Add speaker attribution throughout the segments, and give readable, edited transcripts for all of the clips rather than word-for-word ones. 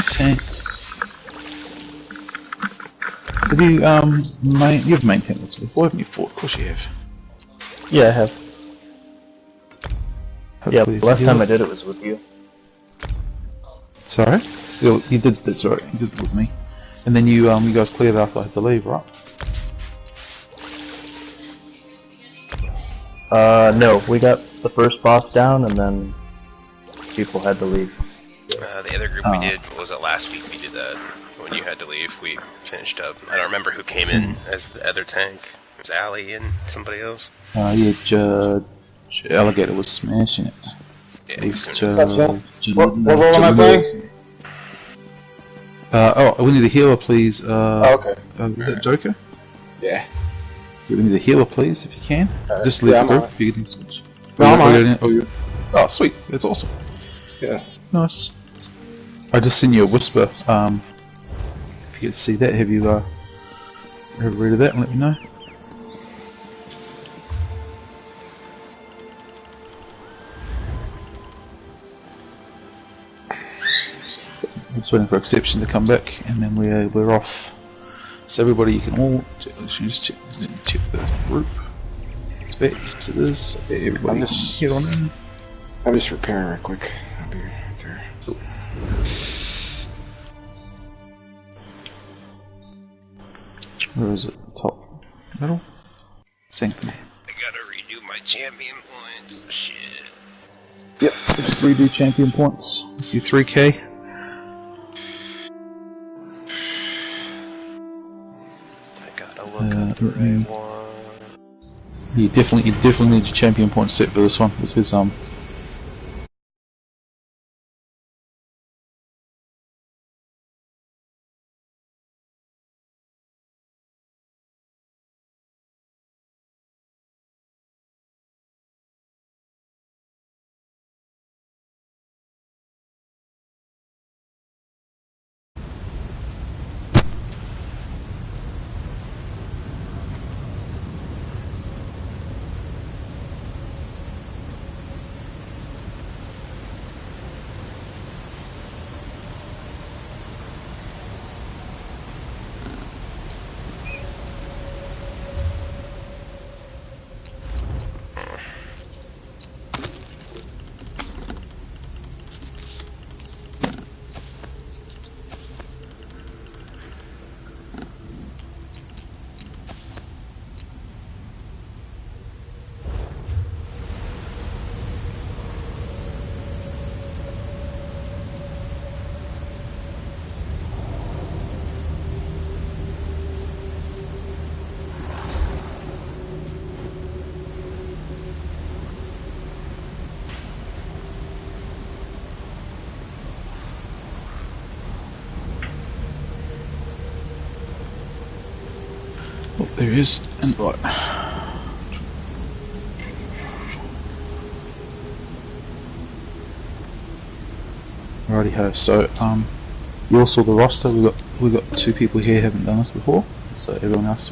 Speaker 1: tanks. Have you you've maintained this before, haven't you, Fort? Of course you have.
Speaker 2: Yeah, I have.
Speaker 1: Hopefully
Speaker 2: Yeah, last time I did it was with you.
Speaker 1: Sorry? You did this, right? You did it with me. And then you guys cleared after I had to leave, right?
Speaker 2: No, we got the first boss down and then people had to leave.
Speaker 3: The other group we did, what was it, last week we did that. When you had to leave, we finished up. I don't remember who came in as the other tank. It was Allie and somebody else.
Speaker 1: Yeah, Judge Alligator was smashing it.
Speaker 3: Yeah,
Speaker 4: What role am I playing?
Speaker 1: We need a healer, please.
Speaker 4: Okay.
Speaker 1: Is that Joker?
Speaker 4: Yeah.
Speaker 1: We need a healer, please, if you can. Just leave the group if you can switch.
Speaker 4: No, I'm on.
Speaker 1: Oh, sweet. That's awesome.
Speaker 4: Yeah.
Speaker 1: Nice. I just sent you a whisper. If you see that, have you ever read of that and let me know? Just waiting for Exception to come back, and then we're off. So everybody, you can all just check the group. It's back. Yes, it is. Okay, everybody, get on in.
Speaker 4: I'm just repairing real quick. I'll be right there.
Speaker 1: Cool. Where is it? Top, middle, sanctum.
Speaker 3: I gotta redo my champion points. Shit.
Speaker 1: Yep, just redo champion points. Let's do 3k.
Speaker 3: Look up the right one.
Speaker 1: You definitely need your champion point set for this one. This is there is invite. Righty ho. So you all saw the roster. We got 2 people here who haven't done this before. So everyone else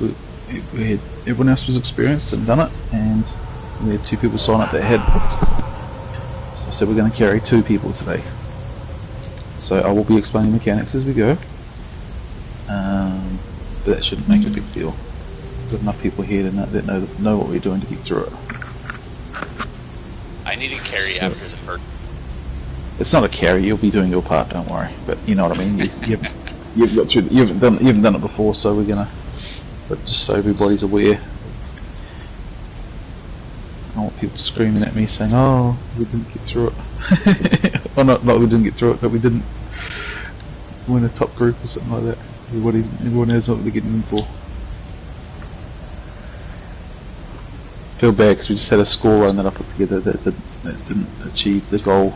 Speaker 1: everyone else was experienced and done it, and we had 2 people sign up that had. So I said we're going to carry 2 people today. So I will be explaining mechanics as we go. But that shouldn't make a big deal. Got enough people here that know what we're doing to get through it.
Speaker 5: I need to carry after the first.
Speaker 1: It's not a carry. You'll be doing your part. Don't worry. But you know what I mean. You've got through. You haven't done it before, so we're gonna. But just so everybody's aware, I don't want people screaming at me saying, "Oh, we didn't get through it." Well, not we didn't get through it, but we didn't win a top group or something like that. Everyone knows what they're getting in for. Feel bad because we just had a score run that I put together that didn't achieve the goal,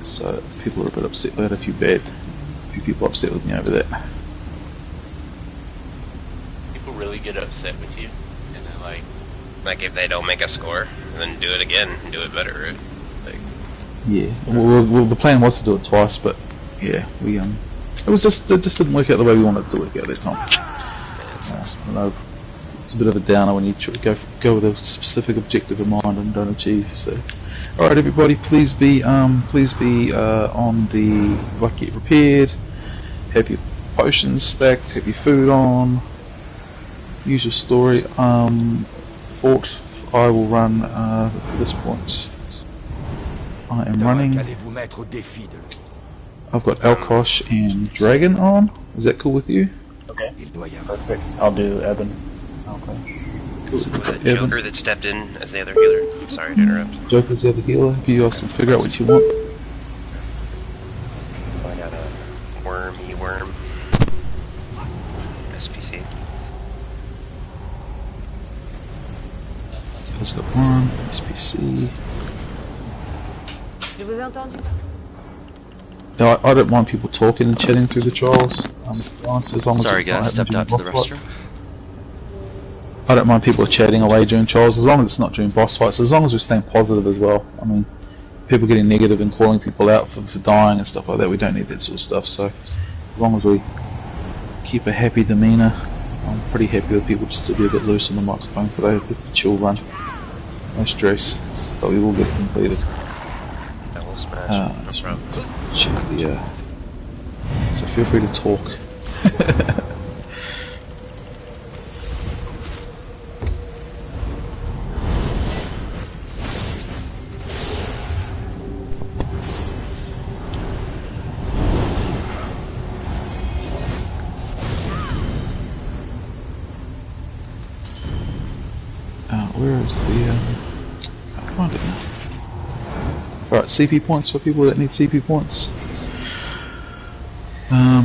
Speaker 1: so people are a bit upset. I had a few people upset with me over that.
Speaker 5: People really get upset with you, and they're
Speaker 3: like if they don't make a score, then do it again and do it better, right? Like,
Speaker 1: yeah. Well, the plan was to do it twice, but yeah, it just didn't work out the way we wanted it to work out that time.
Speaker 3: yeah, it sucks.
Speaker 1: I know it's a bit of a downer when you go with a specific objective in mind and don't achieve. So All right, everybody, please be on the like get repaired. Have your potions stacked. Have your food on. Use your story. Fort. I will run at this point. I am running. I've got Alkosh and Dragon on. Is that cool with you?
Speaker 2: Okay. Perfect. I'll do Evan. Okay.
Speaker 3: So the Joker that stepped in as the other healer. I'm sorry to interrupt.
Speaker 1: Joker's the other healer. If you guys can figure out what you want.
Speaker 3: I got a wormy worm. SPC.
Speaker 1: You guys got one. SPC.
Speaker 6: Je vous ai entendu.
Speaker 1: No, I don't mind people talking and chatting through the trials. To be honest, as long as
Speaker 7: Sorry
Speaker 1: it's not
Speaker 7: guys, stepped
Speaker 1: happening
Speaker 7: out to
Speaker 1: during
Speaker 7: the
Speaker 1: boss
Speaker 7: restroom.
Speaker 1: fights. I don't mind people chatting away during trials, as long as it's not during boss fights, as long as we're staying positive as well. I mean, people getting negative and calling people out for dying and stuff like that, we don't need that sort of stuff, so as long as we keep a happy demeanour, I'm pretty happy with people just to be a bit loose on the microphone today. It's just a chill run, no stress, but we will get it completed.
Speaker 3: Double smash. No problem.
Speaker 1: Check the, so feel free to talk. Where is the, can't find it now. Alright, CP points for people that need CP points.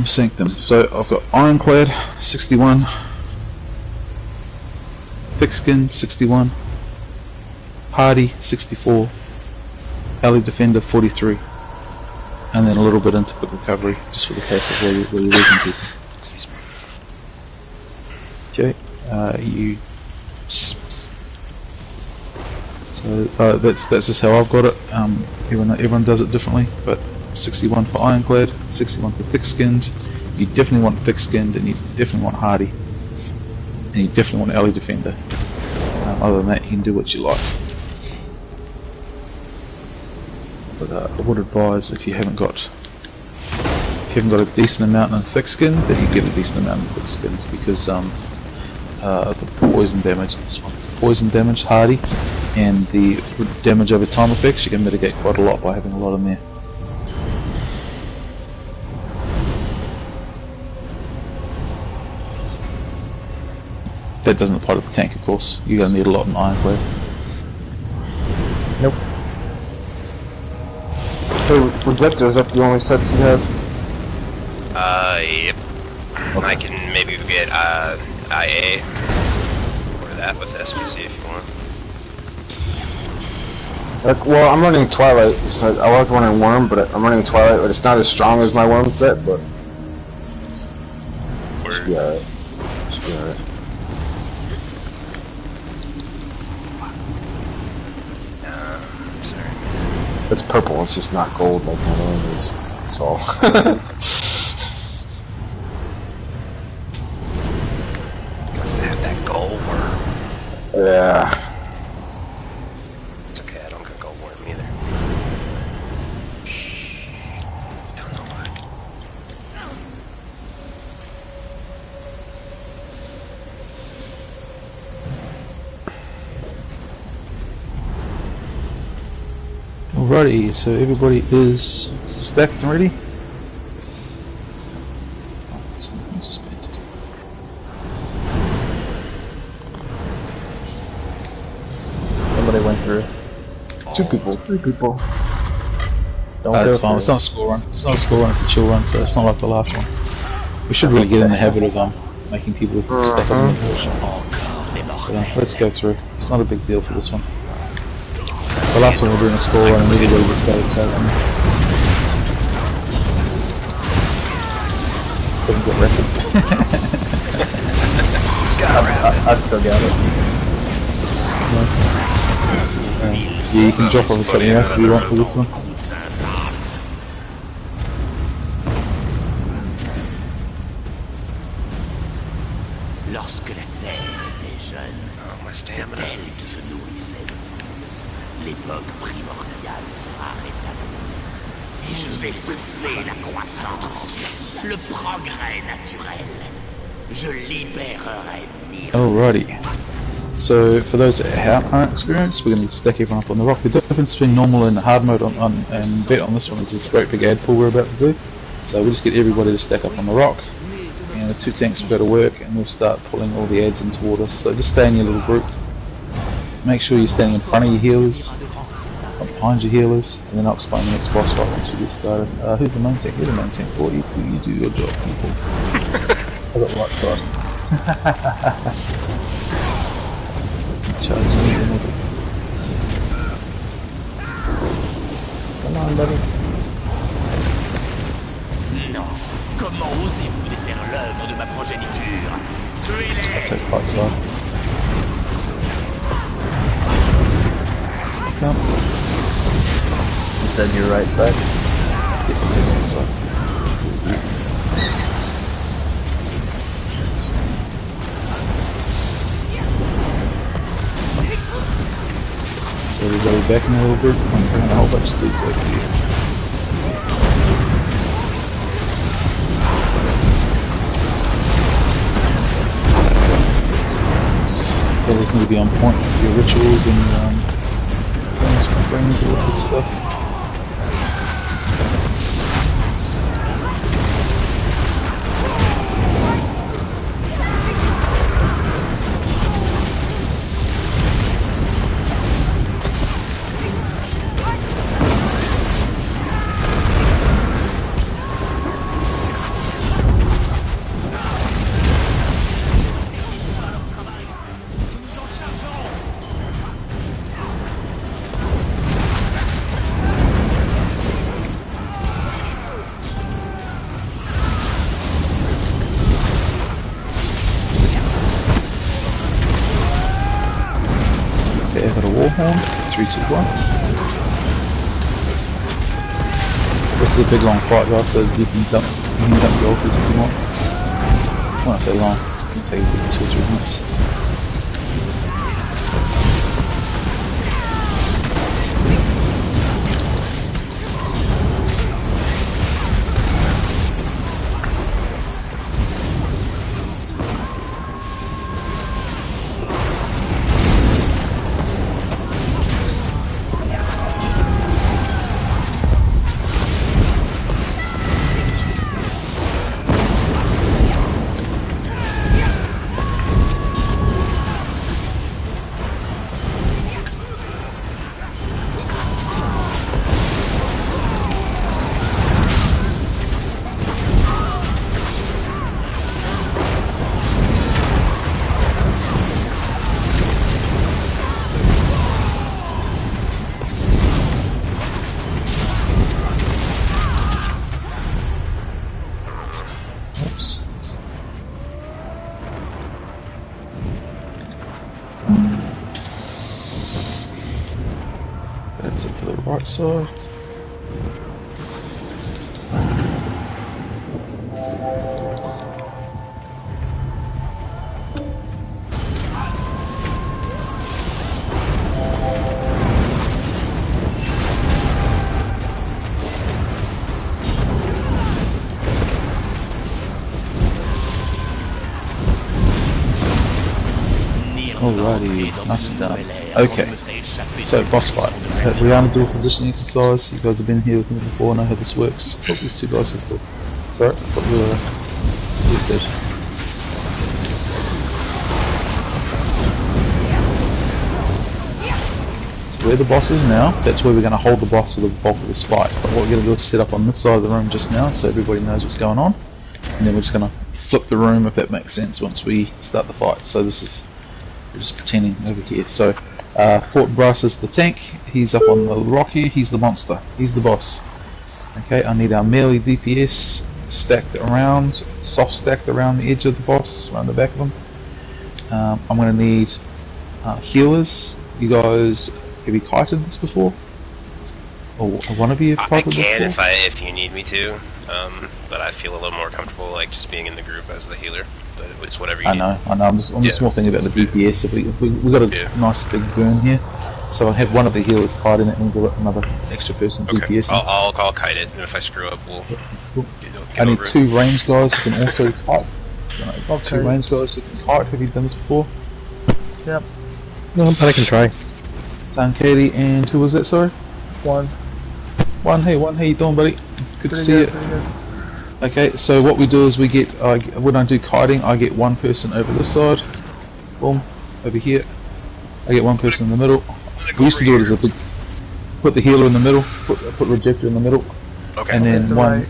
Speaker 1: Sanctum. So I've got Ironclad, 61. Thick Skin, 61. Hardy, 64. Alley Defender, 43. And then a little bit into quick recovery, just for the case of where you're losing people. Okay, you... So that's just how I've got it. Everyone does it differently, but 61 for Ironclad, 61 for Thick Skinned. You definitely want Thick Skinned, and you definitely want Hardy, and you definitely want Alley Defender. Other than that, you can do what you like. But I would advise if you haven't got a decent amount in Thick Skinned, that you get a decent amount in Thick Skinned, because the poison damage, poison damage, Hardy, and the damage over time effects, you can mitigate quite a lot by having a lot in there. That doesn't apply to the tank, of course. You're going to need a lot in Ironclad.
Speaker 2: Nope.
Speaker 4: So, Projector, is that the only sets you have?
Speaker 3: Yep. Okay. I can maybe get IA or that with SPC if you want.
Speaker 4: Well, I'm running Twilight. So I was running Worm, but I'm running Twilight, but it's not as strong as my Worm set, but should be alright. Should be alright.
Speaker 3: Sorry.
Speaker 4: It's purple. It's just not gold like my Worm is. That's all.
Speaker 3: Must have that gold worm.
Speaker 4: Yeah.
Speaker 3: It's okay, I don't get gold worm either. Shh. Don't know why.
Speaker 1: Alrighty, so everybody is stacked and ready?
Speaker 2: Somebody went through.
Speaker 4: Two people. Three people.
Speaker 2: Don't go
Speaker 1: That's fine,
Speaker 2: through.
Speaker 1: it's not a score run. It's not a score run, it's a chill run, so it's not like the last one. We should really get in the habit of making people stack up in the position. Let's go through. It's not a big deal for this one. The last one we're doing a score run and everybody just started taking. Didn't get wrecked.
Speaker 2: I've still got it.
Speaker 1: Yeah, you can drop off something else if you want for this one.
Speaker 3: Oh, my stamina.
Speaker 6: L'époque primordiale sera rétablie. Et je vais bouffer la croissance, le progrès naturel. Je libérerai Nir.
Speaker 1: Alrighty. So for those that aren't experienced, we're going to stack everyone up on the rock. The difference between normal and hard mode and vet on this one is this great big ad pull we're about to do. So we'll just get everybody to stack up on the rock, and the 2 tanks will go to work, and we'll start pulling all the ads in toward us. So just stay in your little group. Make sure you're standing in front of your healers, not behind your healers, and then I'll explain the next boss fight once we get started. Who's the main tank? You're the main tank. What you do your job, people. I got the right side. Charge me in with it. Come on, buddy.
Speaker 6: Non. Comment osez-vous défaire l'œuvre de ma progéniture?
Speaker 1: I'll
Speaker 6: Tuez-les!
Speaker 1: take right side. Come.
Speaker 2: You said your right side?
Speaker 1: Yes, take right side. So everybody back in the little group. I'm bringing a whole bunch of dudes over to you. Fellas need to be on point with your rituals and things, all that good stuff. Okay, I've got a war horn. 3, 2, 1. This is a big long fight, guys, so you can dump the ulters if you want. When I say long, it's going to take 2 or 3 minutes. That's it for the right side. Alrighty, nice and done. Okay, so boss fight. We are going to do a positioning exercise. You guys have been here with me before, know how this works. Oh, these 2 guys are still. Sorry, I thought we were dead. So where the boss is now, that's where we're going to hold the boss for the bulk of this fight. But what we're going to do is set up on this side of the room just now, so everybody knows what's going on. And then we're just going to flip the room, if that makes sense, once we start the fight. So this is, we're just pretending over here. So Fort Brass is the tank, he's up on the rock here, he's the monster, he's the boss. Okay, I need our melee DPS stacked around, soft stacked around the edge of the boss, around the back of him. I'm going to need healers. You guys, have you kited this before? Or one of you have kited this before?
Speaker 3: I can if you need me to, but I feel a little more comfortable like just being in the group as the healer. But it's whatever you need.
Speaker 1: I know. I'm just more thinking about the DPS. If we got a nice big burn here. So I'll have one of the healers kite in it and give it another extra person
Speaker 3: Okay.
Speaker 1: DPS.
Speaker 3: I'll kite it, and if I screw up, we'll
Speaker 1: That's cool.
Speaker 3: get
Speaker 1: I need
Speaker 3: over it.
Speaker 1: 2 range guys who can also kite. I've 2
Speaker 2: Okay.
Speaker 1: range guys who can kite. Have you done this before?
Speaker 2: Yep.
Speaker 7: No, but I can try.
Speaker 1: Katie and who was that? Sorry.
Speaker 2: One.
Speaker 1: One. Hey, how you doing, buddy? Good to
Speaker 2: Pretty
Speaker 1: see
Speaker 2: good,
Speaker 1: you.
Speaker 2: pretty good.
Speaker 1: Okay, so what we do is we get, when I do kiting, I get 1 person over this side, boom, over here. I get 1 person in the middle. We used to do it as a big, put the healer in the middle, put rejector in the middle,
Speaker 3: Okay.
Speaker 1: and then
Speaker 2: The
Speaker 1: 1
Speaker 2: right.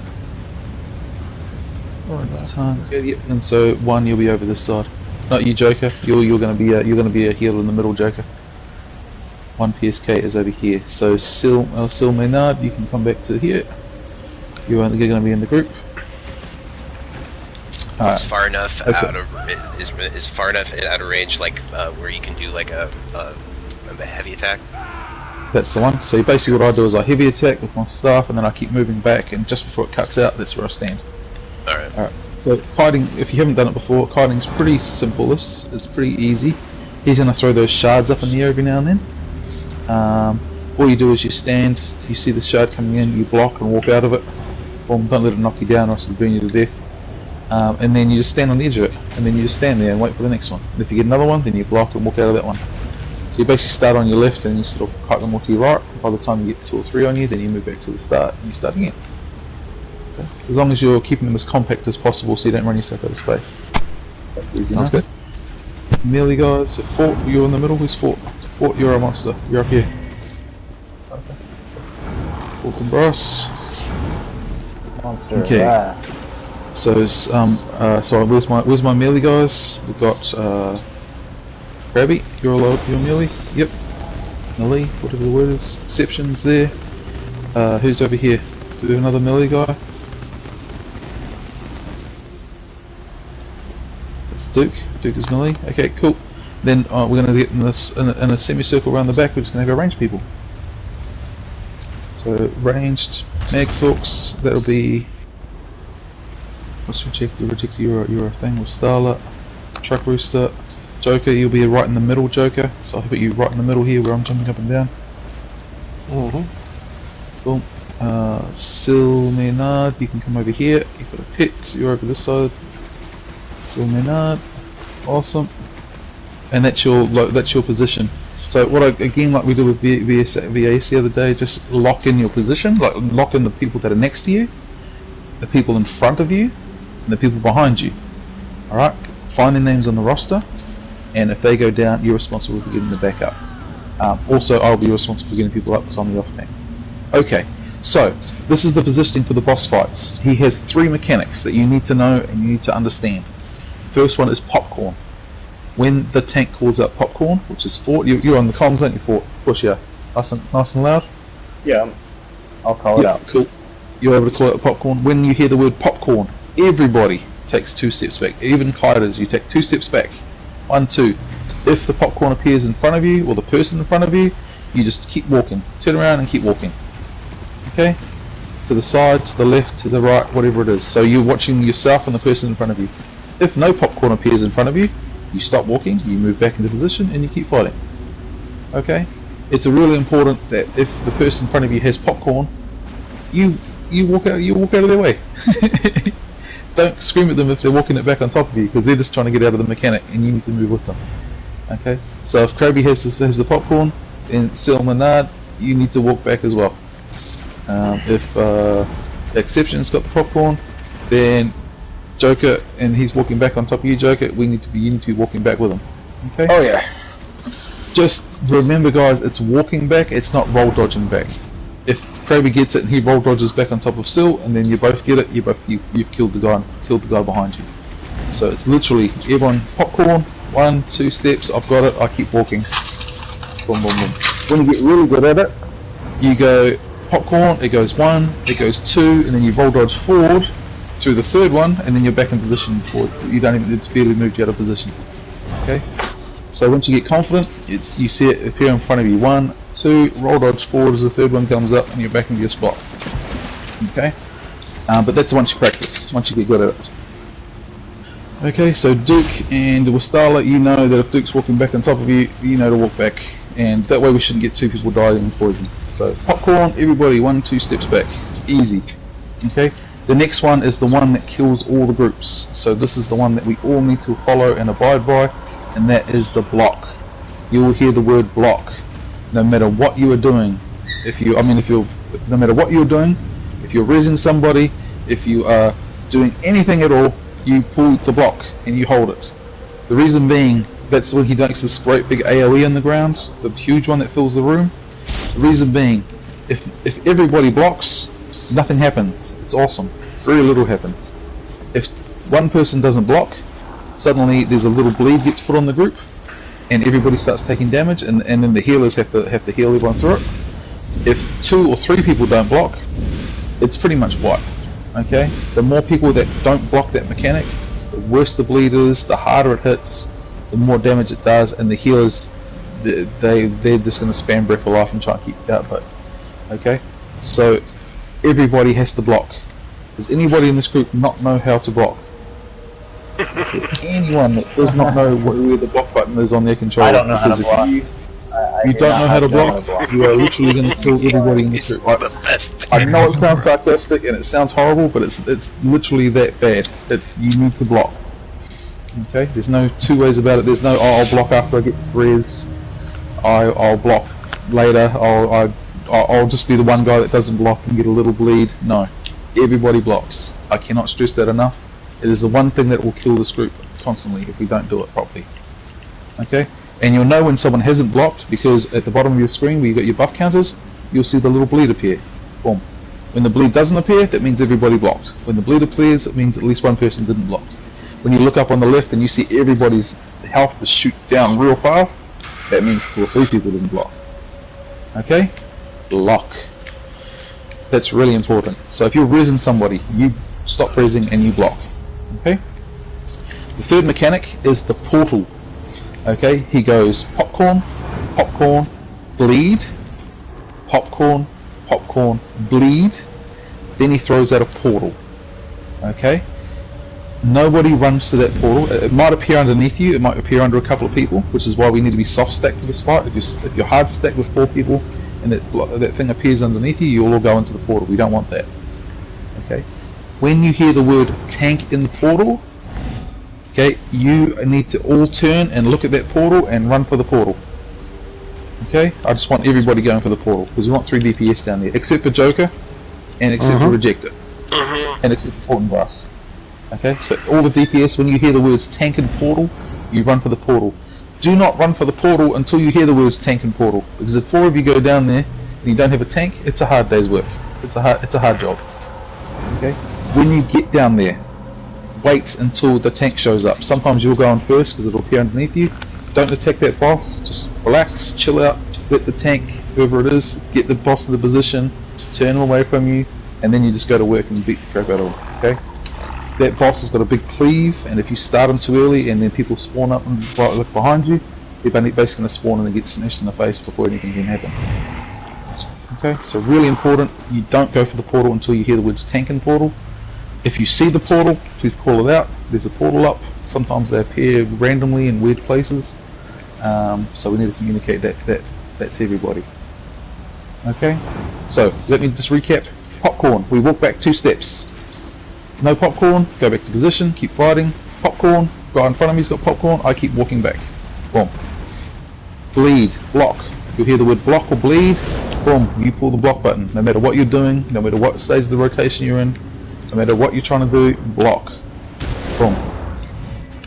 Speaker 2: Oh, no.
Speaker 1: time. And so 1 you'll be over this side. Not you, Joker. You're gonna be a healer in the middle, Joker. 1 PSK is over here. So still Maynard, you can come back to here. You're gonna be in the group.
Speaker 3: It's far enough
Speaker 1: Okay.
Speaker 3: out of is far enough out of range, like where you can do like a heavy attack.
Speaker 1: That's the one. So basically what I do is I heavy attack with my staff and then I keep moving back, and just before it cuts out, that's where I stand.
Speaker 3: Alright.
Speaker 1: So kiting, if you haven't done it before, kiting's pretty simple. It's pretty easy. He's going to throw those shards up in the air every now and then. All you do is you stand, you see the shard coming in, you block and walk out of it. Boom, don't let it knock you down or else it'll burn you to death. And then you just stand on the edge of it, and then you just stand there and wait for the next one. And if you get another one, then you block and walk out of that one. So you basically start on your left and you sort of kite them all to your right. By the time you get 2 or 3 on you, then you move back to the start and you start again. Okay. As long as you're keeping them as compact as possible so you don't run yourself out of space. That's easy enough.
Speaker 7: good.
Speaker 1: Melee guys, so Fort, you're in the middle. Who's Fort? Fort, you're a monster. You're up here. Okay. Fort and Brass.
Speaker 2: Monster.
Speaker 1: Okay.
Speaker 2: Ah.
Speaker 1: So, sorry, where's my melee guys? We've got, Krabby, you're melee? Yep. Melee, whatever the word is. Exceptions there. Who's over here? Do we have another melee guy? It's Duke. Duke is melee. Okay, cool. Then we're going to get in this in a semicircle around the back. We're just going to have our ranged people. So ranged Mags Hawks. That'll be. What's reject your thing with Starlet, Truck Rooster, Joker. You'll be right in the middle, Joker. So I'll put you right in the middle here where I'm jumping up and down. Boom. Sil Maynard, you can come over here. You've got a pit. You're over this side. Sil Maynard, awesome. And that's your position. So what again, like we did with VAS the other day, just lock in your position, like lock in the people that are next to you, the people in front of you, and the people behind you. Alright? Find their names on the roster, and if they go down, you're responsible for getting the back up. Also, I'll be responsible for getting people up because I'm the off tank. Okay, so this is the positioning for the boss fights. He has 3 mechanics that you need to know and you need to understand. First one is popcorn. When the tank calls out popcorn, which is Fort, you're on the comms, aren't you, Fort? Push yeah. Nice and loud?
Speaker 2: Yeah, I'll call it out.
Speaker 1: Cool. You're able to call out popcorn. When you hear the word popcorn, everybody takes 2 steps back. Even kiters, you take 2 steps back. 1, 2. If the popcorn appears in front of you, or the person in front of you, you just keep walking. Turn around and keep walking. Okay? To the side, to the left, to the right, whatever it is. So you're watching yourself and the person in front of you. If no popcorn appears in front of you, you stop walking, you move back into position, and you keep fighting. Okay? It's really important that if the person in front of you has popcorn, you walk out of their way. Don't scream at them if they're walking it back on top of you, because they're just trying to get out of the mechanic, and you need to move with them. Okay? So if Krabby has the popcorn, then Sil Maynard, you need to walk back as well. If the Exception's got the popcorn, then Joker, and he's walking back on top of you, Joker, you need to be walking back with him. Okay?
Speaker 4: Oh yeah.
Speaker 1: Just remember, guys, it's walking back, it's not roll dodging back. If Krabby gets it and he roll dodges back on top of Sil, and then you both get it, you've killed the guy behind you. So it's literally everyone popcorn, 1, 2 steps, I've got it, I keep walking. Boom, boom, boom. When you get really good at it, you go popcorn, it goes 1, it goes 2, and then you roll dodge forward through the 3rd one, and then you're back in position forward. You don't even, it's barely moved you out of position. Okay? So once you get confident, you see it appear in front of you. 1, 2, roll dodge forward as the 3rd one comes up, and you're back into your spot. Okay? But that's once you practice, once you get good at it. Okay, so Duke and with Starlight, you know that if Duke's walking back on top of you, you know to walk back and that way we shouldn't get 2 people dying in poison. So popcorn, everybody 1-2 steps back, easy. Okay. The next one is the one that kills all the groups. So this is the one that we all need to follow and abide by, and that is the block. You will hear the word block, no matter what you are doing. No matter what you're doing, if you're rezzing somebody, if you are doing anything at all, you pull the block and you hold it. The reason being, that's when he makes this great big AoE on the ground, the huge one that fills the room. The reason being, if everybody blocks, nothing happens. It's awesome. Very little happens. If one person doesn't block, suddenly there's a little bleed gets put on the group, and everybody starts taking damage, and then the healers have to heal everyone through it. If 2 or 3 people don't block, it's pretty much wipe. Okay? The more people that don't block that mechanic, the worse the bleed is, the harder it hits, the more damage it does, and the healers, they're just going to spam Breath of Life and try and keep it out. But okay, so everybody has to block. Does anybody in this group not know how to block? Anyone that does not know where the block button is on their controller?
Speaker 2: I don't know how to block.
Speaker 1: You don't know how to block? You are literally going to kill everybody in this group.
Speaker 3: The best.
Speaker 1: I know it sounds sarcastic and it sounds horrible, but it's literally that bad that you need to block. Okay, there's no 2 ways about it. There's no I'll block after I get to res. I'll block later. I'll just be the one guy that doesn't block and get a little bleed. No, everybody blocks. I cannot stress that enough. It is the one thing that will kill this group constantly if we don't do it properly. Okay, and you'll know when someone hasn't blocked because at the bottom of your screen where you got your buff counters, you'll see the little bleed appear. Boom. When the bleed doesn't appear, that means everybody blocked. When the bleed appears, it means at least one person didn't block. When you look up on the left and you see everybody's health just shoot down real fast, that means 2 or 3 people didn't block. Okay? Block. That's really important. So if you're rezzing somebody, you stop rezzing and you block. Okay? The third mechanic is the portal. Okay? He goes popcorn, popcorn, bleed, popcorn, popcorn, bleed, then he throws out a portal. Okay? Nobody runs to that portal. It might appear underneath you, it might appear under a couple of people, which is why we need to be soft stacked for this fight. If you're hard stacked with 4 people and that thing appears underneath you, you'll all go into the portal. We don't want that. Okay. When you hear the word tank in the portal, okay, you need to all turn and look at that portal and run for the portal. Okay, I just want everybody going for the portal because we want 3 DPS down there, except for Joker, and except for Rejector, and except for Fortin Brass. Okay, so all the DPS, when you hear the words tank and portal, you run for the portal. Do not run for the portal until you hear the words tank and portal, because if 4 of you go down there and you don't have a tank, it's a hard day's work. It's a hard job. Okay, when you get down there, wait until the tank shows up. Sometimes you'll go on first because it'll appear underneath you. Don't attack that boss. Just relax, chill out, let the tank, whoever it is, get the boss in the position, turn him away from you, and then you just go to work and beat the crap out of him. Okay. That boss has got a big cleave, and if you start him too early and then people spawn up and look behind you, they're basically going to spawn and they get smashed in the face before anything can happen. Okay, so really important, you don't go for the portal until you hear the words tank and portal. If you see the portal, please call it out. There's a portal up. Sometimes they appear randomly in weird places, so we need to communicate that to everybody. Okay, so let me just recap. Popcorn, we walk back 2 steps. No popcorn, go back to position, keep fighting. Popcorn, guy in front of me's got popcorn, I keep walking back. Boom. Bleed, block. You'll hear the word block or bleed, boom, you pull the block button. No matter what you're doing, no matter what stage of the rotation you're in, no matter what you're trying to do, block. Boom.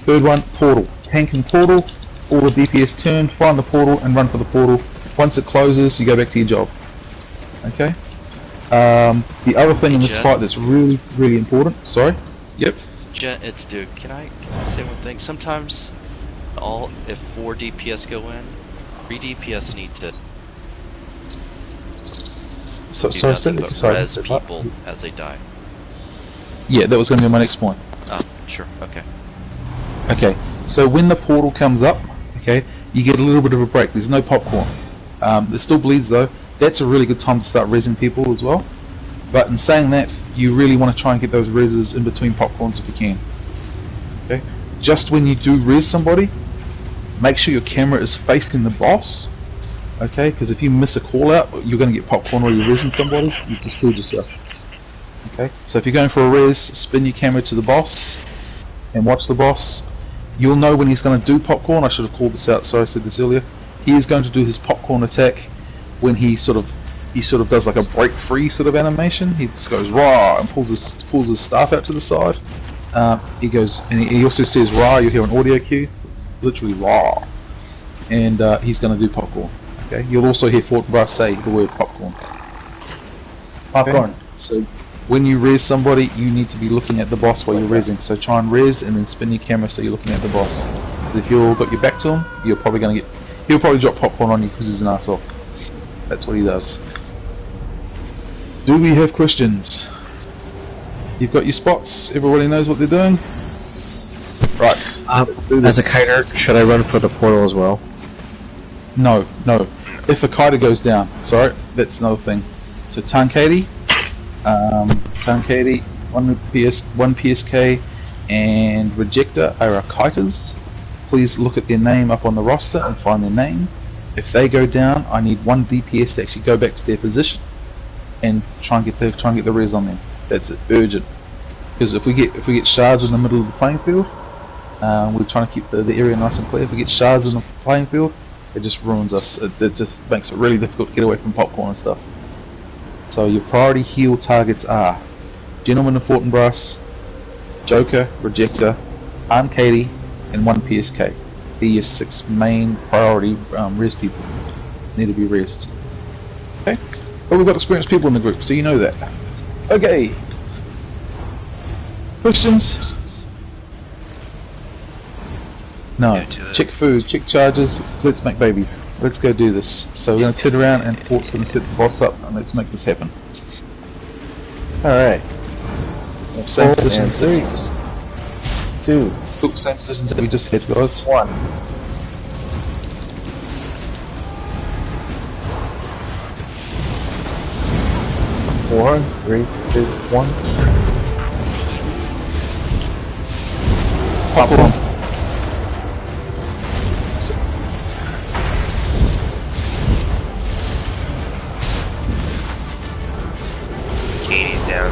Speaker 1: Third one, portal. Tank and portal, all the DPS turn, find the portal and run for the portal. Once it closes, you go back to your job. Okay? The other thing in this fight that's really, really important. Sorry. Yep.
Speaker 8: Jet, it's Duke. Can I say one thing? Sometimes, if 4 DPS go in, 3 DPS need to do nothing but res people as they die.
Speaker 1: Yeah, that was going to be my next point.
Speaker 8: Ah, sure. Okay.
Speaker 1: Okay. So when the portal comes up, okay, you get a little bit of a break. There's no popcorn. There still bleeds though. That's a really good time to start rezzing people as well. But in saying that, you really want to try and get those rezzes in between popcorns if you can. Okay? Just when you do res somebody, make sure your camera is facing the boss Okay, because if you miss a call out, you're going to get popcorn while you're resing somebody. You just killed yourself. Okay, so if you're going for a res, spin your camera to the boss and watch the boss. You'll know when he's going to do popcorn. I should have called this out. Sorry, I said this earlier. He is going to do his popcorn attack when he sort of does like a break free sort of animation. He just goes raw and pulls his staff out to the side. He goes and he also says raw. You hear an audio cue. It's literally raw, and he's going to do popcorn. Okay. You'll also hear Fortinbras say the word popcorn.
Speaker 2: Popcorn.
Speaker 1: Okay? So when you res somebody, you need to be looking at the boss while you're resing. So try and res and then spin your camera so you're looking at the boss. Because if you've got your back to him, you're probably going to get. He'll probably drop popcorn on you because he's an asshole. That's what he does. Do we have questions? You've got your spots. Everybody knows what they're doing. Right.
Speaker 7: As a kiter, should I run for the portal as well?
Speaker 1: No. If a kiter goes down, sorry, that's another thing. So Tankady, one PSK, and Rejector are our kiters. Please look at their name up on the roster and find their name. If they go down, I need one DPS to actually go back to their position and try and get the res on them. That's urgent. Because if we get shards in the middle of the playing field, we're trying to keep the area nice and clear. If we get shards in the playing field, it just ruins us. It just makes it really difficult to get away from popcorn and stuff. So your priority heal targets are Gentleman of Fortinbras, Joker, Rejector, Katie, and one PSK. They're your 6 main priority res people. Need to be resed. Okay? But we've got experienced people in the group, so you know that. Okay. Questions? No. Check food, check charges, let's make babies. Let's go do this. So we're going to turn around and Fort's going to set the boss up and let's make this happen.
Speaker 2: Alright.
Speaker 1: Same position.
Speaker 2: 3, 2,
Speaker 1: Cool, same positions that we just had, guys.
Speaker 2: 1. Four, 3, 2, 1.
Speaker 1: Popcorn.
Speaker 3: Katie's down.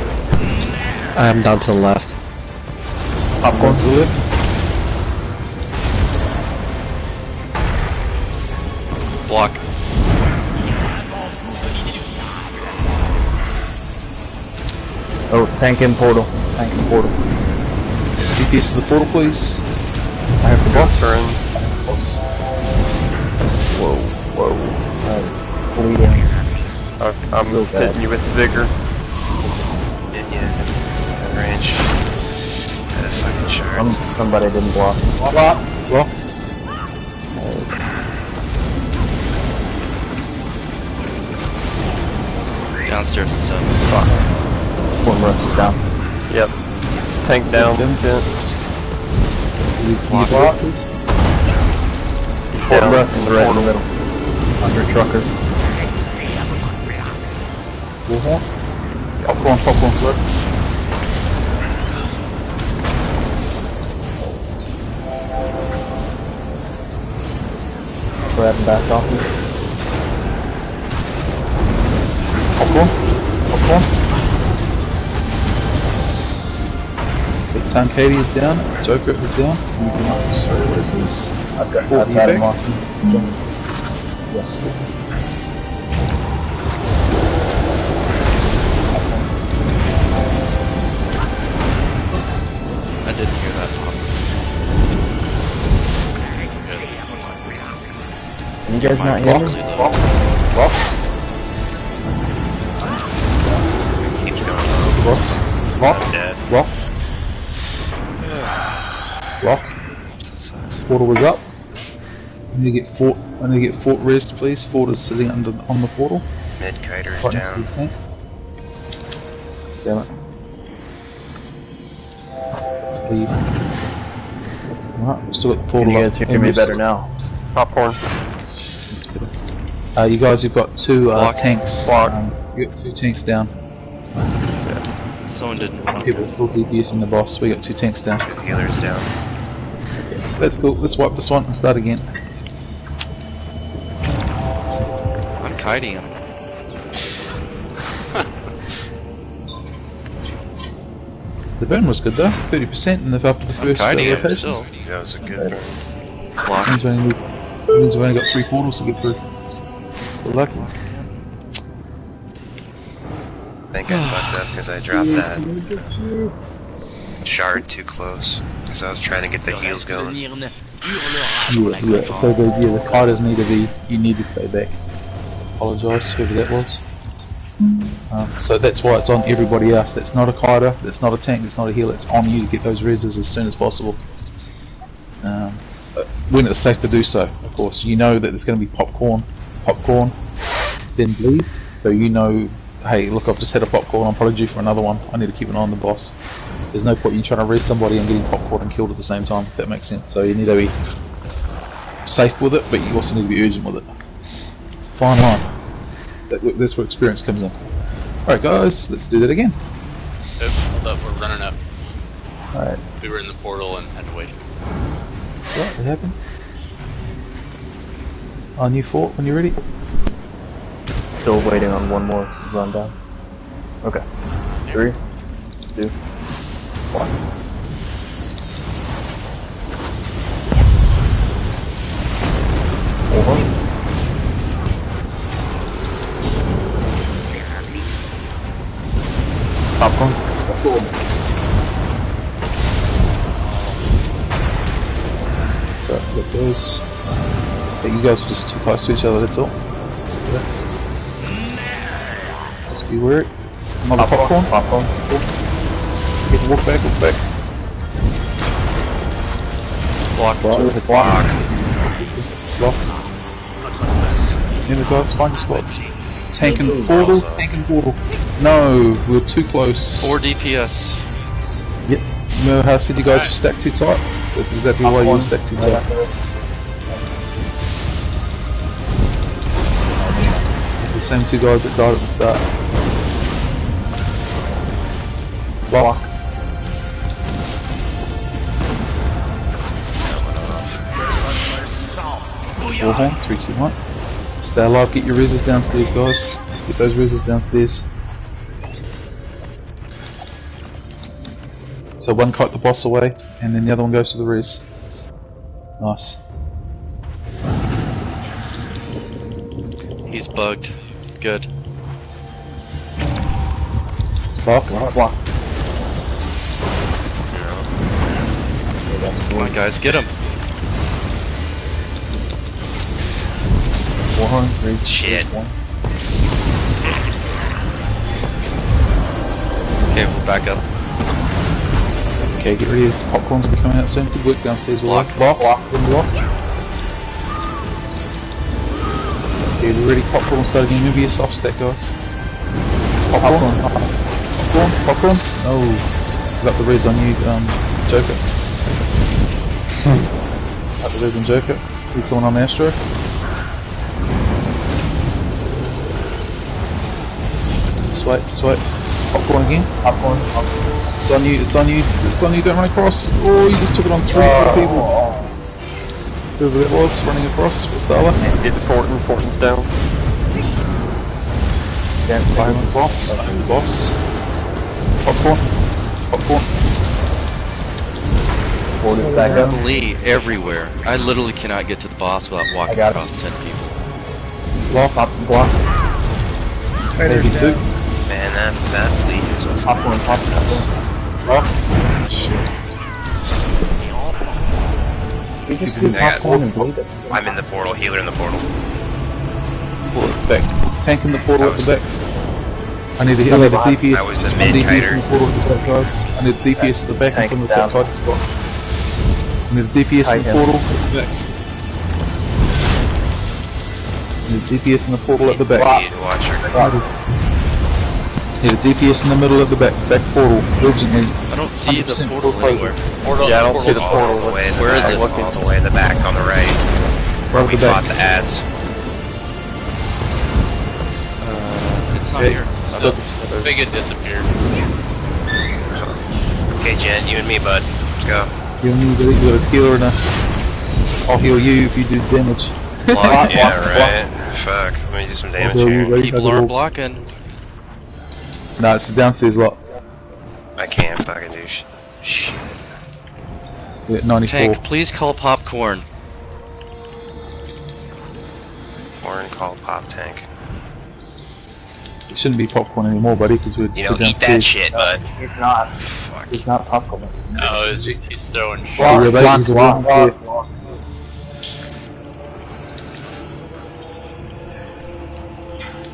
Speaker 7: I'm down to the left.
Speaker 1: Popcorn to the left.
Speaker 8: Block.
Speaker 2: Oh, tank in portal. Tank in portal.
Speaker 1: DPS to the portal, please. I have the boss.
Speaker 2: Whoa. Bleeding.
Speaker 9: I'm hitting you with vigor.
Speaker 3: Didn't you? Range. The fucking shards.
Speaker 2: Somebody didn't block.
Speaker 1: Block.
Speaker 8: Downstairs is done.
Speaker 2: One rust is down.
Speaker 9: Yep. Tank down.
Speaker 1: Block.
Speaker 2: One rust is right in the middle. Under trucker.
Speaker 1: Popcorn, sir.
Speaker 2: Grab and back off you.
Speaker 1: Popcorn. Tankady is down, Joker is down. You can sorry, what is this?
Speaker 2: I've got him off. Yes.
Speaker 8: I didn't hear that.
Speaker 2: Can you guys not hear me?
Speaker 3: Keeps going. Dead.
Speaker 1: Rock.
Speaker 3: That sucks.
Speaker 1: Portal was up. I need to get Fort rest, please. Fort is sitting on the portal.
Speaker 3: Mid kiter's
Speaker 1: Right
Speaker 3: down.
Speaker 1: next to the tank. Damn it. Leave. Alright, we've still got the portal
Speaker 2: Can you
Speaker 1: up.
Speaker 2: guys hear me better now?
Speaker 9: Popcorn.
Speaker 1: You guys, you've got 2
Speaker 8: Block.
Speaker 1: tanks.
Speaker 9: Block.
Speaker 1: You got 2 tanks down.
Speaker 8: Someone didn't want
Speaker 1: People
Speaker 8: to.
Speaker 1: still DPSing the boss. We got 2 tanks down.
Speaker 3: The healer's down.
Speaker 1: Let's go. Let's wipe this one and start again.
Speaker 8: kiting him.
Speaker 1: The burn was good though, 30% and if after the
Speaker 8: I'm
Speaker 1: first
Speaker 8: kiting him
Speaker 1: rotation.
Speaker 8: still.
Speaker 3: That was a good burn.
Speaker 8: Block.
Speaker 1: Means we've only got 3 portals to get through. We're lucky.
Speaker 3: I think I fucked up because I dropped that shard too close. Because I was trying to get the heals going.
Speaker 1: Yeah, so the fighters need to be, you need to stay back. Apologise, whoever that was. So that's why it's on everybody else. That's not a kiter, that's not a tank, that's not a healer. It's on you to get those reses as soon as possible. When it's safe to do so, of course. You know that there's going to be popcorn, then bleed. So you know, hey, look, I've just had a popcorn, I'm probably due for another one. I need to keep an eye on the boss. There's no point in trying to res somebody and getting popcorn and killed at the same time, if that makes sense. So you need to be safe with it, but you also need to be urgent with it. It's a fine line. That's where experience comes in. Alright guys, let's do that again.
Speaker 5: Oops, hold up, we're running up.
Speaker 1: Alright,
Speaker 5: We were in the portal and had to wait.
Speaker 1: right, it happens. On you fort when you're ready.
Speaker 2: Still waiting on one more rundown. Okay. 3, 2, 1. Popcorn.
Speaker 1: So, look, those. You guys are just too close to each other, that's all. Just be weird. Another popcorn.
Speaker 2: Popcorn.
Speaker 1: Walk back, walk back.
Speaker 8: Block.
Speaker 1: Block. Remember guys, find your spots. Tank and portal, tank and portal. No, we're too close.
Speaker 8: 4 DPS.
Speaker 1: Yep. You know how I said you guys were stacked too tight? That's exactly why you were stacked too tight. The same 2 guys that died at the start. Block. Warhorn, 3, 2, 1. Stay alive, get your reses downstairs guys. Get those reses downstairs. So one kite the boss away, and then the other one goes to the res. Nice.
Speaker 8: He's bugged. Good.
Speaker 1: Block.
Speaker 8: Come on guys, get him.
Speaker 1: Warhorn, 3,
Speaker 3: Shit.
Speaker 1: 2, 1.
Speaker 8: Okay, we'll back up.
Speaker 1: Okay, get ready. Popcorn's will be coming out soon. Good work downstairs.
Speaker 8: Block.
Speaker 1: Block. Okay, get ready. Popcorn start again. Maybe a soft stack, guys. Popcorn. No. Got the res on you, Joker. Got the res on Joker. You coming on Astro? Sweat. Popcorn again. Popcorn. It's on you, don't run across. Oh, you just took it on 3 people. Whoever that was, running across, was Darla.
Speaker 9: Get the Fortin's down.
Speaker 1: Fire on the boss. Popcorn.
Speaker 2: Fortin's back up.
Speaker 8: Lee everywhere. I literally cannot get to the boss without walking
Speaker 2: got
Speaker 8: across 10 people.
Speaker 1: Block. Maybe 2.
Speaker 3: Man, that bleed is what's
Speaker 2: Popcorn. We just do popcorn and bleed it.
Speaker 3: I'm in the portal, healer in the portal.
Speaker 1: Portal at the back. Tank in the portal at the back. I need the DPS.
Speaker 3: I was the
Speaker 1: One DPS
Speaker 3: mid-kiter.
Speaker 1: in the portal at the back, guys. I need the DPS at the back and some of the top kite spot. I need the DPS in the portal at the back. I need the DPS in the portal at the back.
Speaker 3: We need to watch her.
Speaker 1: Need a DPS in the middle of the back portal, urgently.
Speaker 8: I don't see the
Speaker 1: 100%
Speaker 8: portal anywhere.
Speaker 9: Yeah, I don't see the
Speaker 3: All
Speaker 9: portal.
Speaker 3: the way in the
Speaker 8: Where is
Speaker 3: back,
Speaker 8: it?
Speaker 3: all the way in the back on the right. Where we
Speaker 1: the back.
Speaker 3: fought the ads.
Speaker 8: It's not here.
Speaker 5: So, Big it disappeared.
Speaker 3: Okay, Jen, you and me, bud. Let's go.
Speaker 1: You need a healer and I'll heal you if you do damage.
Speaker 8: Block.
Speaker 3: Yeah, right. Fuck. Let me do some damage here.
Speaker 8: People aren't blocking.
Speaker 1: No, it's the downstairs lot.
Speaker 3: I can't fucking do shit.
Speaker 1: We're at 94.
Speaker 8: Tank, please call popcorn.
Speaker 3: Warren call pop tank.
Speaker 1: It shouldn't be popcorn anymore, buddy, because we're
Speaker 3: You know,
Speaker 1: we're
Speaker 3: eat that
Speaker 1: downstairs.
Speaker 3: shit, bud.
Speaker 2: It's not.
Speaker 3: Fuck.
Speaker 2: It's not popcorn.
Speaker 5: No, he's throwing shit.
Speaker 1: Yeah,
Speaker 2: Block,
Speaker 1: but he's a
Speaker 2: block,
Speaker 1: wrong
Speaker 2: block.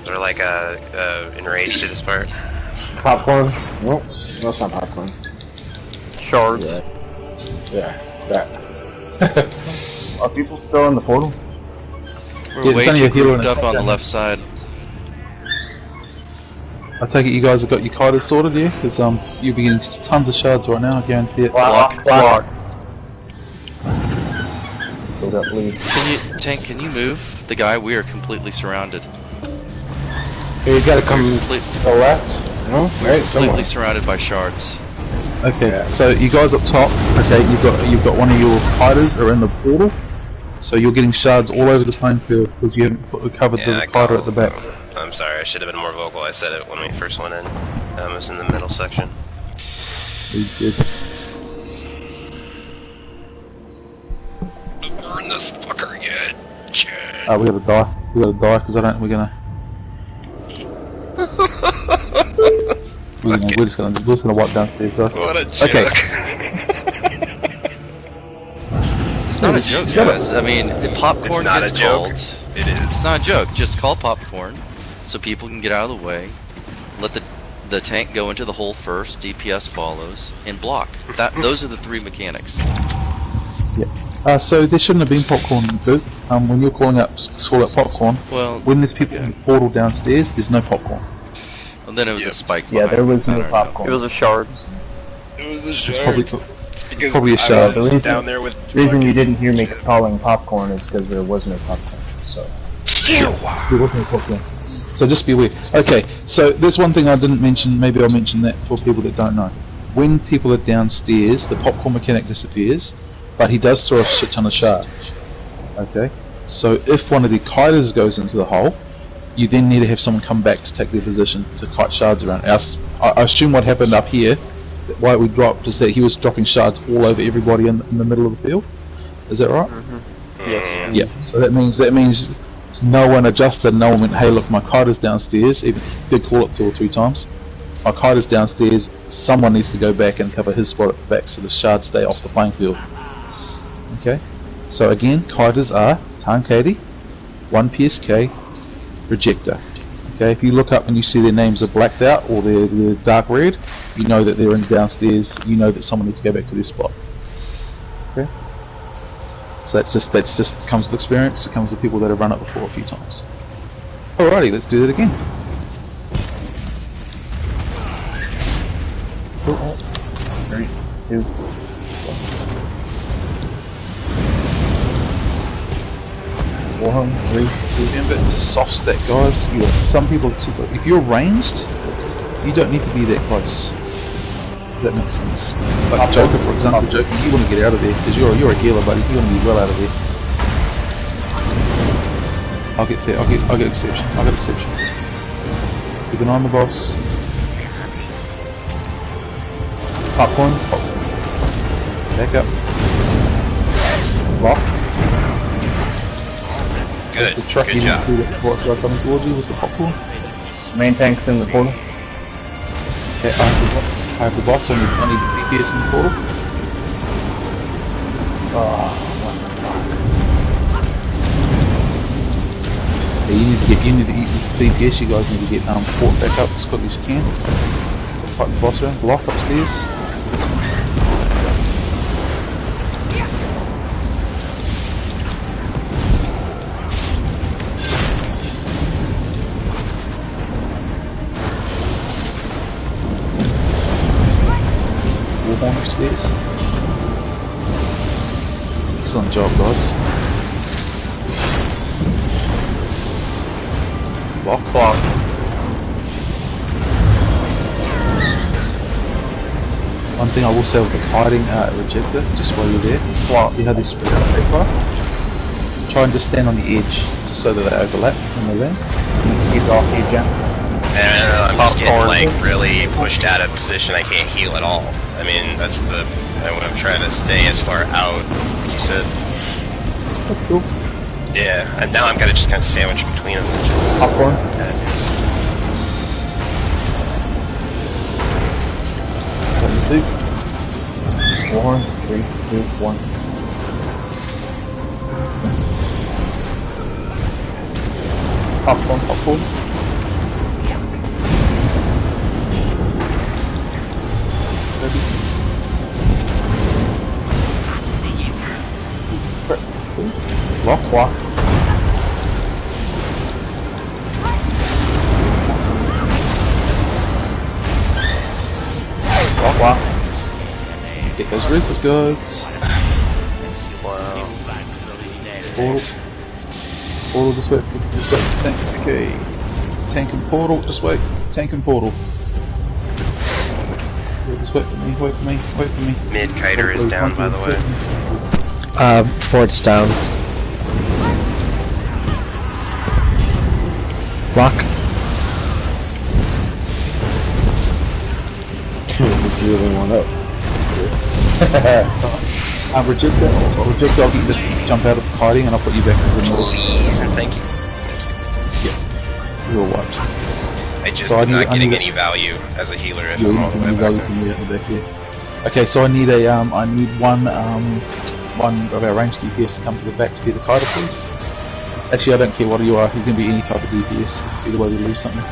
Speaker 3: They're like enraged to this part.
Speaker 4: Popcorn? Nope. No, it's not popcorn.
Speaker 9: Shards.
Speaker 4: Yeah, that.
Speaker 2: Are people still in the portal?
Speaker 8: We're
Speaker 1: Yeah,
Speaker 8: way
Speaker 1: there's only
Speaker 8: too
Speaker 1: a hero
Speaker 8: grouped
Speaker 1: and a
Speaker 8: up on the
Speaker 1: shotgun.
Speaker 8: left side.
Speaker 1: I take it you guys have got your kaitas sorted, yeah? Because you'll be getting tons of shards right now, I guarantee it.
Speaker 8: Block.
Speaker 2: So that leads.
Speaker 8: Tank, can you move? The guy, we are completely surrounded.
Speaker 4: Hey, he's got to come to
Speaker 8: Complete,
Speaker 4: the left. No, right,
Speaker 8: completely
Speaker 4: somewhere.
Speaker 8: surrounded by shards.
Speaker 1: Okay,
Speaker 4: Yeah.
Speaker 1: so you guys up top, okay, you've got one of your kaitas are in the portal, so you're getting shards all over the playing field because you haven't covered
Speaker 3: Yeah,
Speaker 1: the
Speaker 3: I
Speaker 1: kaita
Speaker 3: call-
Speaker 1: at the back.
Speaker 3: I'm sorry, I should have been more vocal. I said it when we first went in. I was in the middle section.
Speaker 1: You did.
Speaker 3: Burn this fucker again.
Speaker 1: We gotta die. We gotta die because we're just gonna wipe downstairs, guys.
Speaker 3: What a joke.
Speaker 1: Okay.
Speaker 8: It's not a joke, guys. I mean, popcorn
Speaker 3: It's not
Speaker 8: gets
Speaker 3: a joke.
Speaker 8: called.
Speaker 3: It is.
Speaker 8: It's not a joke. Just call popcorn so people can get out of the way. Let the tank go into the hole first. DPS follows and block. Those are the three mechanics.
Speaker 1: So there shouldn't have been popcorn, Luke. When you're calling out popcorn,
Speaker 8: Well,
Speaker 1: when there's people in the portal downstairs, there's no popcorn.
Speaker 8: and then it was
Speaker 3: Yep.
Speaker 8: a spike.
Speaker 2: Yeah, there was
Speaker 8: I
Speaker 2: no
Speaker 8: don't know.
Speaker 2: popcorn.
Speaker 9: It was a shard.
Speaker 3: It was a
Speaker 1: It's
Speaker 3: shard.
Speaker 1: probably,
Speaker 3: It's because
Speaker 1: probably a
Speaker 3: I
Speaker 1: shard.
Speaker 3: was
Speaker 2: The
Speaker 3: down there with
Speaker 2: The reason you
Speaker 3: fucking-
Speaker 2: didn't hear me calling popcorn is because there was no popcorn. So.
Speaker 1: there was no popcorn. So just be aware. Okay, so there's one thing I didn't mention, maybe I'll mention that for people that don't know. When people are downstairs, the popcorn mechanic disappears, but he does throw a shit ton of shards. Okay? So if one of the kiters goes into the hole, you then need to have someone come back to take their position to kite shards around. I assume what happened up here, why we dropped, is that he was dropping shards all over everybody in the middle of the field. Is that right?
Speaker 3: Mm.
Speaker 1: Yeah. So that means no one adjusted. No one went, hey, look, my kiter's downstairs. Even did call it 2 or 3 times. My kiter's downstairs. Someone needs to go back and cover his spot at the back so the shards stay off the playing field. Okay. So again, kiters are Tankadi, 1 PSK, Rejector. Okay, if you look up and you see their names are blacked out or they're dark red, you know that they're in downstairs. You know that someone needs to go back to their spot. Okay. So that's just comes with experience. It comes with people that have run it before a few times. Alrighty, let's do that again.
Speaker 2: 3, 2. One, 3.
Speaker 1: Remember, it's a soft stack, guys. Some people, if you're ranged, you don't need to be that close. Does that make sense? Like Joker, for example, Joker, you want to get out of there because you're a healer, buddy. You want to be well out of there. I'll get there. I'll get exception. I'll get exceptions. Keep an eye on the boss. Popcorn. Back up. Lock.
Speaker 3: Good.
Speaker 1: The truck
Speaker 3: Good
Speaker 1: you
Speaker 3: job.
Speaker 1: need to see that before it's coming towards you with the popcorn.
Speaker 2: Main tank's in the portal.
Speaker 1: Okay, I have the boss on the DPS in the portal. Yeah, you need to eat the DPS. You guys need to get fort back up as quickly as you can. So fight the boss around. Block upstairs. Warhorn upstairs. Excellent job, guys. Block. One thing I will say with the hiding rejector, just while you're there, see how they spread out so far? try and just stand on the edge just so that they overlap when they land.
Speaker 2: He's off the jump.
Speaker 3: And I'm just getting like really pushed out of position. I can't heal at all. I mean, that's the. I'm trying to stay as far out, like you said.
Speaker 1: That's cool.
Speaker 3: Yeah, and now I'm gonna just kind of sandwich between them.
Speaker 2: Popcorn. 4, 3, 2, 1. Popcorn, popcorn.
Speaker 1: Lock, lock. Lock, lock. Get those resist guys.
Speaker 3: Wow.
Speaker 1: Portal this way. This way. Tank. Okay. Tank and portal this way. Tank and portal. Just wait for me. Wait for me. Wait for me.
Speaker 3: Mid kiter is down, by the way.
Speaker 7: Fort's down. Block.
Speaker 4: You really want up.
Speaker 1: Reject that. I'll reject that. You can just jump out of hiding and I'll put you back into the middle.
Speaker 3: Please and thank you.
Speaker 1: Yeah. You're wiped.
Speaker 3: I just
Speaker 1: So
Speaker 3: am not getting any value as a healer if I'm all the way back there.
Speaker 1: Okay, so I need a I need one of our ranged DPS to come to the back to be the kiter, please. Actually, I don't care what you are. You can be any type of DPS. Either way, we lose something.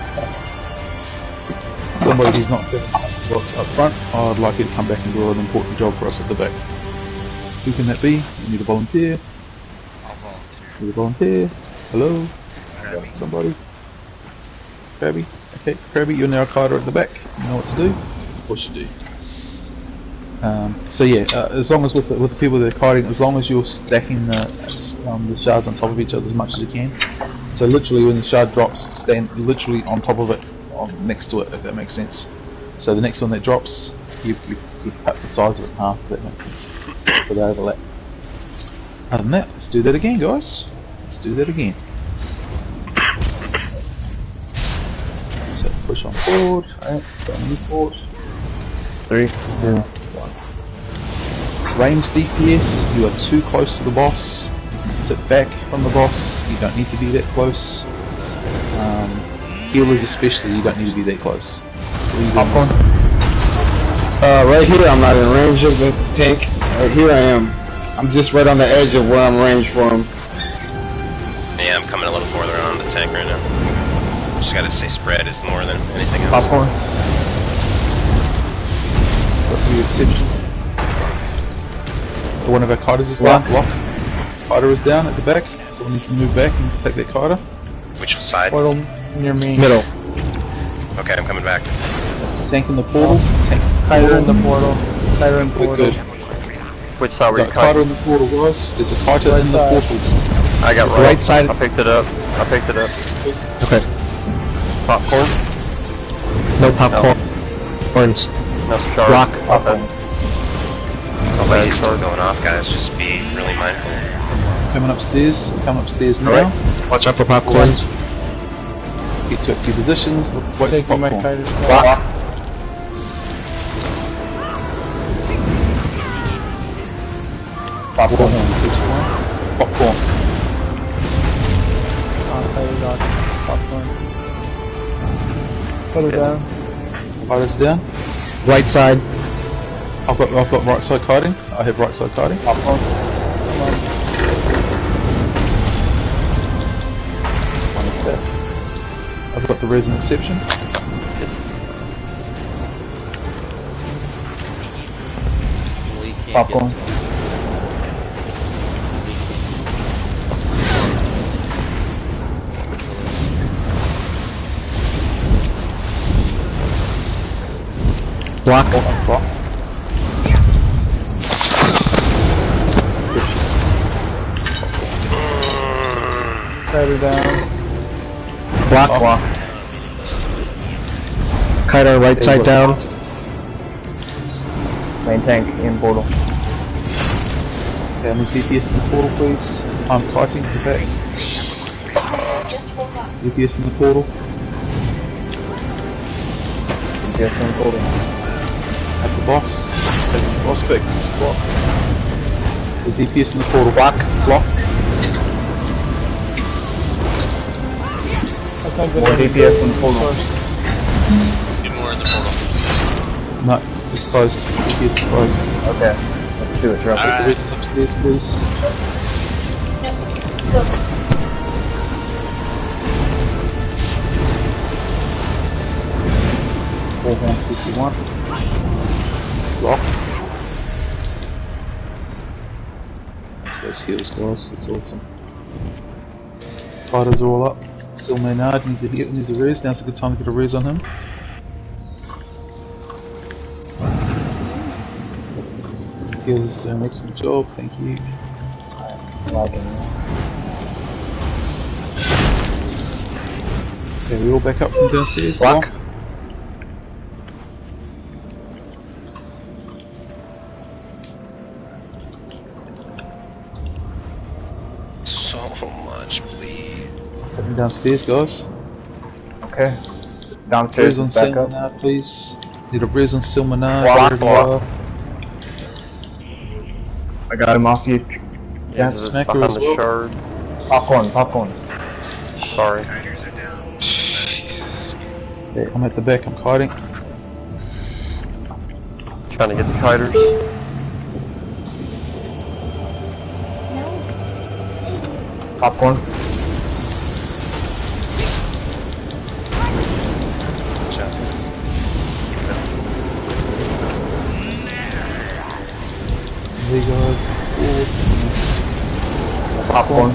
Speaker 1: Somebody who's not doing what's up front, I'd like you to come back and do an important job for us at the back. Who can that be? We need a volunteer.
Speaker 5: I'll volunteer.
Speaker 1: Need a volunteer. Hello? Somebody? Krabby? Okay, Krabby, you're now a kiter at the back. You know what to do? Of course you do. So yeah, as long as with the people that are kiting, as long as you're stacking the shards on top of each other as much as you can. So literally when the shard drops, stand literally on top of it, next to it, if that makes sense. So the next one that drops, you cut the size of it in half, if that makes sense. So they overlap. Other than that, let's do that again, guys. Let's do that again. So push on forward, alright, go on forward. 3, 2, 1. Range DPS, you are too close to the boss. Sit back from the boss, you don't need to be that close. Healers especially, you don't need to be that close.
Speaker 4: Popcorn. Right here, I'm not in range of the tank. Right here I am. I'm just right on the edge of where I'm ranged for him.
Speaker 3: Yeah, I'm coming a little further on the tank right now. Just gotta say spread is more than anything else.
Speaker 2: Popcorn.
Speaker 1: Got the exception. One of our kiters is down. Lock. Kiter is down at the back. Someone needs to move back and take that kiter.
Speaker 3: Which side?
Speaker 2: Portal near me.
Speaker 7: Middle.
Speaker 3: Okay, I'm coming back.
Speaker 1: Tank in the portal. Tank.
Speaker 2: Kiter in the portal. Kiter in portal.
Speaker 1: Good.
Speaker 9: Which side were you
Speaker 1: Got a kiter
Speaker 9: kiting?
Speaker 1: in the portal, guys. There's a kiter in the portal.
Speaker 9: I got
Speaker 7: Right side.
Speaker 9: I picked it up. I picked it up.
Speaker 7: Okay.
Speaker 9: Popcorn?
Speaker 7: No popcorn. Horns.
Speaker 9: No charge.
Speaker 7: Block.
Speaker 9: Popcorn.
Speaker 3: Hopefully he's still going off, guys. Just be really mindful.
Speaker 1: Coming upstairs. Come upstairs now.
Speaker 7: Alright. Watch out for popcorn.
Speaker 1: Get to key positions. Wait for popcorn.
Speaker 7: Block.
Speaker 1: Popcorn. Popcorn.
Speaker 2: Popcorn. Put her down.
Speaker 1: Kiter's down.
Speaker 7: Right side.
Speaker 1: I've got right side kiting. I have right side kiting.
Speaker 2: Popcorn.
Speaker 1: I've got the resin exception.
Speaker 2: Popcorn.
Speaker 7: Block.
Speaker 1: Block.
Speaker 2: Kiter down.
Speaker 7: Block. Kiter right side down.
Speaker 2: Main tank in portal.
Speaker 1: Okay, I need DPS in the portal, please. I'm kiting the back. DPS in the portal.
Speaker 2: DPS in the portal.
Speaker 1: At the boss. Taking the boss back. This block. The DPS in the portal. Block.
Speaker 2: More DPS in the portal.
Speaker 3: Two more in the portal.
Speaker 1: No, it's closed. DPS is closed.
Speaker 2: Okay, let's do it, Trevor.
Speaker 1: The rest is upstairs, please. Bullhorn 51. Block. So those heals, guys. That's awesome. Fighters are all up. Still Maynard needs a hit, needs a res. Now's a good time to get a res on him. Healers doing an excellent job, thank you. Okay, we all back up from downstairs.
Speaker 7: Block.
Speaker 3: So much bleed.
Speaker 1: Something downstairs, guys.
Speaker 2: Okay. Downstairs
Speaker 1: Res on
Speaker 2: is back up.
Speaker 1: Silmanar, please. Need a res on Silmanar,
Speaker 9: Block,
Speaker 1: wherever you
Speaker 9: block.
Speaker 1: are.
Speaker 2: I got him off you.
Speaker 9: Yeah,
Speaker 1: Yeah,
Speaker 9: it's
Speaker 1: smack her
Speaker 9: behind
Speaker 1: as
Speaker 9: the
Speaker 1: well.
Speaker 9: shard.
Speaker 2: Popcorn.
Speaker 9: Sorry.
Speaker 3: Riders are down. Jesus.
Speaker 1: I'm at the back, I'm kiting.
Speaker 9: Trying to get the kiters.
Speaker 2: Popcorn.
Speaker 3: Watch out, guys.
Speaker 1: There you guys.
Speaker 2: Popcorn.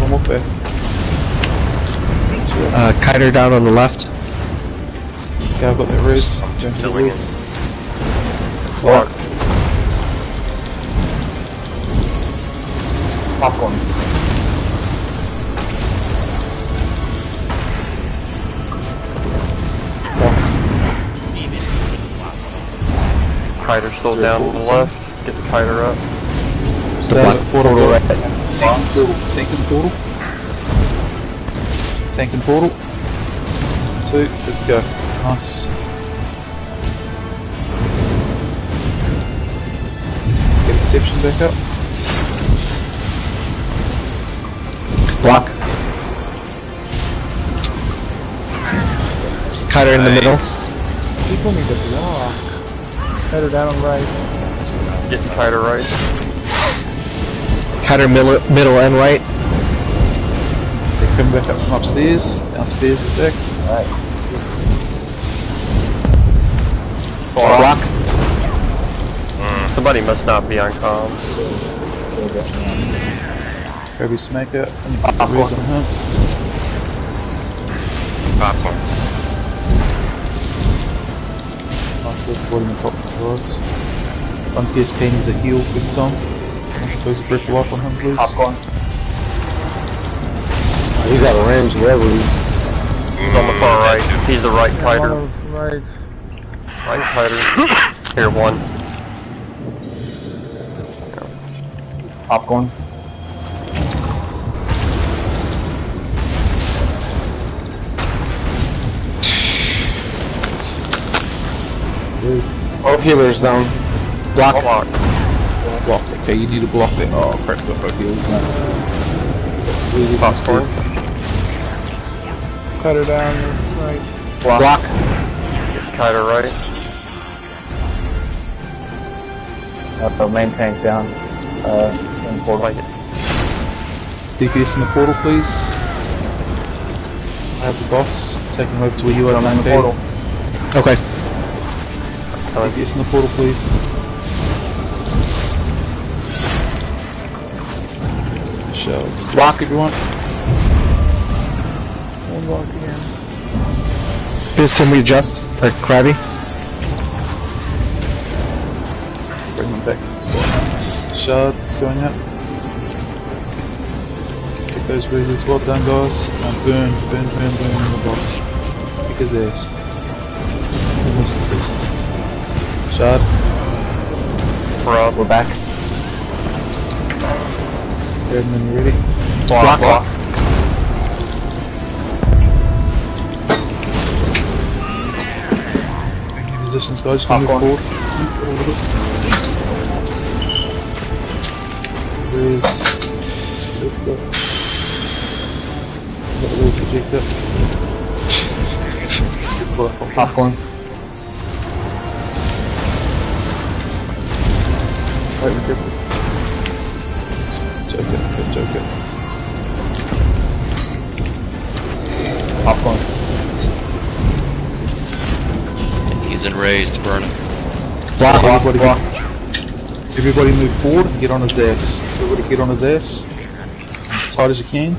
Speaker 1: One more back.
Speaker 7: Kiter down on the left.
Speaker 1: Okay, I've got that res.
Speaker 3: I'm
Speaker 1: Going to the
Speaker 3: filling
Speaker 1: res.
Speaker 3: in.
Speaker 9: Block.
Speaker 2: Popcorn.
Speaker 9: Kiter's still down on the left. Get the kiter up.
Speaker 7: The black
Speaker 1: portal
Speaker 7: portal
Speaker 1: right. Tank in portal. Tank in portal. 2, good to go. Nice. Get Exception back up.
Speaker 7: Block. Kiter in the middle.
Speaker 2: People need to block. Header down on right.
Speaker 9: Get the kiter right.
Speaker 7: Kiter middle and right.
Speaker 1: They're coming back up from upstairs. Downstairs is back.
Speaker 2: Alright.
Speaker 7: Block.
Speaker 9: Somebody must not be on comms.
Speaker 1: Kirby Smaker. Res on him.
Speaker 3: Popcorn.
Speaker 1: Nice work avoiding the top guys. One PSK needs a heal, big Tom. Someone goes a breath of life on him, please.
Speaker 2: Popcorn.
Speaker 4: He's out of range wherever he's.
Speaker 9: He's on the far right. He's the right kiter.
Speaker 2: Right.
Speaker 9: Right kiter. Here, one.
Speaker 2: Popcorn.
Speaker 4: Both healers down.
Speaker 7: Block.
Speaker 9: Block.
Speaker 1: Block. Okay, you need to block that. Oh crap, got no heals now.
Speaker 9: Popcorn.
Speaker 2: Cutter down right.
Speaker 7: Block.
Speaker 9: Get the kiter right.
Speaker 2: The main tank down. In portal.
Speaker 9: Like it.
Speaker 1: DPS in the portal, please. I have the boss. Take him over to where you are on
Speaker 2: in the
Speaker 1: the
Speaker 2: portal.
Speaker 7: Okay.
Speaker 1: DPS in the portal, please. Shells. Block everyone.
Speaker 2: One block again.
Speaker 7: Please can we adjust? Krabby?
Speaker 1: Bring them back to the spot. Shards going out. Get those reasons. Well done, guys. Now burn on the boss. Kick his ass. Almost the best. Shard.
Speaker 9: We're up.
Speaker 2: We're back.
Speaker 1: Grab when you're ready.
Speaker 9: Block.
Speaker 1: Any positions, guys? Just move forward. Where's projector?
Speaker 2: Popcorn.
Speaker 1: Joker.
Speaker 2: Popcorn.
Speaker 8: He's enraged, burn him.
Speaker 2: Block.
Speaker 1: Everybody move forward and get on his ass. Everybody get on his ass. As hard as you can.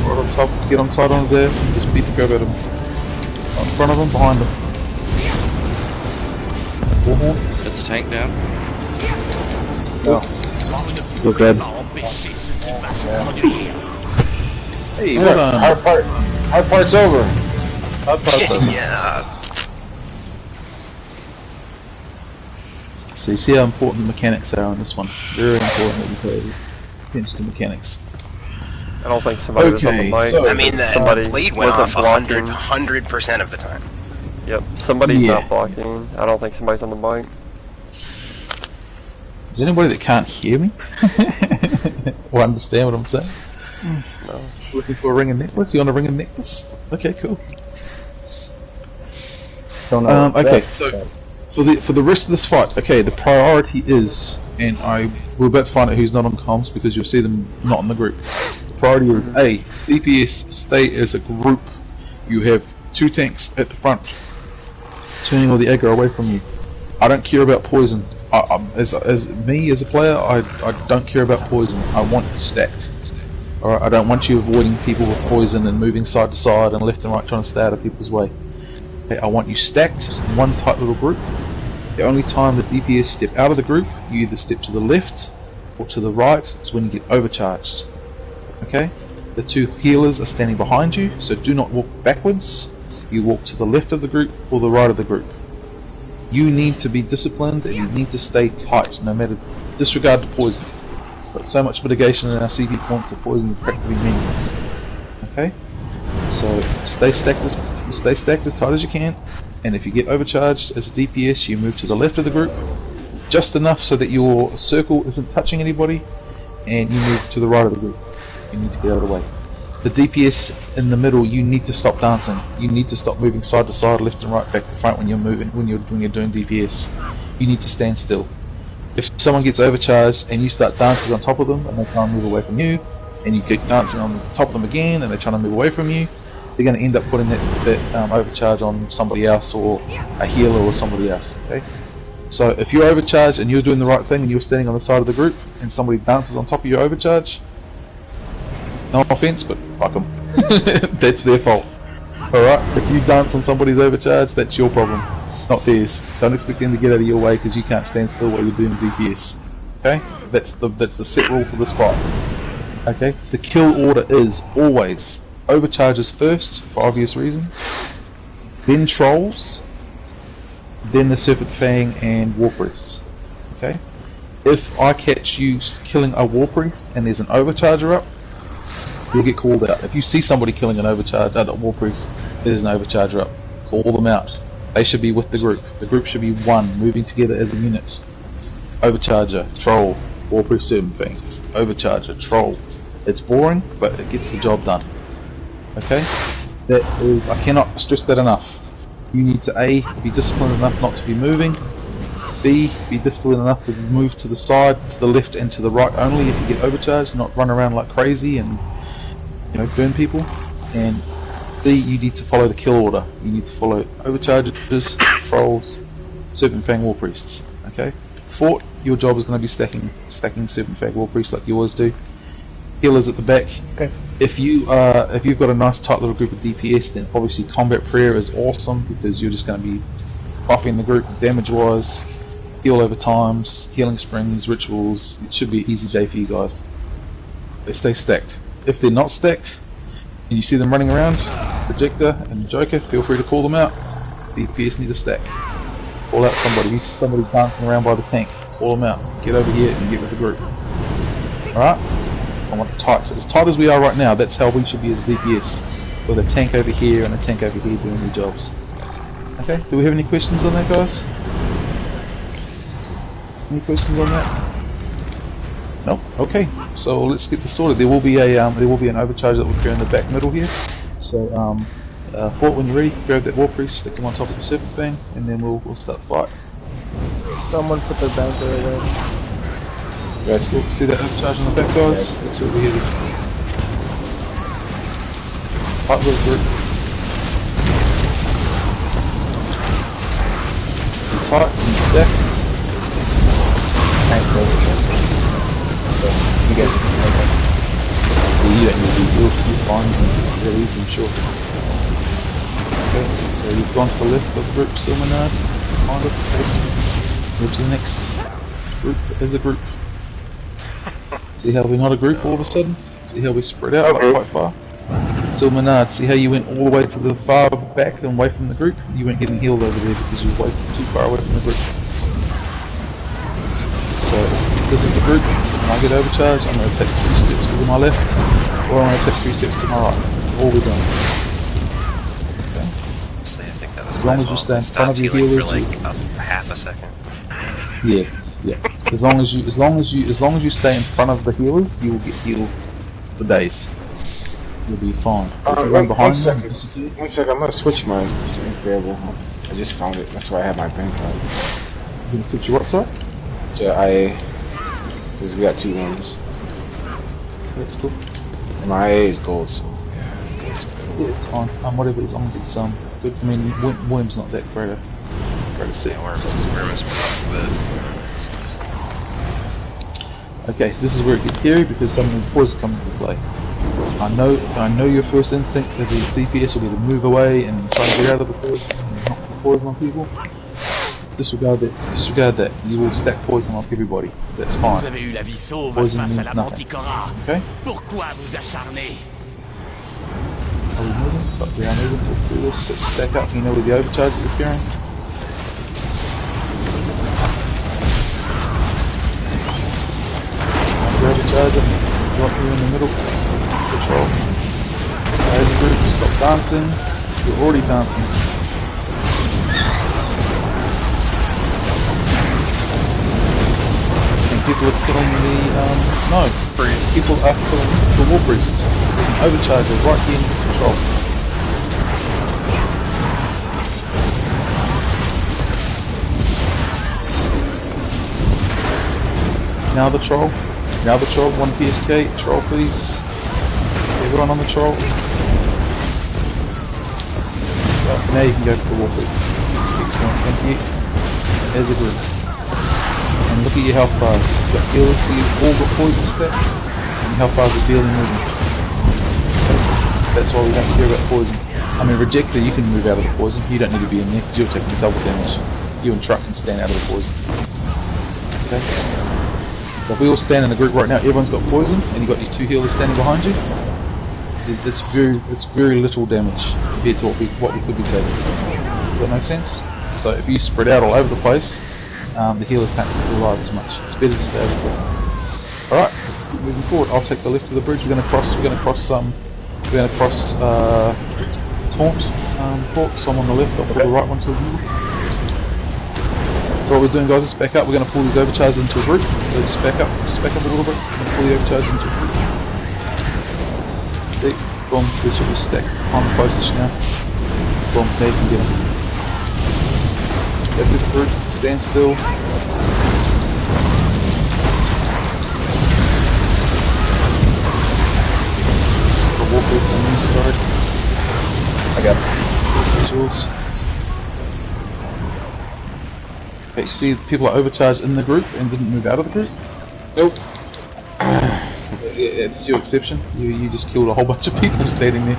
Speaker 1: Right on top, get on tight on his ass and just beat the crap out of him. In front of him, behind him. Warhorn.
Speaker 8: Is the tank down?
Speaker 7: We're good.
Speaker 1: Hey, well done.
Speaker 4: Hard part's over.
Speaker 1: Hard part's over.
Speaker 3: Yeah.
Speaker 1: So you see how important the mechanics are on this one. It's very important that you pay attention to mechanics.
Speaker 9: I don't think somebody was on the
Speaker 1: Okay,
Speaker 9: mic.
Speaker 1: so-
Speaker 3: I mean, the
Speaker 9: Somebody
Speaker 3: blade went
Speaker 9: wasn't
Speaker 3: off
Speaker 9: blocking.
Speaker 3: 100% of the time.
Speaker 9: Yep, somebody's
Speaker 1: Yeah.
Speaker 9: not blocking. I don't think somebody's on the mic.
Speaker 1: Is there anybody that can't hear me? Or understand what I'm saying?
Speaker 9: No.
Speaker 1: Looking for a ring and necklace? You want a ring and necklace? Okay, cool.
Speaker 2: Don't know.
Speaker 1: Okay, so for the rest of this fight, okay, the priority is, and we're about to find out who's not on comms because you'll see them not in the group. The priority is A, DPS stay as a group. You have 2 tanks at the front, turning all the aggro away from you. I don't care about poison. As me as a player, I don't care about poison. I want you stacked. Alright, I don't want you avoiding people with poison and moving side to side and left and right trying to stay out of people's way. Okay, I want you stacked in one tight little group. The only time the DPS step out of the group, you either step to the left or to the right, is when you get overcharged. Okay? The 2 healers are standing behind you, so do not walk backwards. You walk to the left of the group or the right of the group. You need to be disciplined and you need to stay tight, no matter, disregard the poison. Got so much mitigation in our CP points that poison is practically meaningless. Okay? So stay stacked as tight as you can, and if you get overcharged as a DPS, you move to the left of the group, just enough so that your circle isn't touching anybody, and you move to the right of the group. You need to get out of the way. The DPS in the middle, you need to stop dancing. You need to stop moving side to side, left and right, back to front when you're moving, when you're doing DPS. You need to stand still. If someone gets overcharged and you start dancing on top of them and they try and move away from you, and you keep dancing on top of them again and they're trying to move away from you, they're going to end up putting that overcharge on somebody else or a healer or somebody else. Okay. So if you're overcharged and you're doing the right thing and you're standing on the side of the group and somebody dances on top of your overcharge, no offense, but fuck them. That's their fault. Alright, if you dance on somebody's overcharge, that's your problem, not theirs. Don't expect them to get out of your way because you can't stand still while you're doing DPS. Okay? That's the set rule for this fight. Okay? The kill order is always overcharges first, for obvious reasons, then trolls, then the Serpent Fang and War Priests. Okay? If I catch you killing a War Priest and there's an overcharger up, you'll get called out. If you see somebody killing an overcharge, a War Priest, there's an overcharger up, call them out. They should be with the group. The group should be one, moving together as a unit. Overcharger, troll, War Priest, Serpent Fangs. Overcharger, troll. It's boring, but it gets the job done. Okay? That is, I cannot stress that enough. You need to A, be disciplined enough not to be moving. B, be disciplined enough to move to the side, to the left and to the right only if you get overcharged, not run around like crazy and burn people. And C, you need to follow the kill order. You need to follow overcharges, trolls, Serpent Fang War Priests. Okay? Fort, your job is going to be stacking Serpent Fang War Priests like you always do. Healers at the back.
Speaker 2: Okay.
Speaker 1: If you've got a nice tight little group of DPS, then obviously combat prayer is awesome because you're just going to be buffing the group damage wise, heal over times, healing springs, rituals. It should be an easy day for you guys. They stay stacked. If they're not stacked and you see them running around, Projector and Joker, feel free to call them out. DPS need to stack. Call out somebody. Somebody's dancing around by the tank. Call them out. Get over here and get with the group. Alright? I want it tight. So as tight as we are right now, that's how we should be as DPS. With a tank over here and a tank over here doing their jobs. Okay, do we have any questions on that, guys? Any questions on that? No? Okay, so let's get this sorted. There will be an overcharge that will occur in the back middle here. So Fort, when you're ready, grab that war priest, stick him on top of the serpent thing, and then we'll start the fight.
Speaker 2: Someone put their banker away.
Speaker 1: That's cool. See that overcharge on the back, guys? That's over here. Fight with the group. Be tight and stack.
Speaker 2: Tank over. So, you guys can make it.
Speaker 1: You don't need to do it. You're fine. You're easy, I'm sure. Okay, so you've gone to the left of the group, Silmanard. Kind of. Move to the next group as a group. See how we're not a group all of a sudden? See how we spread out like quite far? Silmanard, see how you went all the way to the far back and away from the group? You weren't getting healed over there because you were way too far away from the group. So, this is the group. When I get overcharged, I'm going to take 2 steps to my left, or I'm going to take 3 steps to my right. That's all we're doing. Okay.
Speaker 3: Honestly, I think that was
Speaker 1: As long as you stay in front of your healers,
Speaker 3: for like half a second.
Speaker 1: Yeah. As long as you stay in front of the healers, you will get healed for days. You'll be fine. If you run behind them,
Speaker 4: One second, I'm gonna switch my variable. I just found it. That's why I have my bank card.
Speaker 1: you can switch your what, sorry?
Speaker 4: So IA, because we got 2 ones.
Speaker 1: That's cool.
Speaker 4: And my IA is gold, so
Speaker 1: Yeah, it's fine. Whatever, as long as it's good. I mean, Worm's not that great a set.
Speaker 3: Yeah, Worm is but
Speaker 1: Okay, this is where it gets scary because some of the poison comes into play. I know your first instinct as a DPS will be to move away and try to get out of the poison and knock the poison on people. Disregard that. You will stack poison on everybody. That's fine.
Speaker 6: Vous avez eu la vie sauve
Speaker 1: Poison
Speaker 6: face à
Speaker 1: means
Speaker 6: la
Speaker 1: nothing.
Speaker 6: manticora.
Speaker 1: Okay?
Speaker 6: Pourquoi vous acharner?
Speaker 1: Are we moving? So we are moving to do this. Let's stack up. You know where the overcharge is appearing. Overcharge it. Right here in the middle. Control. As a group, stop dancing. You're already dancing. And people are killing the people are killing the war priests. There's an overcharger right here in control. Now the troll. One PSK. Troll, please. Everyone on the troll. Right, now you can go to the war priest. Excellent, thank you. As a group. And look at your health bars. You've got healers, so you've all got poison stack. And health bars are dealing with them. That's why we don't care about poison. I mean, Rejector, you can move out of the poison. You don't need to be in there because you're taking double damage. You and Truck can stand out of the poison. Okay? So if we all stand in a group right now, everyone's got poison, and you've got your 2 healers standing behind you. It's very little damage compared to what we could be taking. Does that make sense? So if you spread out all over the place, the healers can't keep you alive as much. It's better to stay over there. Alright, moving forward. I'll take the left of the bridge. We're gonna cross Taunt Port, so I'm on the left, I'll pull the right one to the middle. So what we're doing, guys, is back up. We're gonna pull these overcharges into a group. So just back up a little bit, and pull the overcharges into a group. See? Boom, we should be stacked on the closest now. Boom, there you can get them. Get this group, stand still. Walk with them inside.
Speaker 2: I got it.
Speaker 1: Visuals. Okay, see people are overcharged in the group and didn't move out of the group?
Speaker 4: nope.
Speaker 1: It's your exception. You just killed a whole bunch of people standing there.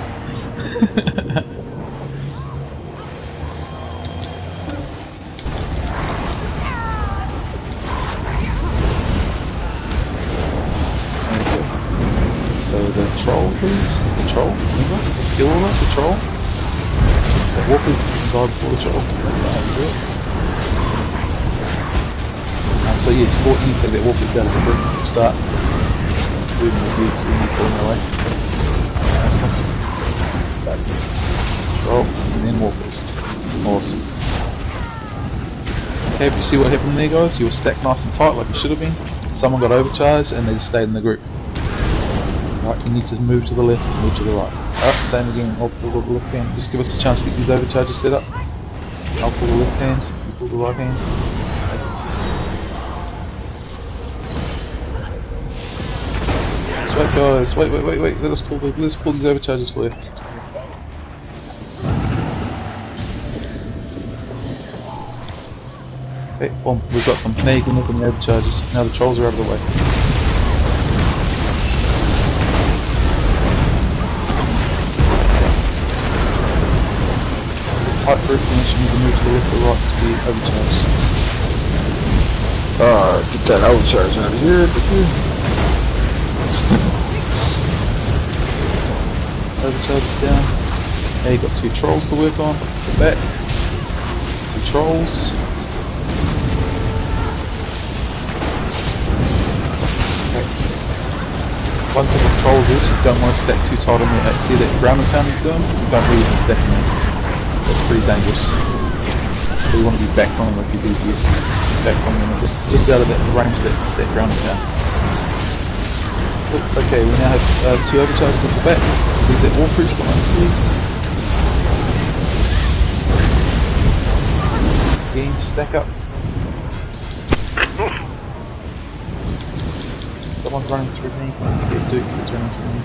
Speaker 1: So the troll, please. The troll, remember? Kill all of the troll. So walk with die before the troll. So yeah, it's 14 to get walkers down the brick to start moving the beats and pulling away. Awesome. Troll, and then walkers. Awesome. Okay, but you see what happened there, guys? You were stacked nice and tight like you should have been. Someone got overcharged and they just stayed in the group. Right, you need to move to the left, move to the right. Alright, same again, I'll pull the left hand. Just give us a chance to get these overcharges set up. I'll pull the left hand, you pull the right hand. Just wait guys, wait, let us pull these overcharges for you. Okay, boom, we've got them. Now you can look at the overcharges. Now the trolls are out of the way. Tight group, and then you need to move to the left or right to be overcharged.
Speaker 4: Get that overcharge out of here.
Speaker 1: Overcharge is down. Now you've got 2 trolls to work on. The back. 2 trolls. Okay. One thing with trolls is you don't want to stack too tight on the see that ground and pound is doing. You don't really want to stack them. That's pretty dangerous. So you want to be back on them like you do here. Back on them, just out of that range that ground and pound. Okay, we now have 2 overcharges at the back. Leave that wall proof line, please. Again, stack up. Someone's running through me. Yeah, Duke is running through me.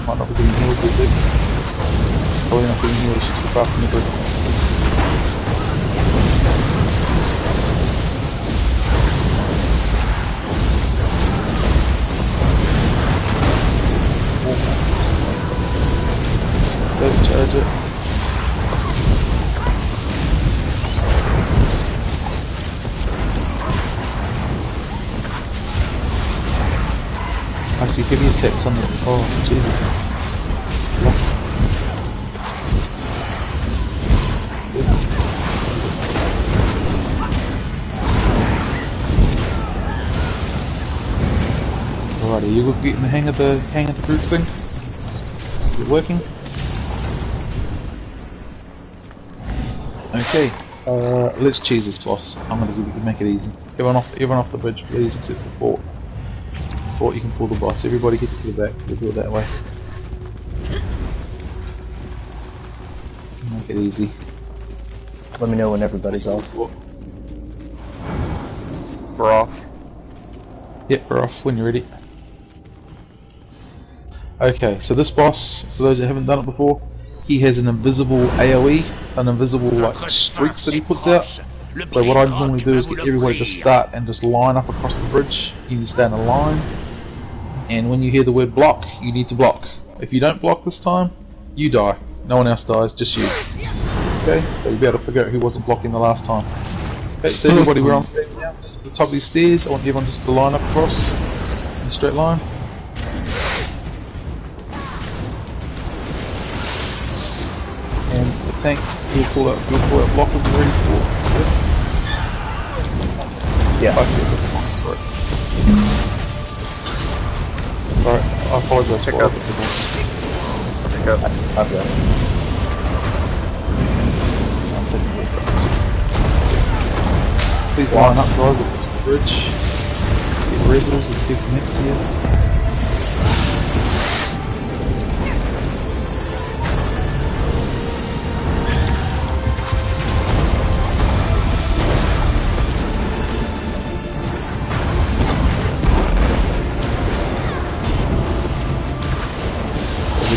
Speaker 1: Might not be getting healed, but Duke. Probably not getting healed, she's too far from the group. Overcharge it. I see heavy attacks on the... oh, Jesus. Alrighty, you getting the hang of the group thing? Is it working? Okay, let's cheese this boss. I'm gonna make it easy. Everyone off the bridge, please, except for Fort. Fort, you can pull the boss. Everybody get to the back. We'll do it that way. Make it easy.
Speaker 2: Let me know when everybody's off.
Speaker 9: We're off.
Speaker 1: Yep, we're off when you're ready. Okay, so this boss, for those that haven't done it before, he has an invisible AoE, an invisible like streaks that he puts out. So what I normally do is get everybody to start and just line up across the bridge. You need to stay in a line, and when you hear the word block, you need to block. If you don't block this time, you die. No one else dies, just you. Okay, so you'll be able to figure out who wasn't blocking the last time. Okay, so everybody, we're on stage now, just at the top of these stairs. I want everyone just to line up across in a straight line. And the tank, you'll pull out block when you're ready for it.
Speaker 2: Yeah.
Speaker 1: Sorry, I apologize.
Speaker 9: Pick up. Pick up.
Speaker 2: I've got it.
Speaker 1: Please line up, guys, across the bridge. Get rebels and people next to you.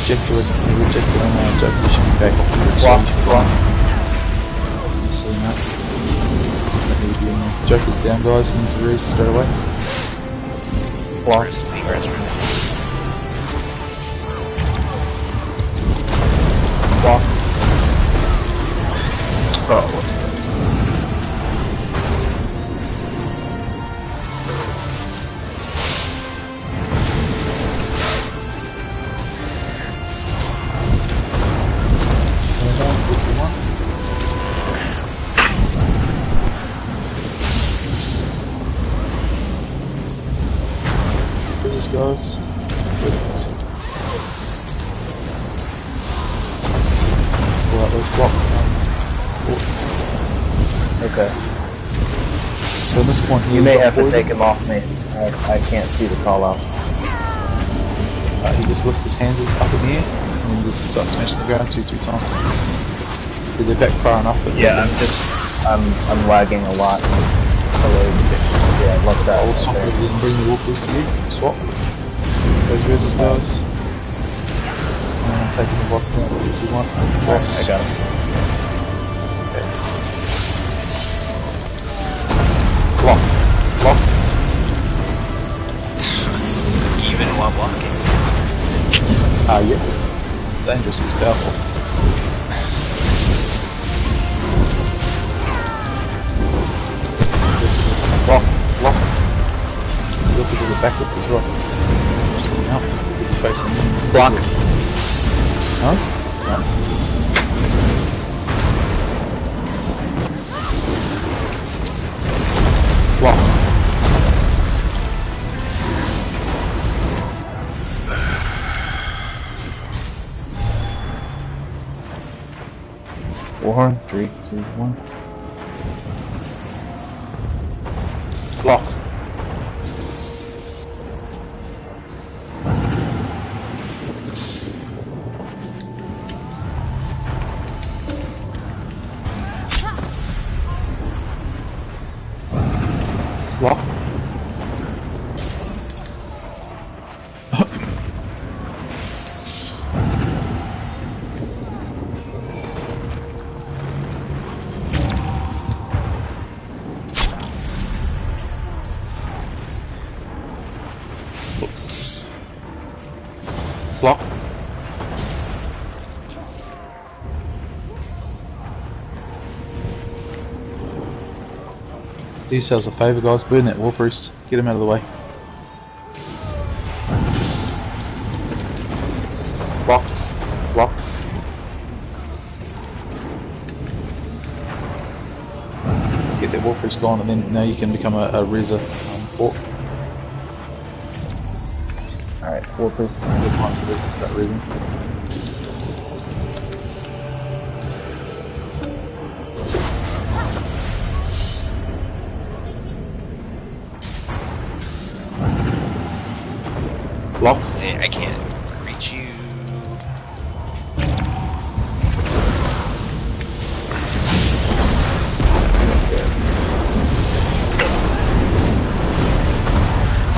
Speaker 1: Rejected on Joker, you should be back off the bridge. Block. Seeing that. Joker's down, guys, he needs to rest straight away. Block. Block. Oh, what's that? block.
Speaker 2: Okay.
Speaker 1: So at this point here,
Speaker 2: You may
Speaker 1: you've got
Speaker 2: have to
Speaker 1: poison.
Speaker 2: take him off me. I can't see the call out.
Speaker 1: He just lifts his hands up in the air and then just starts smashing the ground 2-3 times. So they're back far enough that
Speaker 2: Yeah, I'm lagging a lot. Hello. Yeah, love that.
Speaker 1: I'll swap over and bring the walkers to you. Swap. Those reses guys. And I'm taking the boss down if you want. Boss.
Speaker 2: I got him.
Speaker 1: Okay. Block. Block.
Speaker 3: Even while blocking.
Speaker 1: Yeah. Dangerous, he's powerful. Block. Block. You also do the backwards as well. Now, you'll be facing in.
Speaker 7: Block.
Speaker 1: Huh? No. Block.
Speaker 2: Warhorn, 3, 2, 1.
Speaker 1: Block. Block. Block. Do yourselves a favour, guys. Burn that war priest. Get him out of the way. Block. Block. Get that war priest gone, and then now you can become a Reza fort.
Speaker 2: Alright, war priest.
Speaker 1: Good time for that reason. Block.
Speaker 3: I can't reach you.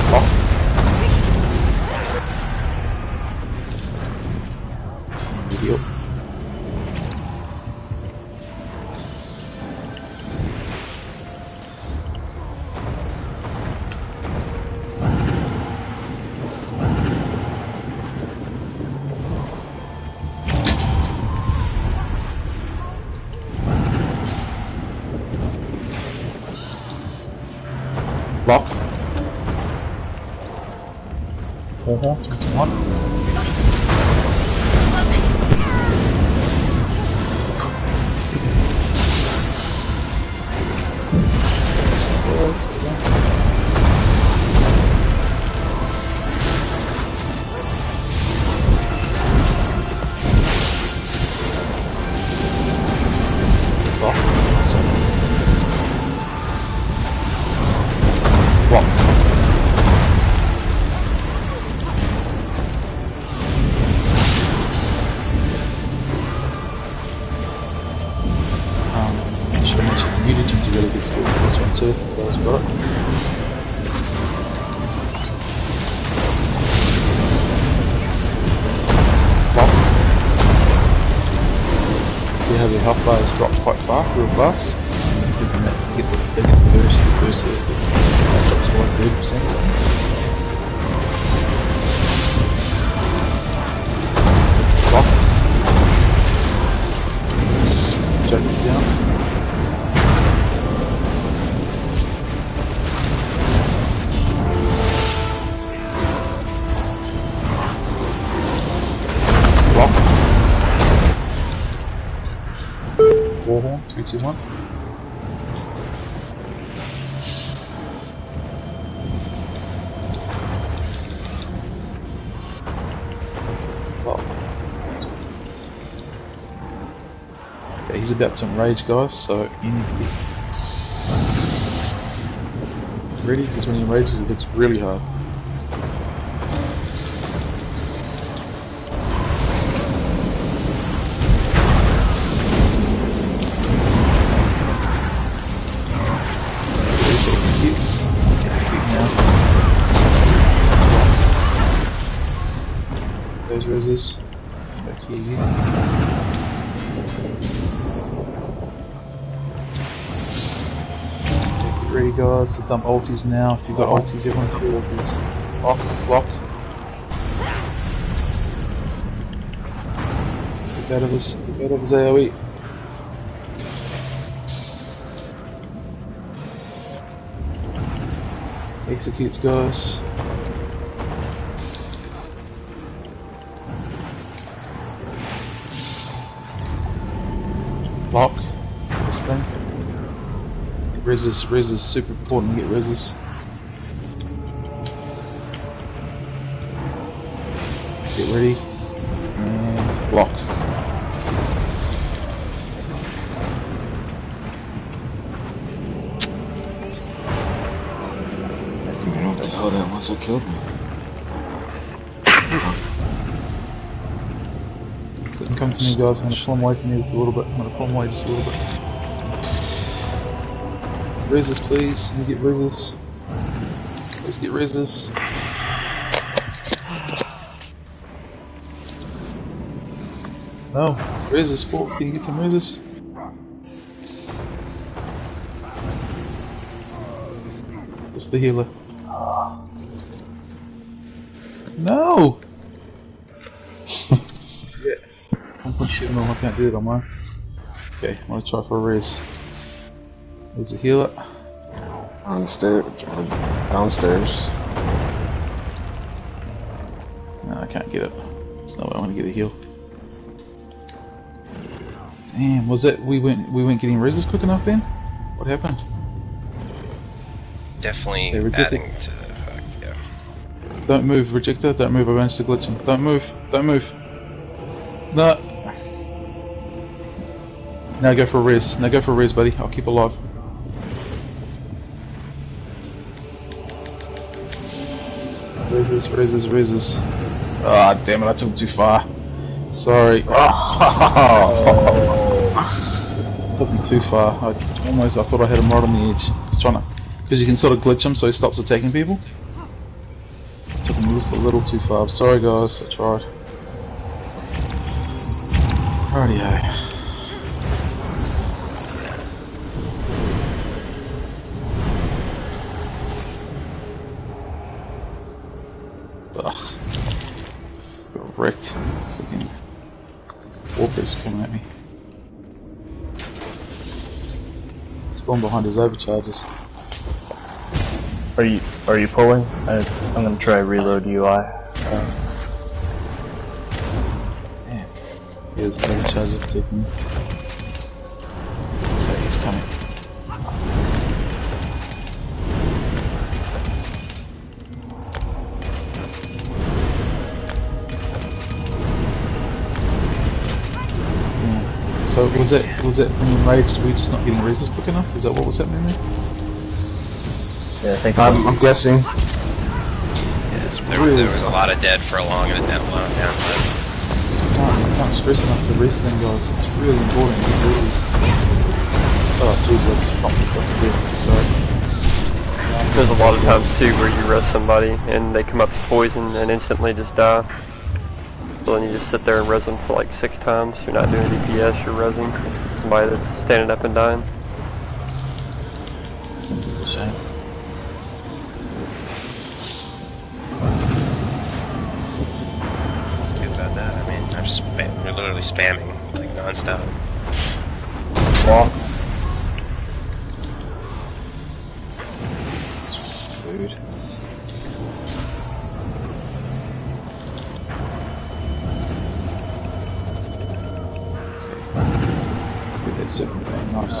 Speaker 1: Block. Heal. Block. 1. Block. Block. Should I mention the mutagens are really good for this one too? You guys got it? Block. See how the health bars drop quite far real fast? They get the burst drops to like 30%. Block. Check it down. Block. Warhorn, 3, 2, 1. Block. Okay, he's about to enrage, guys, so you need to be ready, because when he enrages it hits really hard. Those roses. Back here. Get ready, guys, to dump ultis now. If you've got ultis, everyone do ultis. Block. Get out of his AoE. Executes, guys. Block this thing. Res is super important to get reses. Get ready. And block.
Speaker 4: I don't know what the hell that was that killed me.
Speaker 1: Come to me, guys. I'm gonna pull him away from you just a little bit. I'm gonna pull him away just a little bit. Reses, please. Can you get reses? Let's get reses. No, reses, Paul. Can you get some reses? Just the healer. No! Yeah. 1.7 mil, I can't do it on mine. Okay, I'm gonna try for a res. There's a healer.
Speaker 4: Downstairs.
Speaker 1: No, I can't get it. There's no way I'm gonna get a heal. Damn, was that we weren't getting reses quick enough then? What happened?
Speaker 3: Definitely adding to the effect, yeah.
Speaker 1: Don't move, Rejector, don't move, I managed to glitch him. Don't move. No. Now go for a res. Now go for a res, buddy. I'll keep alive. Reses. Ah, damn it, I took him too far. Sorry. Took him too far. I thought I had him right on the edge. I was trying to, because you can sort of glitch him so he stops attacking people. Took him just a little too far. Sorry guys, I tried. Rightio. Ugh. Got wrecked. Fucking warpers coming at me. Spawn behind his overcharges.
Speaker 2: Are you pulling? I'm gonna try reload UI.
Speaker 1: Damn. Here's the overcharges taking me. So he's coming. So was it when you enraged, were we just not getting reses quick enough? Is that what was happening there?
Speaker 2: Yeah, I think
Speaker 4: I'm guessing.
Speaker 3: Yeah, there was a lot of dead for a long and then a lot of down.
Speaker 1: I can't stress enough the res thing, guys. It's really important to get res. Oh jeez, I just stopped myself again. Sorry.
Speaker 9: There's a lot of times too where you res somebody and they come up to poison and instantly just die. So then you just sit there and res them for like 6 times. You're not doing DPS, you're resing somebody that's standing up and dying.
Speaker 1: It's a shame.
Speaker 3: Good about that. I mean, we're literally spamming like non-stop.
Speaker 2: walk.
Speaker 1: Food. Second thing, nice.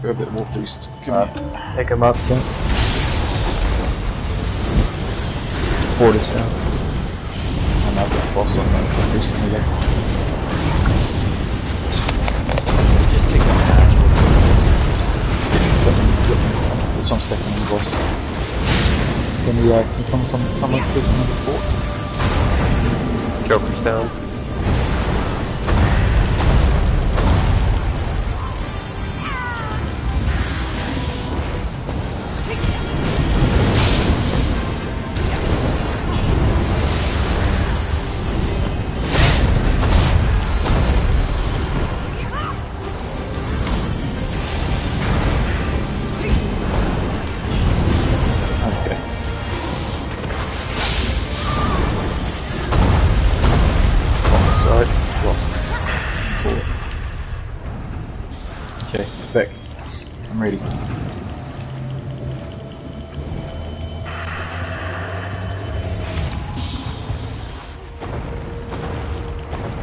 Speaker 1: Grab that war priest. Come here.
Speaker 2: Pick him up, Tim. Fort is down.
Speaker 1: I'm out that boss on that war priest in there. Yeah, can you come with this number 4?
Speaker 9: Joker's down.
Speaker 1: Okay. Side, block. Forward. Okay, back. I'm ready.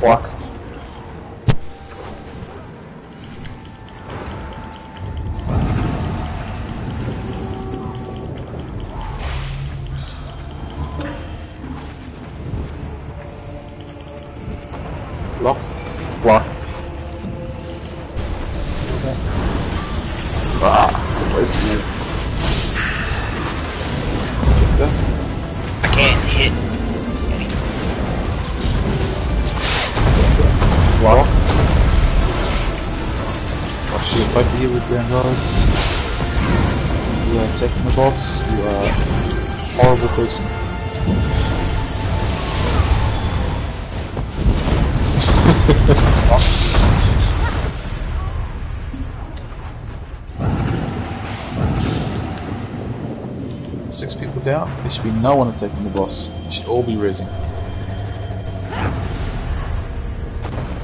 Speaker 2: Block.
Speaker 1: Block.
Speaker 2: Block.
Speaker 3: I can't hit.
Speaker 1: Block. I'll shoot both of you with ground guards. You are attacking the boss. You are a horrible person. Six people down. There should be no one attacking the boss. They should all be rezzing.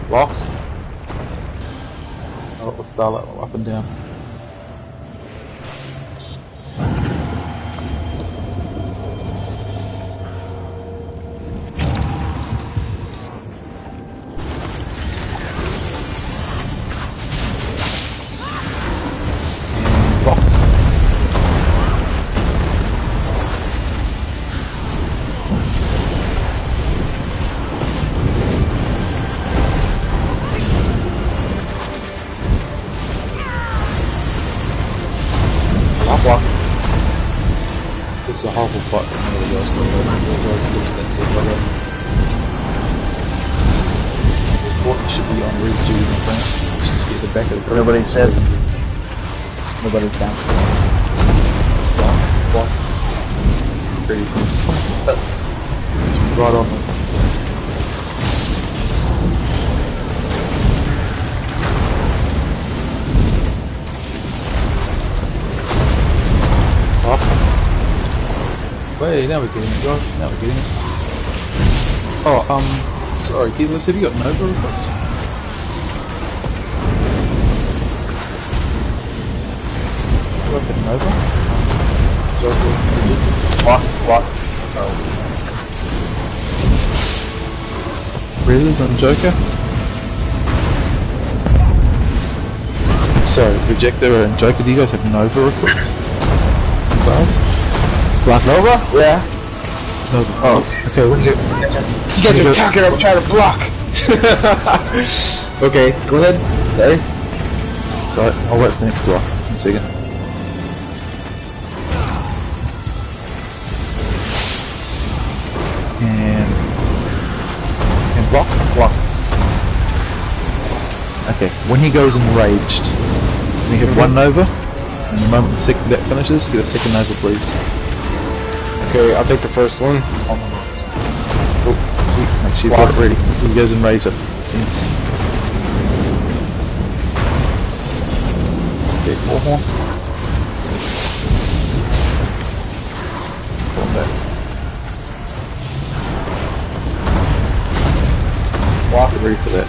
Speaker 1: Lock. Oh, let's dial that up and down. And lock. Block. This is a horrible fight for me, guys. Report should be on res duty, my friend. Just get the back of the group.
Speaker 2: Nobody's dead. Nobody's down.
Speaker 1: Block. Pretty cool. Right on them. Up. Wait, now we're getting it, guys. Now we're getting it. Oh, sorry, Keyless, have you got Nova request? Do I have Nova?
Speaker 2: Block.
Speaker 1: Oh. Rezzers on Joker? Sorry, Projector and Joker, do you guys have Nova requests? You guys?
Speaker 4: Block Nova? Yeah.
Speaker 1: Nova.
Speaker 4: Oh.
Speaker 1: Okay, when you
Speaker 4: You guys are talking, I'm trying to block. Okay, go ahead. Sorry.
Speaker 1: Sorry, I'll wait for the next block. 1 second. And block. Okay, when he goes enraged, we have one Nova, and the moment that finishes, get a second Nova, please.
Speaker 4: Okay, I'll take the first one.
Speaker 1: On the rocks. Oh, sweet, make sure you've got it ready. He goes enraged at fence. Okay, more horn. Fall back. Block it ready for that.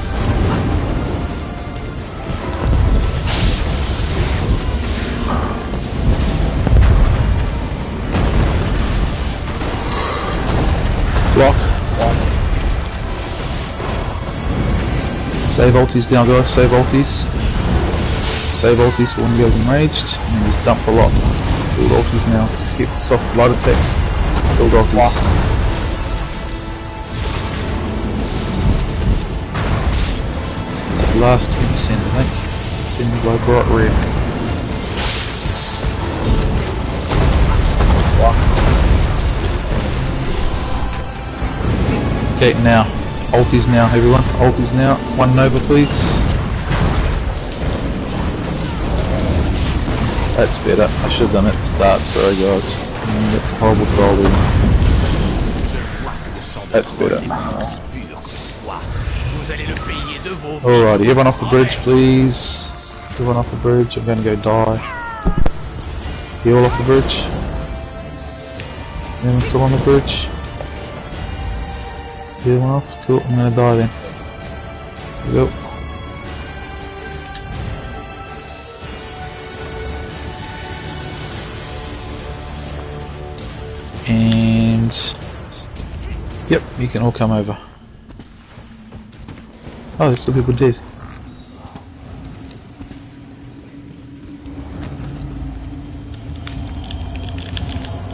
Speaker 1: Block. Save ultis down, guys. Save ultis. Save ultis when he goes enraged, and then just dump a lot. Build ultis now. Skip soft light attacks. Build ultis. Last 10%, I think. Send the blow bright red. Okay, now. Ultis now, everyone. Ultis now. One Nova, please. That's better. I should have done it at the start. Sorry, guys. That's a horrible troll. That's better. Alrighty, everyone off the bridge, please. Everyone off the bridge. I'm going to go die. You all off the bridge? Anyone still on the bridge? Everyone off? Cool, I'm going to die then. Here we go. And yep, you can all come over. Oh, there's still people dead.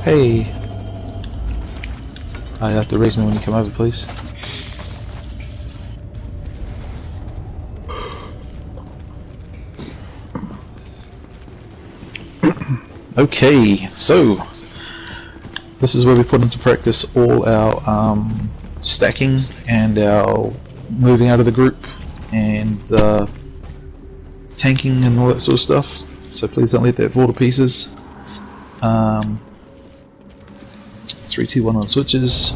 Speaker 1: Hey. I have to raise me when you come over, please. Okay, so this is where we put into practice all our stacking and our moving out of the group and tanking and all that sort of stuff. So please don't let that fall to pieces. 3, 2, 1 on switches.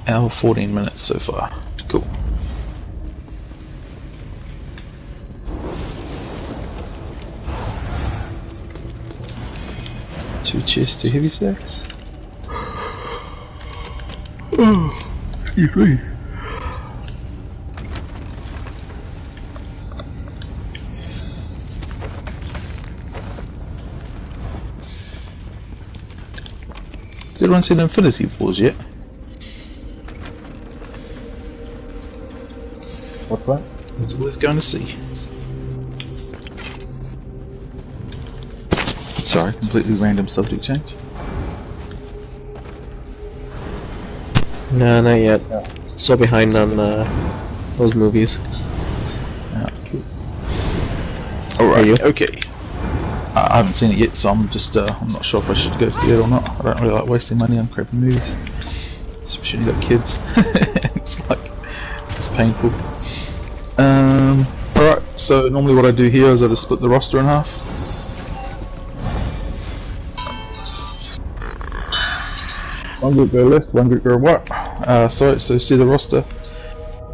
Speaker 1: Hour 14 minutes so far. Cool. Two chests, 2 heavy stacks. Oh, excuse me. Has everyone seen Infinity Wars yet?
Speaker 2: What's that?
Speaker 1: It's worth going to see. Sorry, completely random subject change.
Speaker 7: No, not yet. Still behind on those movies.
Speaker 1: Alright, okay. I haven't seen it yet, so I'm just I'm not sure if I should go see it or not. I don't really like wasting money on crappy movies, especially when you got kids. It's painful. Alright, so normally what I do here is I just split the roster in half. One group go left, one group go right. So see the roster.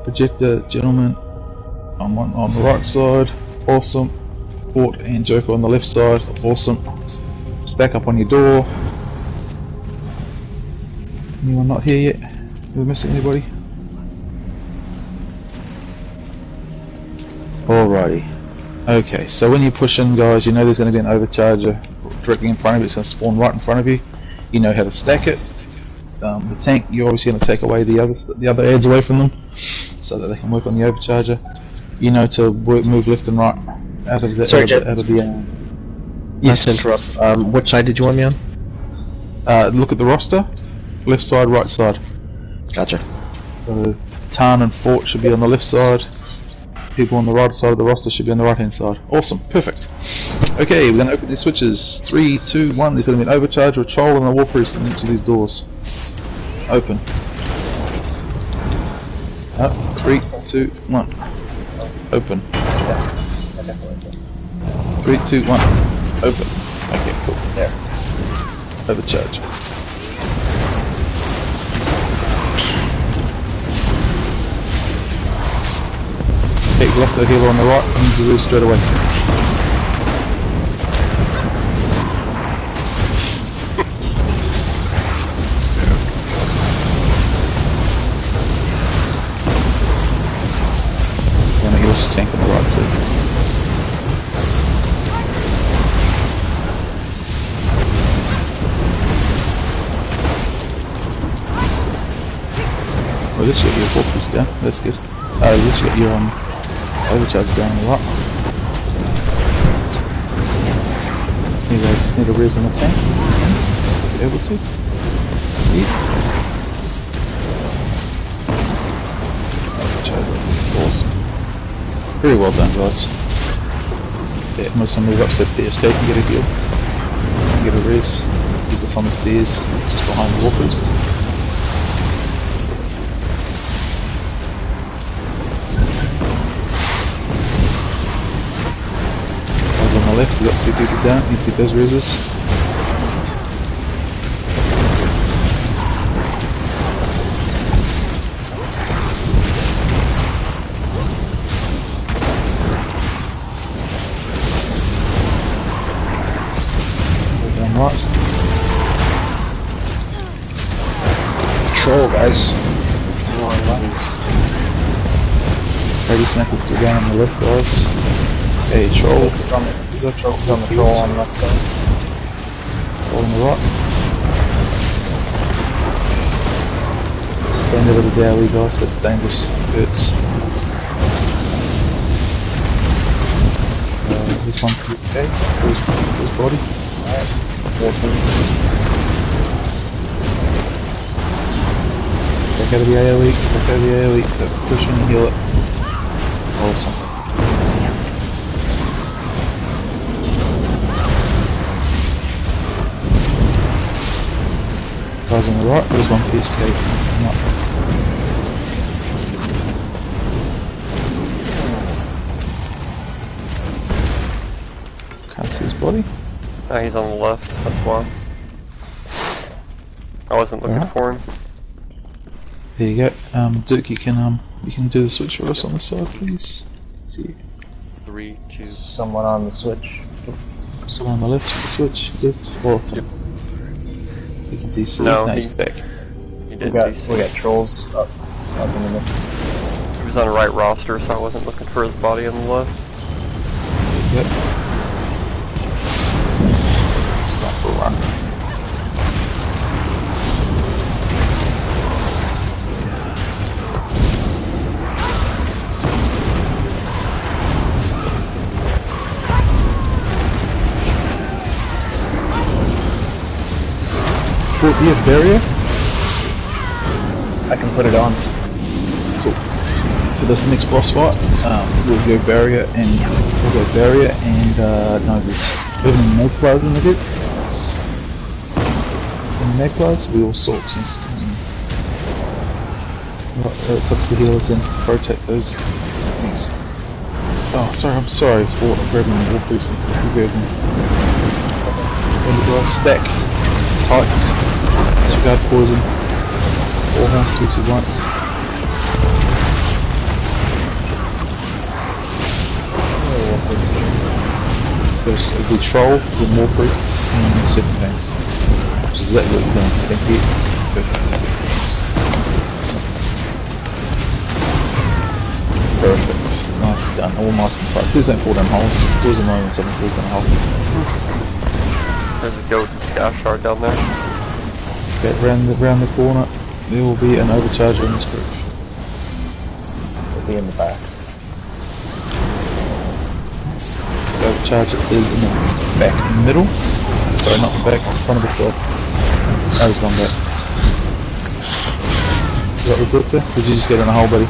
Speaker 1: Projector, gentleman on the right side. Awesome. Fort and Joker on the left side. Awesome. Stack up on your door. Anyone not here yet? Are we missing anybody? Alrighty. Okay, so when you push in, guys, you know there's going to be an overcharger directly in front of you. It's going to spawn right in front of you. You know how to stack it. The tank, you're obviously going to take away the other adds away from them, so that they can work on the overcharger. You know to move left and right out of the.
Speaker 7: Sorry,
Speaker 1: Yes.
Speaker 7: To interrupt. Which side did you want me on?
Speaker 1: Look at the roster. Left side, right side.
Speaker 7: Gotcha.
Speaker 1: So Tarn and Fort should be on the left side. People on the right side of the roster should be on the right hand side. Awesome, perfect. Okay, we're going to open these switches. 3, 2, 1. There's going to be an overcharge, a troll, and a war priest in each of these doors. Open. 3, 2, 1. Open. 3, 2, 1. Open. Okay, cool. There. Overcharge. Take Gloucester healer on the right and Giroux straight away. Gonna heal his tank on the right too. Well, this got your fortress down, that's good. This got your overcharge down a lot. Just need a res on the tank. Be able to. Overcharge. Awesome. Very well done, guys. Yeah, most of them move up so PSK can get a heal. Get a res. Keep us on the stairs, just behind the Warpriest. Guys on the left, we've got 2 people down, need to get those reses.
Speaker 4: Troll, guys.
Speaker 1: Heavy smack is still down on the left, guys. Hey, troll.
Speaker 2: He's on the troll on the left side.
Speaker 1: Troll on the right. Stand over the alley, guys, so it's dangerous. Hurts. This one to his cave, to his body. Back out of the AoE, back out of the AoE, push and heal it. Awesome. Guys on the right, there's one PSK coming up. Can't see his body.
Speaker 9: Oh, he's on the left, that's why. I wasn't looking for him.
Speaker 1: There you go. Duke, you can do the switch for us on the side, please. See.
Speaker 8: 3, 2.
Speaker 2: Someone on the switch.
Speaker 1: Someone on the left for the switch. Yes. Awesome.
Speaker 9: Yep.
Speaker 1: You can DC.
Speaker 9: No,
Speaker 1: he's
Speaker 9: he-
Speaker 1: back.
Speaker 9: He
Speaker 2: We
Speaker 9: did
Speaker 2: got
Speaker 9: DC.
Speaker 2: trolls up in the middle.
Speaker 9: He was on the right roster, so I wasn't looking for his body on the left.
Speaker 1: Yep. Stop for a run. Cool, do you have barrier?
Speaker 2: I can put it on.
Speaker 1: Cool. So this next boss fight, we'll go barrier and no, there's even magpies in the group. In the magpies, we all sorts and it's up to the healers and protect those things. Oh, sorry, I'm sorry, it's grabbing the war priest and stuff. We're grabbing. And the guys stack, tights, disregard poison, 4 half, 2, 2, 1. First, we troll with more priests and 7 tanks. Which is exactly what you're doing. Thank you. Perfect. Perfect. Nicely done. All nice and tight. Please don't fall down holes. There's always a moment someone falls down a hole.
Speaker 9: There's a goat and sky shard down there.
Speaker 1: Okay, round the corner, there will be an overcharger in this group.
Speaker 2: It'll be in the back.
Speaker 1: The overcharger is in the back middle. Sorry, not the back, front of the club. Oh, he's gone back. You got the there? Did you just get in a hole, buddy?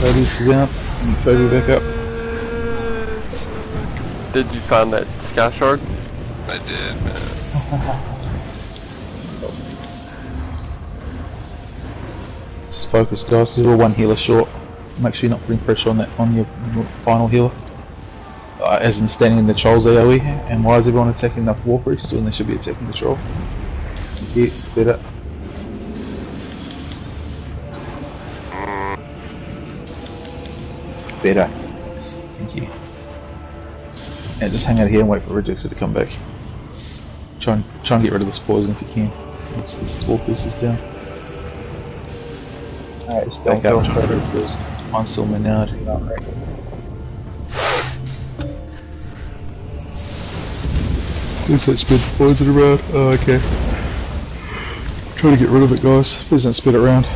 Speaker 1: Cody's down, and Cody back up.
Speaker 9: Did you find that sky shard?
Speaker 3: I did, man.
Speaker 1: Just focus, guys. This is all one healer short. Make sure you're not putting pressure on that on your final healer. As in standing in the troll's AoE. And why is everyone attacking the war priest when they should be attacking the troll? Yeah, better. Better. Thank you. Yeah, just hang out here and wait for Rejected to come back. Try and get rid of this poison if you can. Once this war priest is down. Alright, just back up and try to rid of this. Mine's still Menard. Please don't spit the poison around. Oh, okay. Try to get rid of it, guys. Please don't spit it around.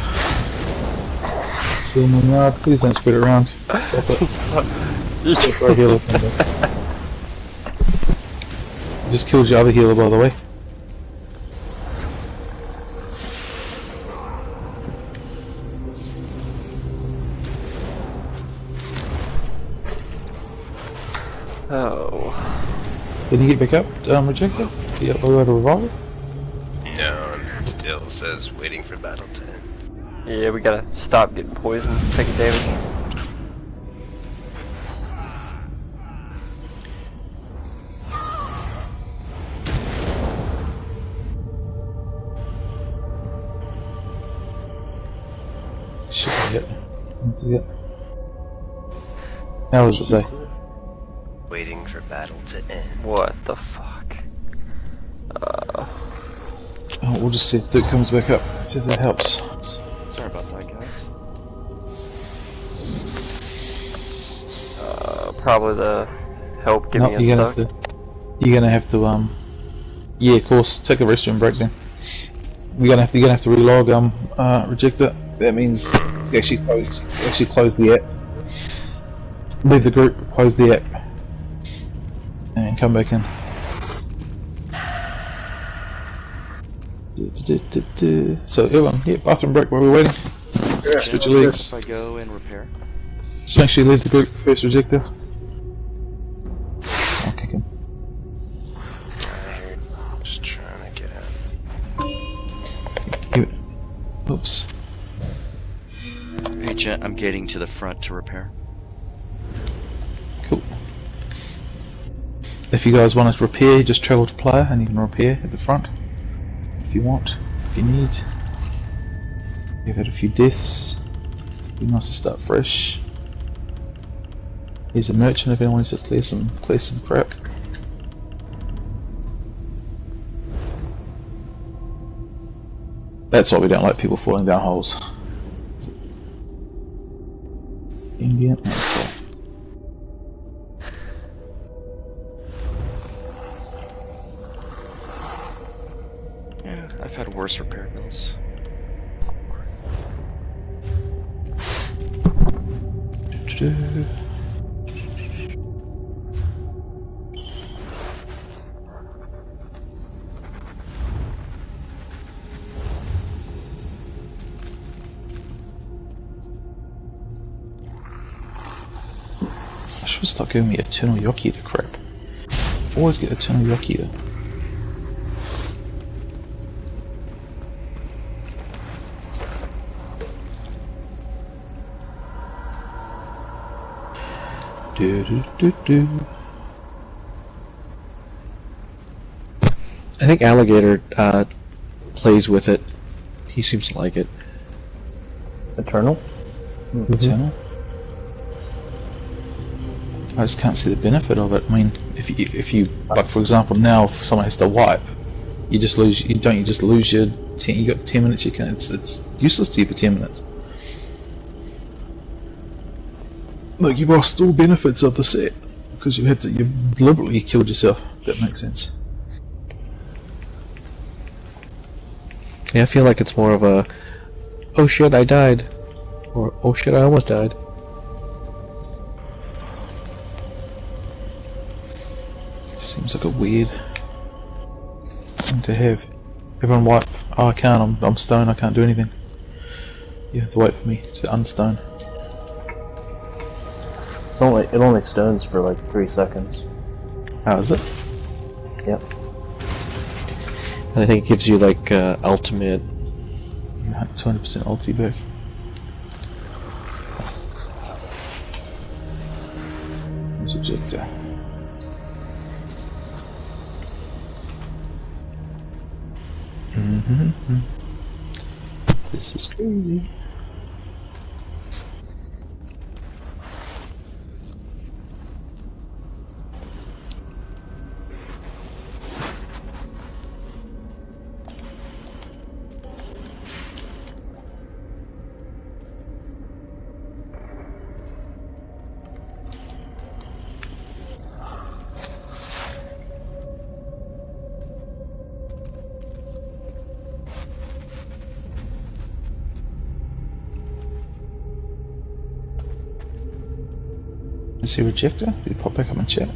Speaker 1: Still Menard, please don't spit it around. Stop it. Right healer, just killed your other healer, by the way.
Speaker 9: Oh.
Speaker 1: Can you get back up, Rejector? You got a revolver?
Speaker 3: No, it still says waiting for battle to end.
Speaker 9: Yeah, we gotta stop getting poisoned, taking damage.
Speaker 1: Should be it. That's it. How does it say?
Speaker 3: Waiting for battle to end.
Speaker 9: What the fuck?
Speaker 1: Oh, we'll just see if Duke comes back up. See if that helps.
Speaker 8: Sorry about that, guys.
Speaker 9: Probably the help get me
Speaker 1: you're gonna
Speaker 9: unstuck.
Speaker 1: have to. You're gonna have to. Yeah, of course. Take a restroom break then. You're gonna have to relog. Rejector. That means you actually close the app. Leave the group. Close the app. And come back in. So everyone, yeah, bathroom break while we're waiting. Switch your legs.
Speaker 8: If I go and repair.
Speaker 1: Just make sure you leave the group first, Rejector. I'll kick him.
Speaker 3: Just trying to get out.
Speaker 1: Oops.
Speaker 8: Hey, Jet, I'm getting to the front to repair.
Speaker 1: Cool. If you guys want to repair, just travel to player and you can repair at the front. If you want, if you need. You've had a few deaths. Be nice to start fresh. Here's a merchant if anyone wants to clear some crap. That's why we don't like people falling down holes. Indian asshole.
Speaker 8: Yeah, I've had worse repair bills.
Speaker 1: I should start giving me Eternal Yoki Eater crap. Always get Eternal Yoki Eater.
Speaker 7: I think Alligator plays with it. He seems to like it.
Speaker 2: Eternal?
Speaker 1: Eternal? I just can't see the benefit of it. I mean, if you like, for example, now if someone has to wipe, you just lose. You just lose your 10. You got 10 minutes. You can. It's useless to you for 10 minutes. Look, you've lost all benefits of the set because you've deliberately killed yourself. If that makes sense.
Speaker 7: Yeah, I feel like it's more of a, oh shit, I died, or oh shit, I almost died.
Speaker 1: Seems like a weird thing to have. Everyone wipe. Oh, I can't. I'm stoned. I can't do anything. You have to wait for me to unstone.
Speaker 2: It only stones for like 3 seconds.
Speaker 1: How is it?
Speaker 2: Yep.
Speaker 7: And I think it gives you like ultimate.
Speaker 1: 200% ulti back. Ejector. This is crazy. Is he Rejector? Did he pop back up in chat?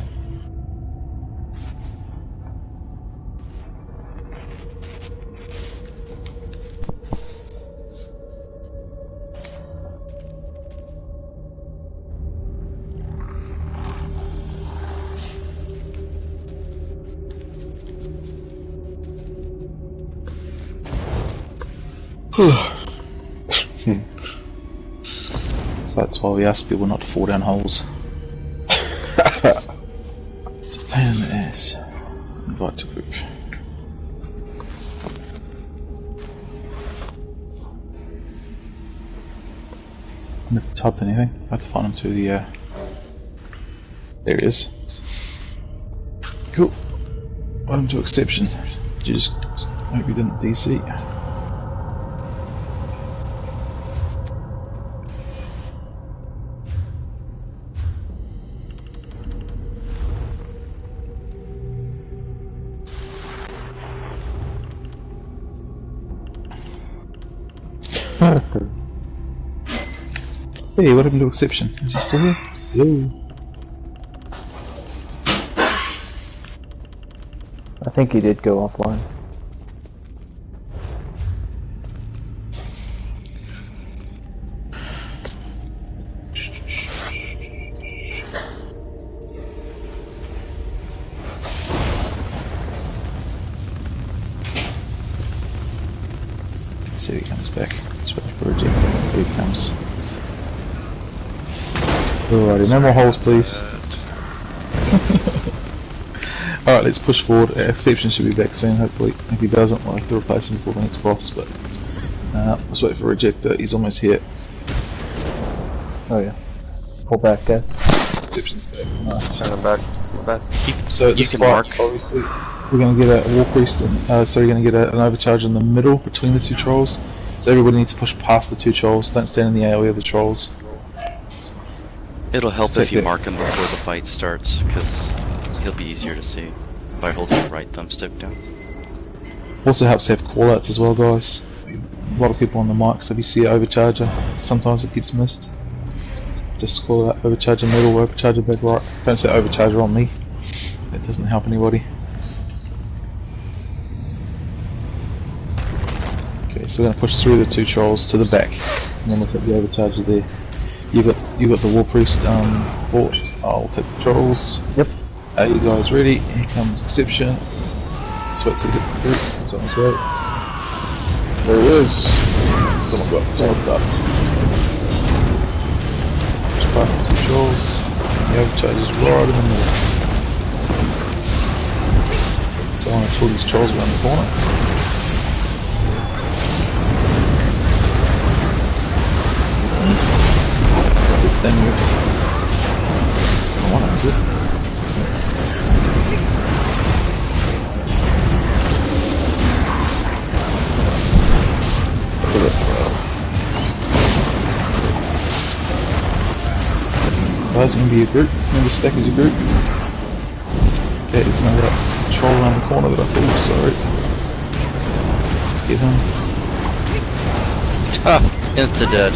Speaker 1: So that's why we ask people not to fall down holes. It's a pain in the ass. Invite to group. I never typed anything. I had to find him through the there he is. Cool. Item to exception. You just hope you didn't DC. Hey, what happened to exception? Is he still here? Hello.
Speaker 2: I think he did go offline.
Speaker 1: See if he comes back. Let's wait for a jet. Here he comes. Alrighty, no more holes please. Alright, let's push forward. Exception should be back soon, hopefully. If he doesn't, we'll have to replace him before the next boss, but let's wait for Rejector. He's almost here.
Speaker 2: Oh yeah. Pull back, guys.
Speaker 1: Exception's back. Nice.
Speaker 9: And I'm back.
Speaker 1: So
Speaker 8: You
Speaker 1: this
Speaker 8: can
Speaker 1: fight,
Speaker 8: mark.
Speaker 1: obviously, we're going to get a War Priest, and, so you're going to get an overcharge in the middle between the two trolls. So everybody needs to push past the two trolls. Don't stand in the AoE of the trolls.
Speaker 8: It'll help
Speaker 1: Check
Speaker 8: if you
Speaker 1: it.
Speaker 8: mark him before the fight starts, because he'll be easier to see by holding the right thumbstick down.
Speaker 1: Also helps to have callouts as well, guys. A lot of people on the mic, so if you see an overcharger, sometimes it gets missed. Just call out overcharger middle, overcharger back right. Don't say overcharger on me. That doesn't help anybody. Okay, so we're going to push through the two trolls to the back, and then we'll take the overcharger there. You got the War Priest fort. I'll take the trolls.
Speaker 2: Yep.
Speaker 1: Are you guys ready? Here comes Exception. Let's wait till he gets the group. It's on his way.
Speaker 4: There it is.
Speaker 1: Someone got. Just past the two trolls. The overcharge is right in the middle. So I want to pull these trolls around the corner. Then moves. I want to do it. Guys, remember your group. Remember stack as your group. Okay, there's another troll around the corner that I pulled, sorry. Let's get him.
Speaker 8: Ha! Insta-dead.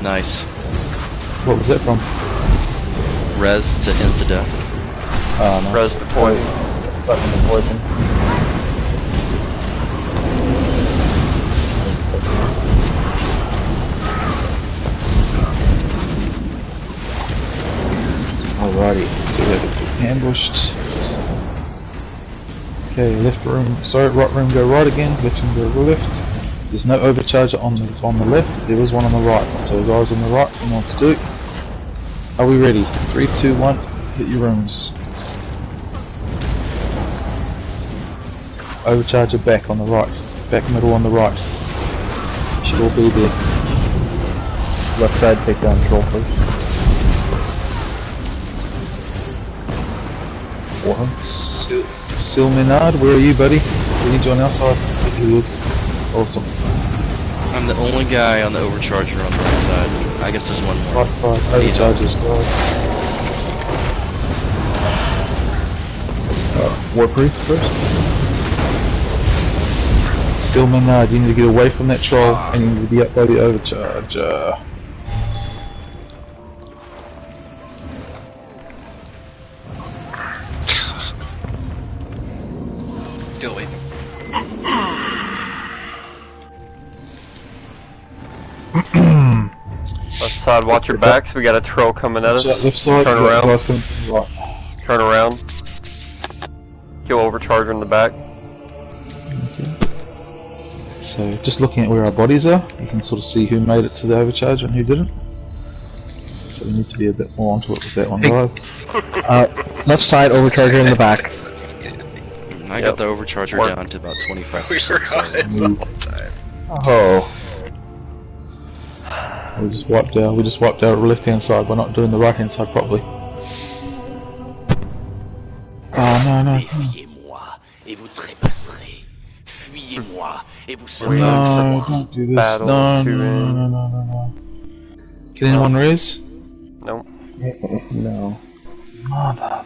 Speaker 8: Nice.
Speaker 1: What was that from?
Speaker 8: Res to insta-death.
Speaker 1: Oh, no.
Speaker 9: Res the poison.
Speaker 2: Button the poison.
Speaker 1: Alrighty, so they're ambushed. Okay, left room, sorry, right room go right again, left room go left. There's no overcharger on the left, there is one on the right. So guys on the right, you know what to do. Are we ready? 3, 2, 1, hit your rooms. Overcharger back on the right, back middle on the right. Should all be there.
Speaker 2: Left side, take down troll first.
Speaker 1: Silminard, where are you, buddy? We need you on our side. Awesome.
Speaker 8: I'm the only guy on the overcharger on the right side. I guess there's one more.
Speaker 1: Right side, overchargers, guys.
Speaker 2: War Priest first.
Speaker 1: Silminard, you need to get away from that troll and you need to be up by the overcharger.
Speaker 5: Deal with.
Speaker 9: Left side, watch your backs. We got a troll coming at us.
Speaker 1: Left side,
Speaker 9: Turn around.
Speaker 1: right.
Speaker 9: Turn around. Kill overcharger in the back.
Speaker 1: So just looking at where our bodies are, you can sort of see who made it to the overcharge and who didn't. So we need to be a bit more onto it with that one, guys.
Speaker 7: Left side overcharger in the back.
Speaker 8: I got the overcharger down to about 25%.
Speaker 3: We were on it the whole time.
Speaker 2: Oh.
Speaker 1: We just wiped out our left hand side by not doing the right hand side properly. Oh no.
Speaker 6: Défiez-moi et vous trépasserez. Fuyez-moi et vous serez.
Speaker 1: No, don't do this.
Speaker 9: Battle
Speaker 1: No. Can anyone res?
Speaker 9: Nope.
Speaker 2: No.
Speaker 1: Mother.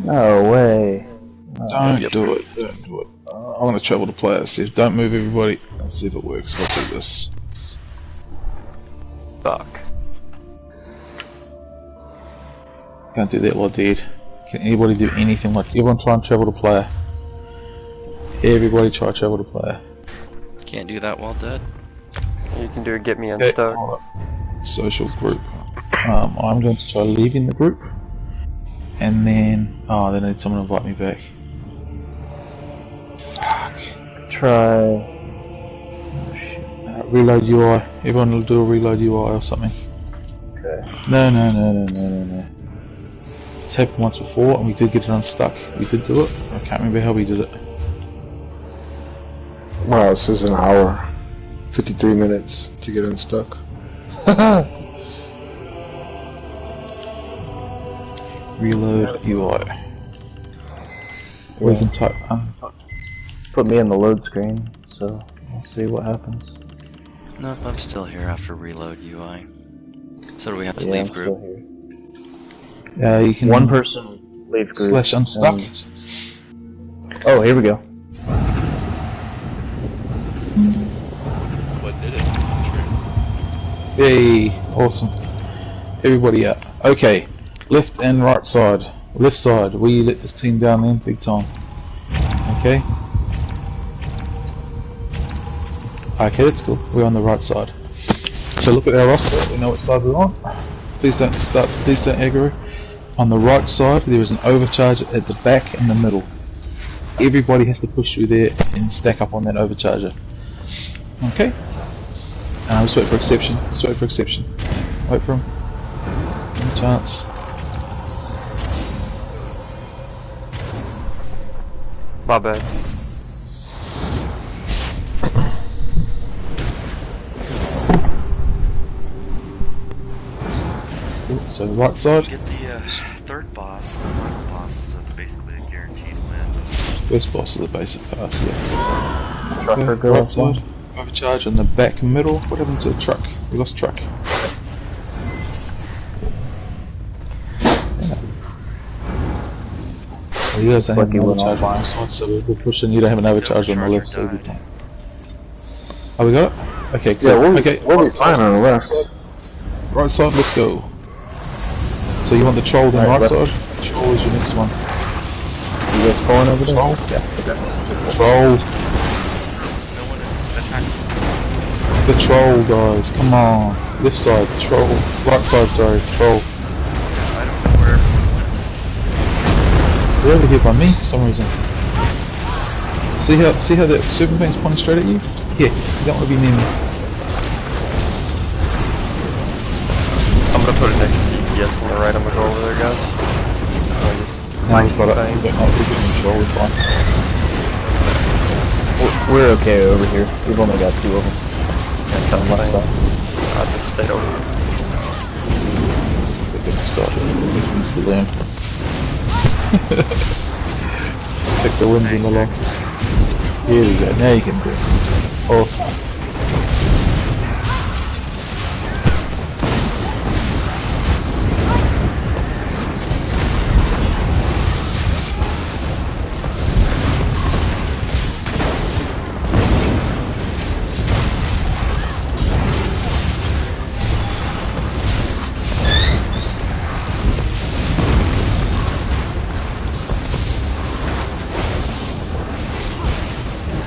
Speaker 2: No way.
Speaker 1: Don't do it. I'm gonna travel to play it. See if don't move everybody. Let's see if it works. I'll do this.
Speaker 9: Fuck.
Speaker 1: Can't do that while dead. Can anybody do anything like everyone try and travel to player? Everybody try travel to player.
Speaker 8: Can't do that while dead.
Speaker 9: You can do it, get me
Speaker 1: Okay,
Speaker 9: unstuck.
Speaker 1: hold up. Social group. I'm going to try leaving the group. And then then I need someone to invite me back. Fuck.
Speaker 2: Try.
Speaker 1: Reload UI. Everyone will do a reload UI or something.
Speaker 2: Okay.
Speaker 1: No. It's happened once before and we did get it unstuck. We did do it. I can't remember how we did it.
Speaker 4: Wow, this is an hour. 53 minutes to get unstuck.
Speaker 1: Reload UI. We can type
Speaker 2: Put me in the load screen, so we'll see what happens.
Speaker 8: Nope, I'm still here after reload UI. So do we have to
Speaker 2: Yeah,
Speaker 8: leave
Speaker 2: I'm
Speaker 8: group?
Speaker 2: still here.
Speaker 1: you can
Speaker 2: One person leave group.
Speaker 1: slash unstuck.
Speaker 2: Oh, here we go.
Speaker 5: What did it?
Speaker 1: Yay, awesome. Everybody out. Okay, left and right side. Left side, we let this team down then, big time. Okay. Okay, that's cool. We're on the right side. So look at our roster, we know what side we're on. Please don't aggro. On the right side, there is an overcharge at the back and the middle. Everybody has to push through there and stack up on that overcharger. Okay? Just wait for exception. Wait for him. No chance.
Speaker 9: My bad.
Speaker 1: So right side,
Speaker 5: Get the third boss. The final boss is basically a guaranteed win.
Speaker 1: first boss of the basic pass, yeah.
Speaker 2: Trucker
Speaker 1: Okay,
Speaker 2: go
Speaker 1: right
Speaker 2: up one.
Speaker 1: side, overcharge in the back and middle. What happened to the truck? We lost truck. Well, you guys don't have
Speaker 2: Lucky
Speaker 1: an
Speaker 2: went
Speaker 1: overcharge on
Speaker 2: offline.
Speaker 1: the side, so we're pushing. You don't have an overcharge on the left, so we can. Oh, we got it? Okay, cool.
Speaker 4: Yeah, we'll
Speaker 1: Okay,
Speaker 4: be fine on the left.
Speaker 1: right side, let's go. So you want the troll then
Speaker 2: Alright,
Speaker 1: right side? Troll is your next one.
Speaker 2: You guys pulling over there?
Speaker 1: Troll?
Speaker 2: Yeah.
Speaker 1: Troll.
Speaker 5: No one is attacking.
Speaker 1: The troll, guys. Come on. Left side, troll. Right side, sorry, troll.
Speaker 5: I don't know where everyone went.
Speaker 1: They're over here by me for some reason. See how that super paint's pointing straight at you? Here, you don't want to be near me.
Speaker 9: I'm gonna put an extra DPS on the right. I'm gonna go over there, guys.
Speaker 1: No, we've got it. We're getting control, we're fine.
Speaker 2: We're okay over here. We've only got two of them.
Speaker 9: That's
Speaker 2: On the left side.
Speaker 9: I just stayed over here.
Speaker 1: They're getting started. Needs to learn. Take the wind in the loss. Here we go, now you can do it. Awesome.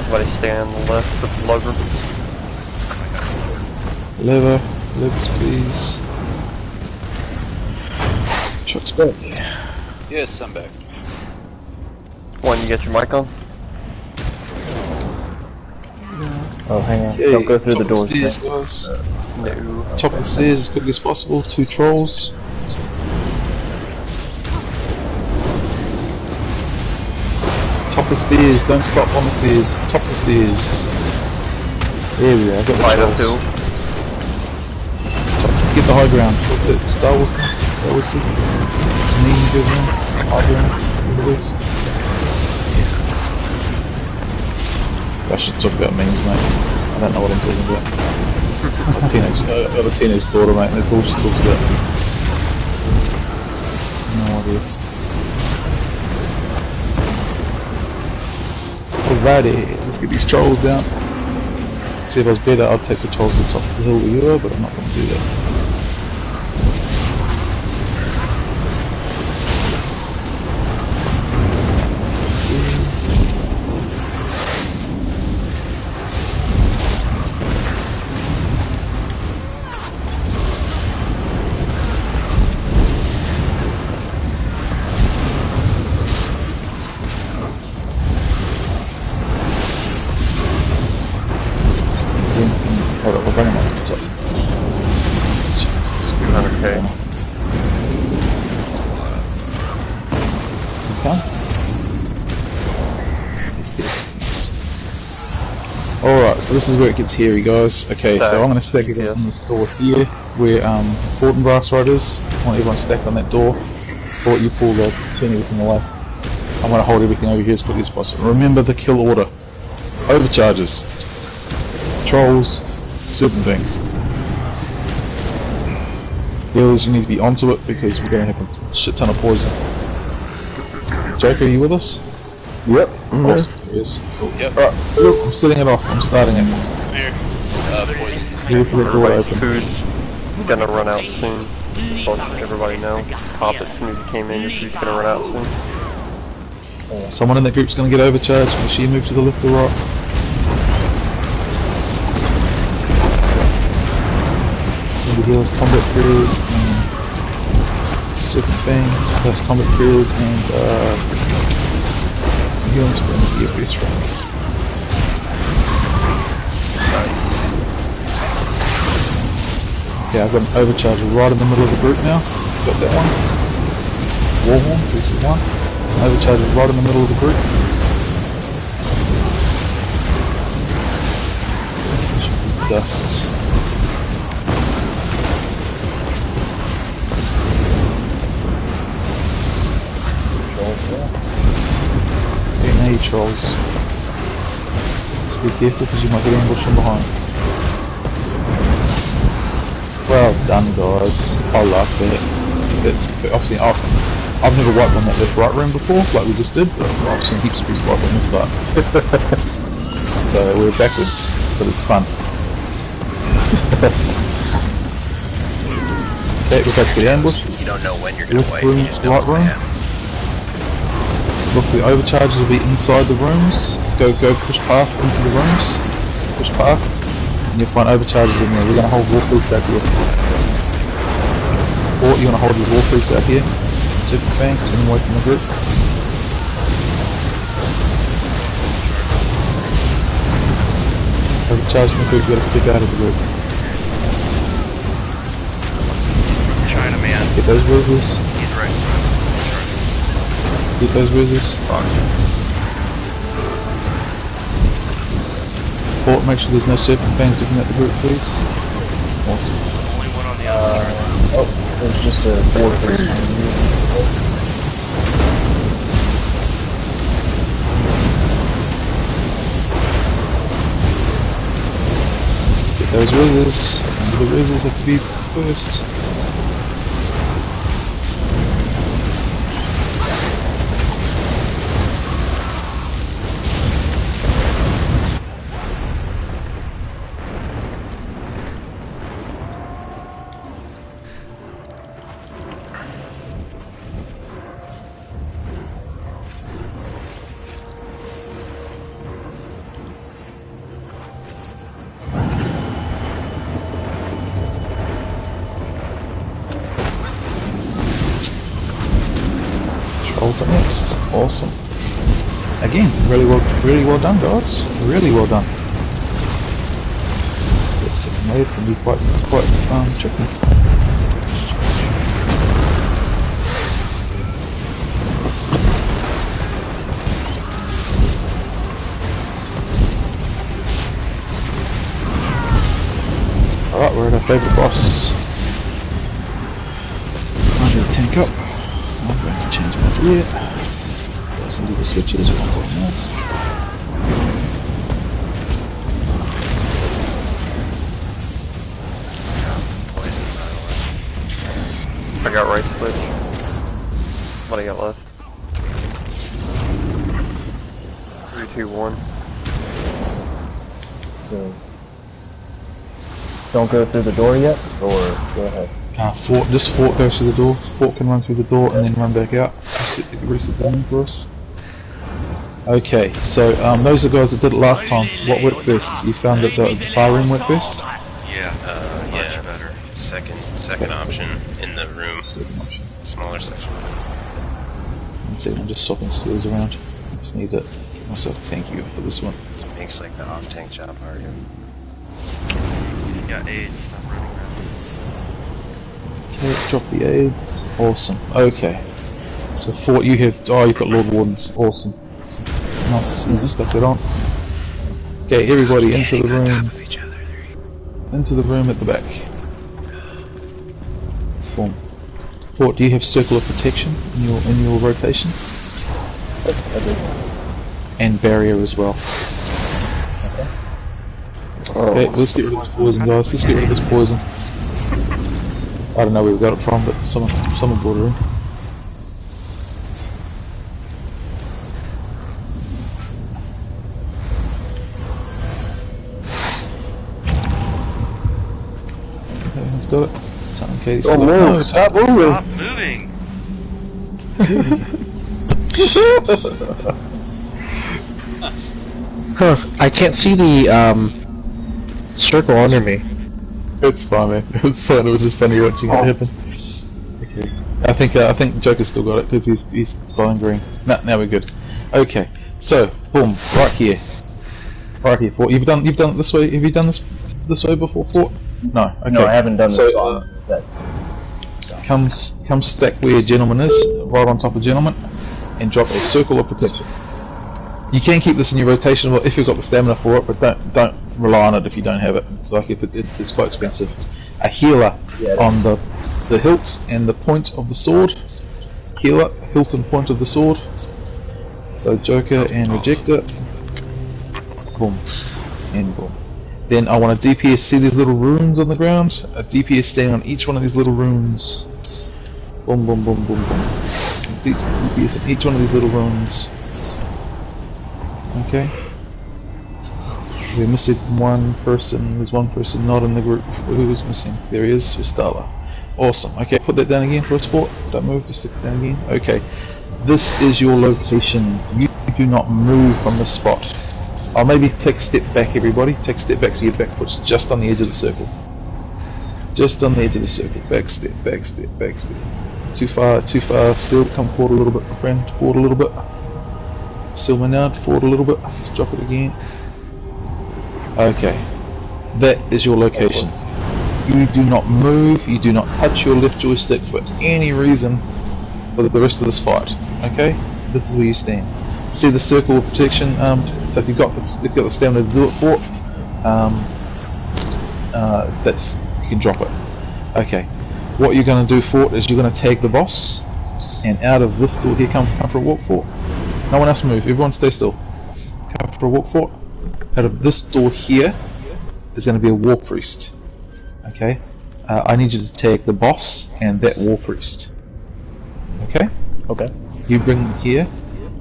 Speaker 9: Somebody stay on the left with the lugger.
Speaker 1: Levers please. Truck's back.
Speaker 5: Yes, I'm back.
Speaker 9: One, you got your mic on?
Speaker 2: Oh, hang on.
Speaker 1: Okay,
Speaker 2: Don't go through the
Speaker 1: top of
Speaker 2: doors.
Speaker 1: stairs, guys.
Speaker 9: No.
Speaker 1: Top of the stairs as quickly as possible. 2 trolls. Top of the stairs. Don't stop on the stairs. Top of the stairs. There we go. I've got the
Speaker 9: Fight
Speaker 1: trolls.
Speaker 9: uphill.
Speaker 1: Get the high ground. What's it? Star Wars? Star Wars? Ninja ground? High ground? Whatever it is. I should talk about memes, mate. I don't know what I'm talking about. I've got a teenage daughter, mate, and that's all she talks about. No idea. Alrighty, let's get these trolls down. See if I was better, I'd take the trolls to the top of the hill where you are, but I'm not going to do that. Hold on, we'll bring them up to the top.
Speaker 9: 200k.
Speaker 1: Okay. Alright, so this is where it gets hairy, guys. Okay, so I'm going to stack it on this door here, where Fortinbras right is. I want everyone stacked on that door. Before you pull the turn everything away. I'm going to hold everything over here as quickly as possible. Remember the kill order. Overcharges. Trolls. Certain things. Healers, you need to be onto it because we're going to have a shit ton of poison. Joker, are you with us?
Speaker 2: Yep.
Speaker 1: Awesome. Yes. Cool.
Speaker 3: Yep.
Speaker 1: Alright, look, I'm setting it off. I'm starting it.
Speaker 3: Here. Poison.
Speaker 1: Here for the door
Speaker 9: Everybody's
Speaker 1: open.
Speaker 9: food's gonna run out soon. Just let everybody know. Pop it as soon as you came in, your food's gonna run out soon.
Speaker 1: Someone in that group's going to get overcharged. Will she move to the left or right? The heals, combat crews, and certain things. That's combat crews and healing sprint of the best runs. Okay, I've got an overcharge right in the middle of the group now. Got that one. Warhorn, 321. Overcharge right in the middle of the group. Dust. Trolls. Just be careful because you might get ambushed from behind. Well done, guys. I like that. That's obviously I've never wiped on that left right room before, like we just did, but I've seen heaps of people wipe on this part. So we're backwards, but it's fun. Okay, we're about to get ambushed.
Speaker 3: You don't know when you're gonna
Speaker 1: Left
Speaker 3: wipe.
Speaker 1: room,
Speaker 3: You just know
Speaker 1: right
Speaker 3: it's gonna
Speaker 1: room.
Speaker 3: happen.
Speaker 1: Look, the overcharges will be inside the rooms. Go push past into the rooms. Push past. And you'll find overcharges in there. We're going to hold war priests out here. Or you want to hold these war priests out here. Super fangs, turn them away from the group. Overcharge from the group, you got to stick out of the group.
Speaker 5: China man.
Speaker 1: Get those reses.
Speaker 5: He's right.
Speaker 1: Get those reses. Port, make sure there's no serpent fangs looking at the group, please. Awesome.
Speaker 5: Only one on the other side.
Speaker 2: Oh, there's just a board for
Speaker 1: Get those reses. The reses have to be first. Trolls are next. Awesome. Again, really well done, guys. Really well done. second wave can be quite tricky. Alright, we're at our favourite boss. I'm going to tank up. I'm going to change my gear. Let's do the switches.
Speaker 9: I got right switch. What do I got left? 3, 2, 1.
Speaker 2: So, don't go through the door yet, or go ahead.
Speaker 1: Just Fort goes through the door. Fort can run through the door and then run back out. Reset the line for us. Okay, so those are the guys that did it last time. What worked best? You found that the fire room worked best?
Speaker 3: Yeah, much better. Second option in the room. Smaller section.
Speaker 1: Let's see, I'm just swapping skills around. Just need it myself. Thank you for this one.
Speaker 3: Makes like the off tank job harder.
Speaker 5: You got AIDS, stop running around.
Speaker 1: Okay, drop the aids. Awesome. Okay. So Fort, you have. Oh, you've got Lord Wardens. Awesome. Nice to stuff it on. Okay, everybody into the room. Into the room at the back. Boom. Fort, do you have Circle of Protection in your rotation?
Speaker 2: I do.
Speaker 1: And Barrier as well. Okay, let's get rid of this poison, guys. Let's get rid of this poison. I don't know where we got it from, but someone brought it in. Okay, let's got it. Something Katie
Speaker 4: Don't move! Stop moving!
Speaker 5: Stop moving!
Speaker 7: Huh, I can't see the circle under me.
Speaker 1: It's fine, man. It's fine. It was just funny watching it happen. Okay. I think Joker's still got it because he's glowing green. Now we're good. Okay. So, boom, right here, Fort. You've done it this way. Have you done this way before, Fort? No. Okay.
Speaker 2: No, I haven't done this on that.
Speaker 1: Come stack where your gentleman is, right on top of gentleman, and drop a circle of protection. You can keep this in your rotation if you've got the stamina for it, but don't rely on it if you don't have it. It's like it's quite expensive. A healer on the hilt and the point of the sword. Healer, hilt and point of the sword. So Joker and Rejector. Boom. And boom. Then I want a DPS, see these little runes on the ground? A DPS staying on each one of these little runes. Boom, boom, boom, boom, boom. DPS on each one of these little runes. Okay. We're missing one person. There's one person not in the group. Who is missing? There he is, Stala. Awesome. Okay, put that down again for a sport. Don't move, just stick it down again. Okay. This is your location. You do not move from this spot. I'll maybe take a step back, everybody. Take a step back so your back foot's just on the edge of the circle. Just on the edge of the circle. Back step, back step, back step. Too far, still. Come forward a little bit, my friend. Forward a little bit. Still Menard, forward a little bit. Let's drop it again. Okay. That is your location. You do not move, you do not touch your left joystick for any reason for the rest of this fight. Okay? This is where you stand. See the circle of protection, so if you've got the stamina to do it for you can drop it. Okay. What you're going to do for it is you're going to tag the boss, and out of this door here, come for a walk for it. No one else move, everyone stay still. Come for a walk for it. Out of this door here is going to be a war priest. Okay? I need you to tag the boss and that war priest. Okay?
Speaker 2: Okay.
Speaker 1: You bring them here.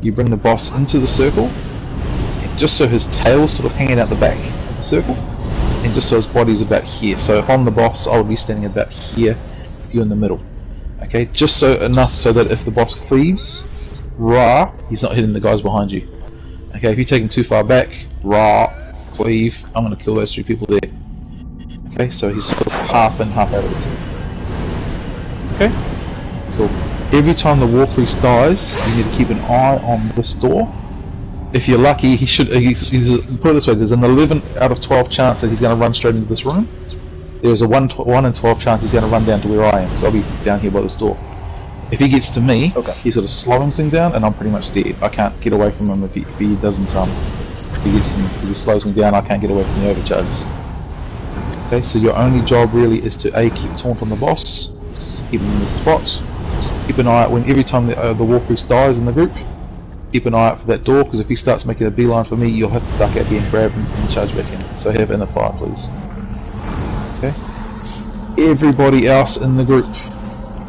Speaker 1: You bring the boss into the circle, and just so his tail's sort of hanging out the back of the circle, and just so his body's about here. So if I'm the boss, I would be standing about here, you're in the middle. Okay, just so enough so that if the boss cleaves, rah, he's not hitting the guys behind you. Okay, if you take him too far back, rah, cleave, I'm going to kill those 3 people there. Okay, so he's sort of half in, half out of this. Okay, cool. Every time the war priest dies, you need to keep an eye on this door, If you're lucky, he should. He's put it this way: there's an 11 out of 12 chance that he's going to run straight into this room. There's a 1 in 12 chance he's going to run down to where I am, so I'll be down here by this door. If he gets to me, he's sort of slowing things down, and I'm pretty much dead. I can't get away from him if he doesn't. If he slows me down, I can't get away from the overcharges. Okay, so your only job really is to keep taunt on the boss, keep him in the spot, keep an eye out when every time the Warpriest dies in the group. Keep an eye out for that door, because if he starts making a beeline for me, you'll have to duck out here and grab him and charge back in. So have in the fire, please. Okay. Everybody else in the group,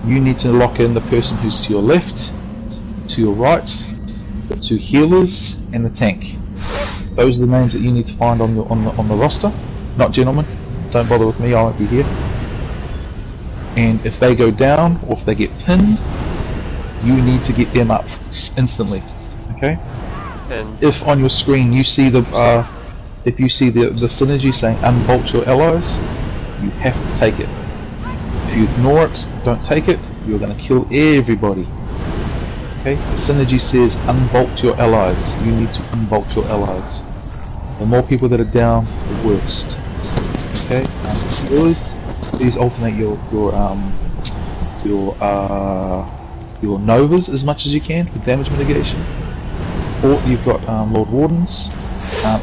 Speaker 1: you need to lock in the person who's to your left, to your right, the 2 healers, and the tank. Those are the names that you need to find on the roster. Not gentlemen. Don't bother with me. I won't be here. And if they go down or if they get pinned, you need to get them up instantly. Okay.
Speaker 9: And
Speaker 1: if on your screen you see the synergy saying unbolt your allies, you have to take it. If you ignore it, don't take it, you're going to kill everybody. Okay. The synergy says unbolt your allies. You need to unbolt your allies. The more people that are down, the worst. Okay. Please alternate your novas as much as you can for damage mitigation. Or you've got Lord Wardens.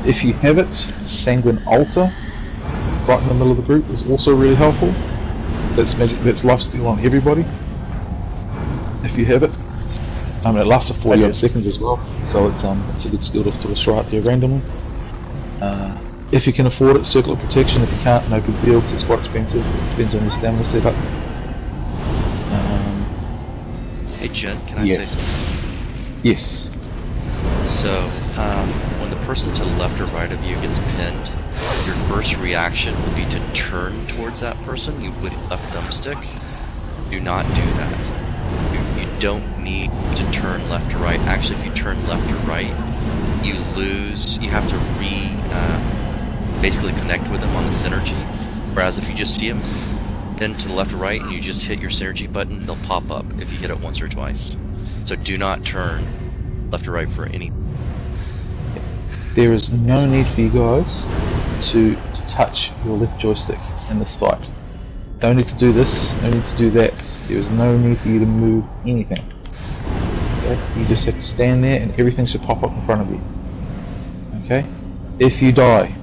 Speaker 1: If you have it, Sanguine Altar right in the middle of the group is also really helpful. That's magic. That's lifesteal on everybody. If you have it, it lasts for 40 odd seconds as well, so it's a good skill to sort of throw out there randomly. If you can afford it, Circle of Protection. If you can't, no big deal, because it's quite expensive. It depends on your stamina setup.
Speaker 8: Hey Jen, can I say something?
Speaker 1: Yes.
Speaker 8: So, when the person to the left or right of you gets pinned, your first reaction would be to turn towards that person. You would left thumbstick. Do not do that. You don't need to turn left or right. Actually, if you turn left or right, you lose. You have to basically connect with them on the synergy. Whereas if you just see them pinned to the left or right and you just hit your synergy button, they'll pop up if you hit it once or twice. So do not turn left or right for any.
Speaker 1: There is no need for you guys to touch your left joystick in this fight. Don't need to do this, no need to do that. There is no need for you to move anything. Okay? You just have to stand there and everything should pop up in front of you. Okay? If you die,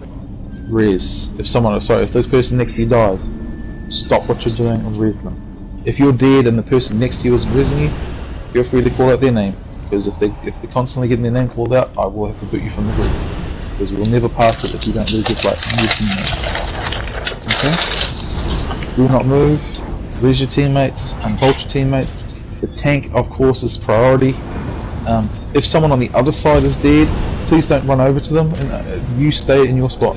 Speaker 1: res. If this person next to you dies, stop what you're doing and res them. If you're dead and the person next to you isn't resing you, feel free to call out their name. Because if they're constantly getting their name called out, I will have to boot you from the group. Because we'll never pass it if you don't lose your fight. Okay? Do not move. Res your teammates. Unbolt your teammates. The tank, of course, is priority. If someone on the other side is dead, please don't run over to them. And you stay in your spot.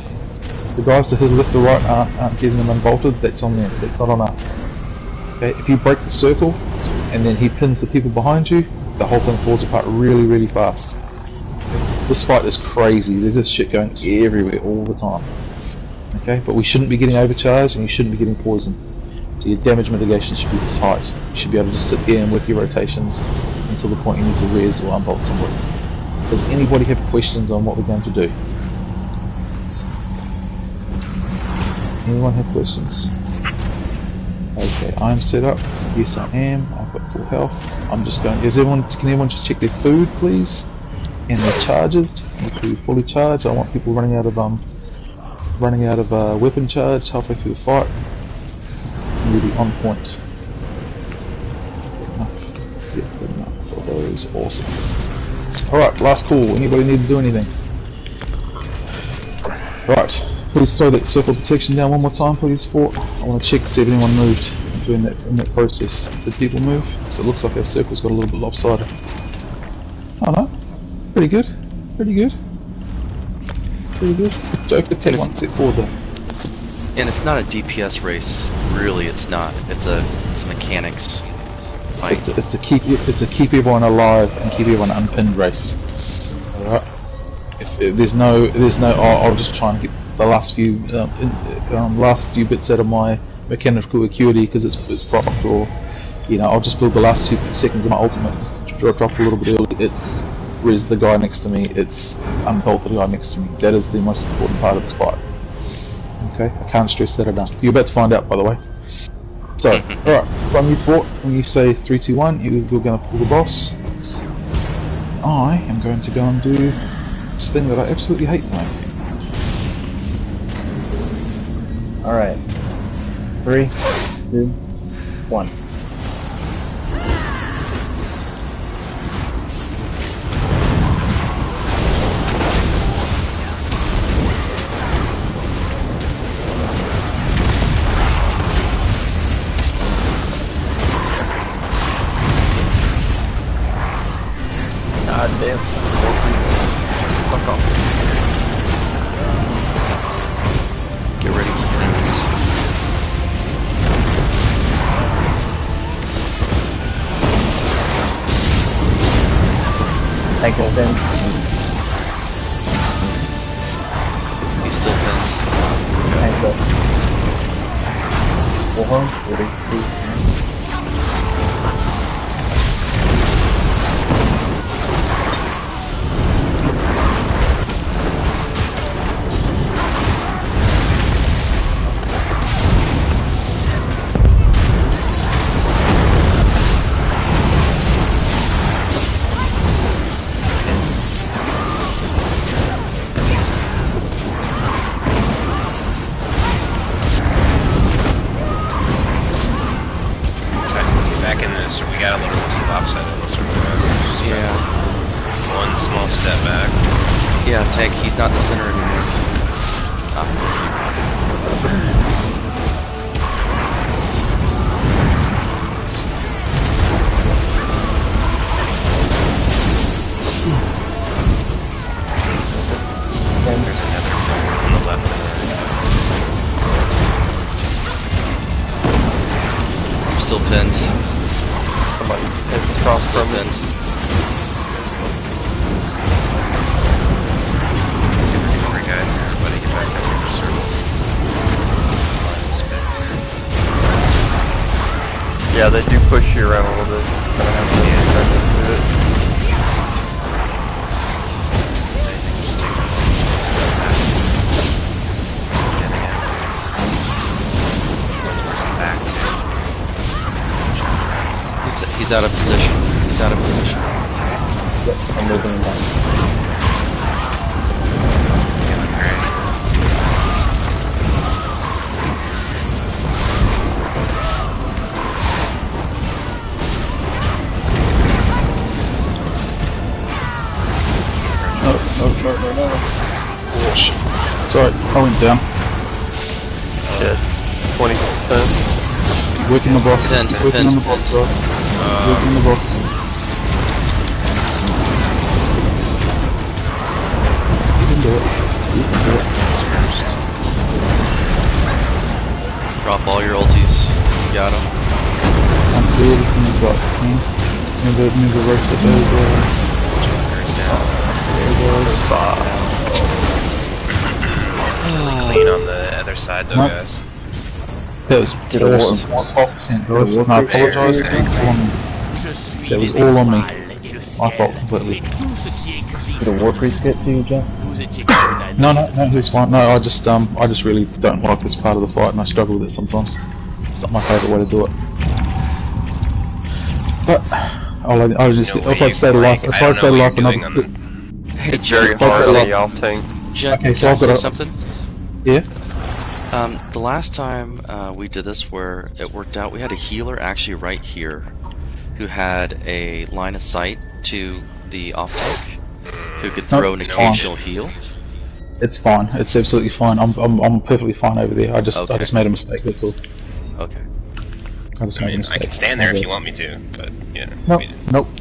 Speaker 1: The guys to his left or right aren't getting them unbolted. That's on them. That's not on us. Okay? If you break the circle and then he pins the people behind you, the whole thing falls apart really, really fast. This fight is crazy. There's this shit going everywhere all the time. Okay, but we shouldn't be getting overcharged and you shouldn't be getting poisoned. So your damage mitigation should be this height. You should be able to just sit there and work your rotations until the point you need to res or unbolt somebody. Does anybody have questions on what we're going to do? Anyone have questions? Okay, I'm set up. Yes, I am. I've got full health. I'm just going. Can everyone just check their food, please, and their charges? Make sure you're fully charged. I want people running out of weapon charge halfway through the fight. Really on point. Good enough. Yeah, good enough for those. Awesome. All right, last call. Anybody need to do anything? Right. Please throw that circle protection down one more time, please, Fort. I want to check to see if anyone moved in that process. Did people move? So it looks like our circle's got a little bit lopsided. Oh no. Pretty good. Pretty good. Pretty good. Joker, take one step forward there.
Speaker 8: And it's not a DPS race. Really, it's not. It's a mechanics fight.
Speaker 1: It's a keep everyone alive and keep everyone unpinned race. Alright. If there's no I'll just try and get the last few bits out of my mechanical acuity because it's propped, or I'll just build the last 2 seconds of my ultimate, just drop a little bit early. res the guy next to me, it's unbolt the guy next to me. That is the most important part of this fight. Okay, I can't stress that enough. You're about to find out, by the way. So, alright, it's on you 4. When you say 3, 2, 1, you're going to pull the boss. I am going to go and do this thing that I absolutely hate doing.
Speaker 2: Alright. 3, 2, 1. God damn. Fuck off.
Speaker 8: Get ready for this.
Speaker 2: Thank you, Ben.
Speaker 8: He's still pinned.
Speaker 2: Thanks, Ben. 4, 3, 2, 1.
Speaker 8: Yeah, Tank, he's not in the center anymore.
Speaker 3: There's another on the left and right.
Speaker 8: I'm still pinned.
Speaker 9: Somebody hit the cross
Speaker 8: Still
Speaker 9: from me.
Speaker 8: pinned.
Speaker 3: Guys, everybody get back over the circle.
Speaker 9: Yeah, they do push you around a little bit. Kind of have to get back into it.
Speaker 3: Just take one small step back. And again. Where's the back to?
Speaker 8: He's out of position. He's out of position.
Speaker 2: Yep, I'm moving him back.
Speaker 1: No. Sorry, I went down.
Speaker 9: Shit. 20%.
Speaker 1: Working the boss.
Speaker 8: Pinned,
Speaker 1: Working
Speaker 8: pinned.
Speaker 1: on the boss, bro. Working the boss. You can do it. You can do it.
Speaker 8: Drop all your ulties. You got him.
Speaker 1: I'm clear from the bot. Never roasted those.
Speaker 3: Clean on the other side though,
Speaker 1: Nope.
Speaker 3: guys.
Speaker 1: That was
Speaker 2: Did it
Speaker 1: awesome. 100%, guys. No, I apologise. That was all on me. My fault completely.
Speaker 2: Did a war priest get to you, Jeff?
Speaker 1: No, it's fine. No, I just really don't like this part of the fight, and I struggle with it sometimes. It's not my favourite way to do it. But I'll just if I'd stayed alive, if I'd stayed alive for another.
Speaker 9: It's very
Speaker 1: If I'd
Speaker 9: hard
Speaker 1: stayed
Speaker 9: on the
Speaker 1: alive-
Speaker 9: off tank.
Speaker 8: Jen,
Speaker 1: Okay, so
Speaker 8: can I
Speaker 1: I've got
Speaker 8: say
Speaker 1: a-
Speaker 8: something?
Speaker 1: Yeah.
Speaker 8: The last time we did this where it worked out, we had a healer actually right here who had a line of sight to the off tank who could throw an
Speaker 1: it's
Speaker 8: occasional heal.
Speaker 1: It's fine. It's absolutely fine. I'm perfectly fine over there. I just
Speaker 8: Okay.
Speaker 1: made a mistake. That's all.
Speaker 8: Okay.
Speaker 1: I just
Speaker 3: I
Speaker 1: made a
Speaker 3: mean,
Speaker 1: mistake.
Speaker 3: I can stand there if you want me to, but yeah.
Speaker 1: Nope,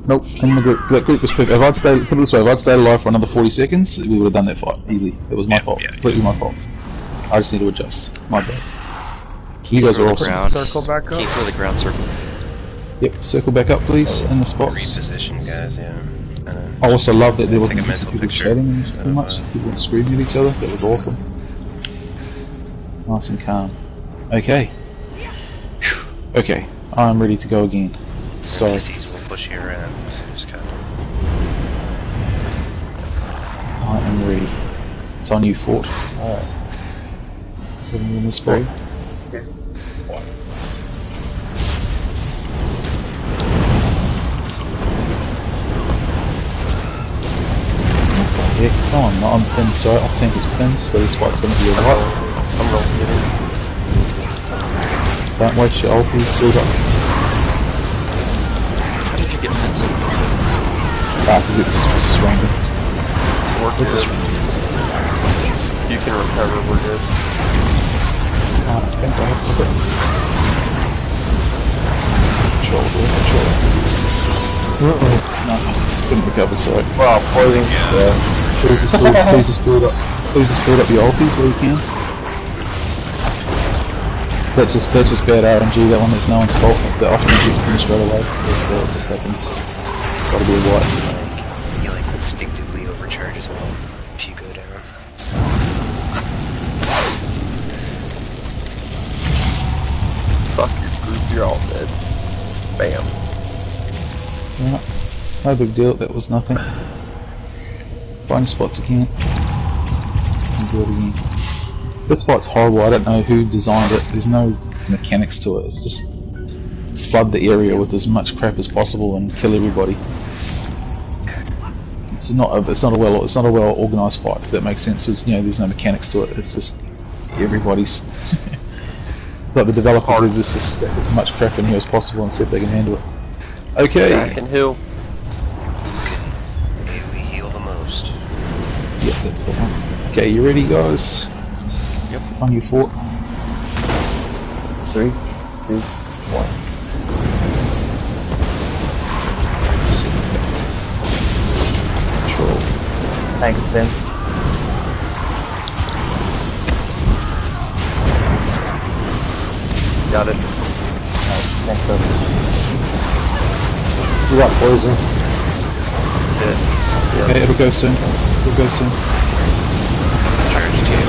Speaker 1: nope. In the group, that group was perfect. If I'd stayed, put it this way, if I'd stayed alive for another 40 seconds, we would have done that fight easy. It was my fault.
Speaker 3: yeah.
Speaker 1: Completely my fault. I just need to adjust. My bad. You guys are awesome.
Speaker 8: Ground.
Speaker 9: Circle back up.
Speaker 8: Keep for the ground circle.
Speaker 1: Yep. Circle back up, please, in the spots.
Speaker 3: Reposition, guys. Yeah.
Speaker 1: I also love that there
Speaker 3: Take a
Speaker 1: wasn't
Speaker 3: mental
Speaker 1: people
Speaker 3: picture
Speaker 1: shouting too
Speaker 3: of,
Speaker 1: much. People weren't screaming at each other. That was awesome. Nice and calm. Okay. Phew. Okay. I'm ready to go again. Sorry.
Speaker 3: NPCs will push you around. So just cut.
Speaker 1: I'm ready. It's on you, Fort.
Speaker 2: Alright.
Speaker 1: Putting you in the spot. Yeah, come on, I'm pinned, sorry, off tank is pinned, so this fight's gonna be alright.
Speaker 9: I'm going to get him.
Speaker 1: Don't waste your ulti, build up.
Speaker 8: How did you get pinned so quickly?
Speaker 1: Because it's random.
Speaker 9: We're good. You can recover, we're good.
Speaker 1: I think I have to put it. Control, control. No, couldn't recover, sorry.
Speaker 2: Wow, poison. Yeah.
Speaker 1: Please just build up. Please just build up your ulti where you can. That's just bad RNG, that one, it's no one's fault. The often gets finished right away. It just happens. It's gotta be a white.
Speaker 3: He like instinctively overcharges me if you go down.
Speaker 9: Fuck your group, you're all dead. Bam.
Speaker 1: Yeah, no big deal, that was nothing. Find spots again. And do it again. This fight's horrible, I don't know who designed it, there's no mechanics to it, it's just flood the area with as much crap as possible and kill everybody. It's not a well organised fight, if that makes sense. There's, there's no mechanics to it, it's just everybody's like the developers just stack as much crap in here as possible and see if they can handle it. Okay.
Speaker 9: Back and heal.
Speaker 3: We heal the most.
Speaker 1: Yep, that's the one. Okay, you ready, guys?
Speaker 8: Yep.
Speaker 1: On you, Fort.
Speaker 2: 3, 2, 1.
Speaker 1: Control.
Speaker 2: Thanks, Ben.
Speaker 9: Got it.
Speaker 2: Thanks, Ben.
Speaker 4: You got poison.
Speaker 9: Dead.
Speaker 1: Okay, it'll go soon. It'll go soon.
Speaker 3: Charge too.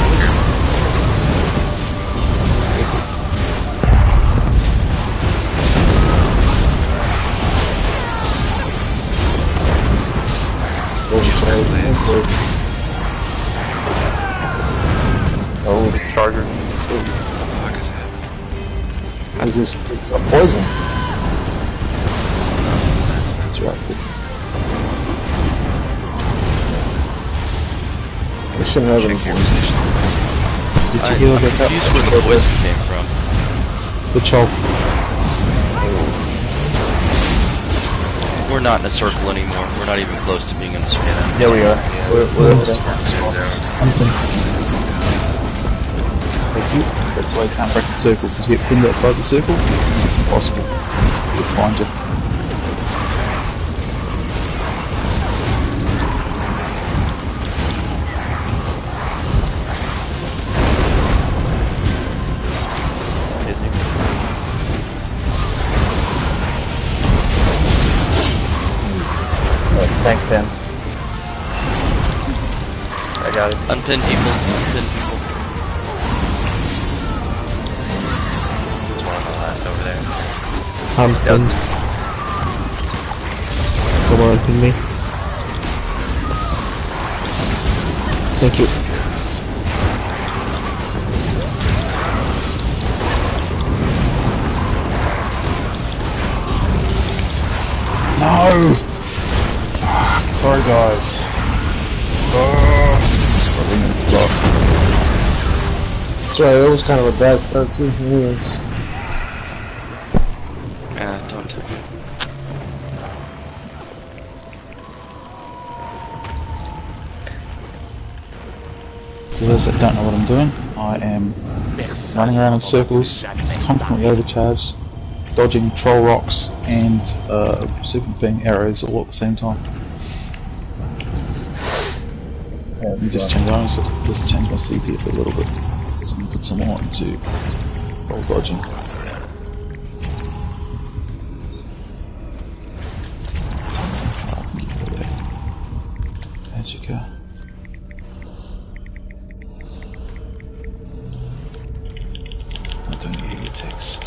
Speaker 9: Oh, the charger.
Speaker 3: What the fuck is happening?
Speaker 4: It's a poison.
Speaker 1: That's right.
Speaker 4: We shouldn't have any
Speaker 3: Check your
Speaker 4: poison.
Speaker 3: position.
Speaker 1: Did you
Speaker 8: I'm
Speaker 1: heal that?
Speaker 8: confused where the poison came from.
Speaker 1: The chop.
Speaker 8: We're not in a circle anymore. We're not even close to being in a circle.
Speaker 2: There we are. We're over there.
Speaker 1: Thank you. That's why you can't break the circle, because you get pinned outside the circle, it's impossible. We'll find you.
Speaker 2: Thanks, Ben.
Speaker 9: I got it.
Speaker 8: Unpin people. Unpin people.
Speaker 3: There's one on the left over there.
Speaker 7: I'm pinned. Someone unpin me. Thank you.
Speaker 1: No! Fuck, sorry guys.
Speaker 4: Sorry, that was kind of a bad start too. Anyways.
Speaker 8: Don't tell me.
Speaker 1: For those that don't know what I'm doing, I am running around in circles, constantly overcharged, dodging troll rocks and serpent fang arrows all at the same time. Let me just change my CP up a little bit. So I'm going to put some more into troll dodging. As you go. Not doing any heavy attacks.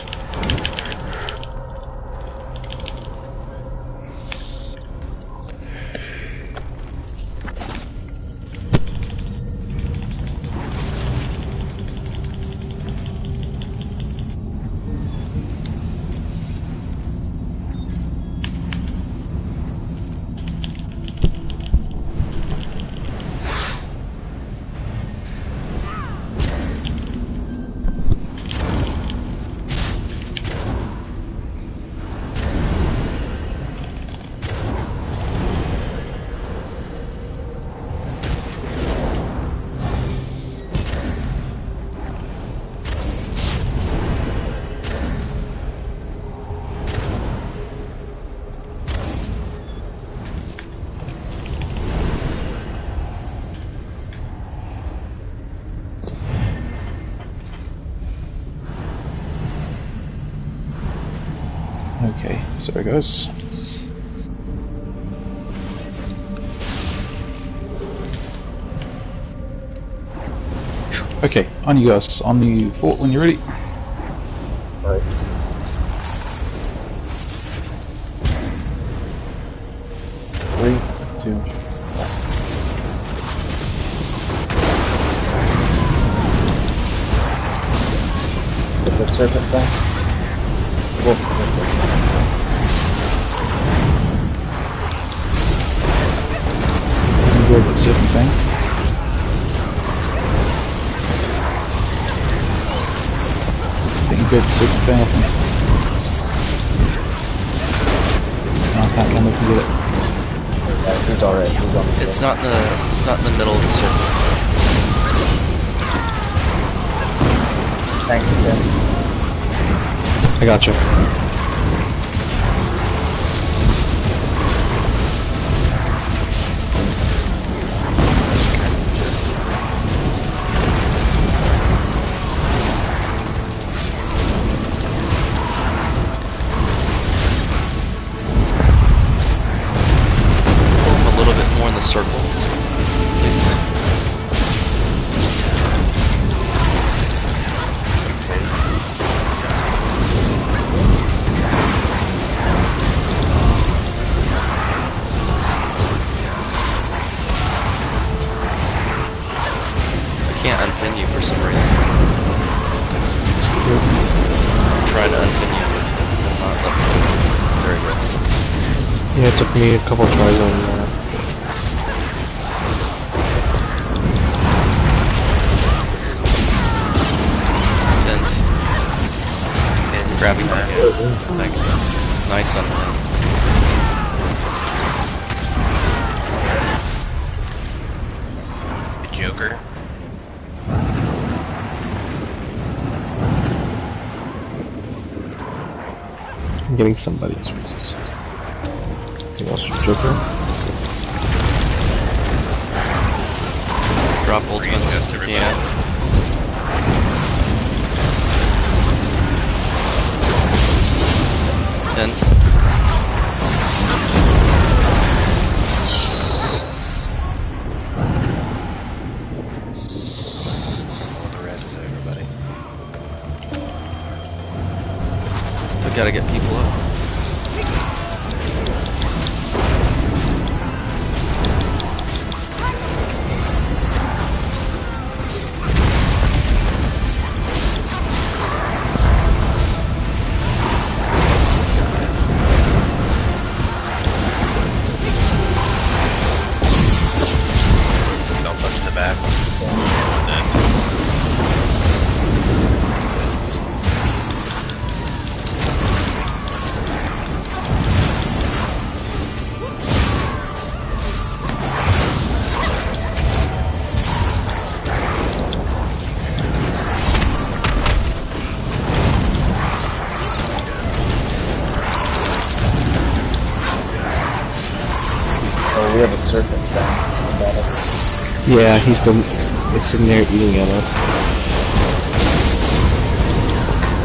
Speaker 1: So there it goes. Okay, on you guys. On you fort when you're ready.
Speaker 2: Alright. Three, two, one. Get the serpent back. Whoa,
Speaker 1: Grab that serpent thing. I think you grab the serpent thing off me. No, I can't come up and get it.
Speaker 2: He's alright. He's on the
Speaker 8: It's not in the middle of the circle.
Speaker 2: Thank you, Tim.
Speaker 7: I gotcha.
Speaker 8: Form a little bit more in the circle, please. I can't unpin you for some reason. I'm trying to unpin you, but it will not let me. Very good.
Speaker 7: Yeah, it took me a couple tries on that.
Speaker 8: And grabbing my hand. Thanks. Nice unpin.
Speaker 3: The Joker.
Speaker 7: I'm getting somebody. Anything else from Joker?
Speaker 8: Drop ultimates
Speaker 3: Readjust
Speaker 8: if you
Speaker 3: everybody.
Speaker 8: can. Then
Speaker 3: All the rest is everybody.
Speaker 8: we gotta get people up.
Speaker 3: Don't push the back. And then
Speaker 2: Oh, we have a serpent down.
Speaker 7: Yeah, he's sitting there eating at us.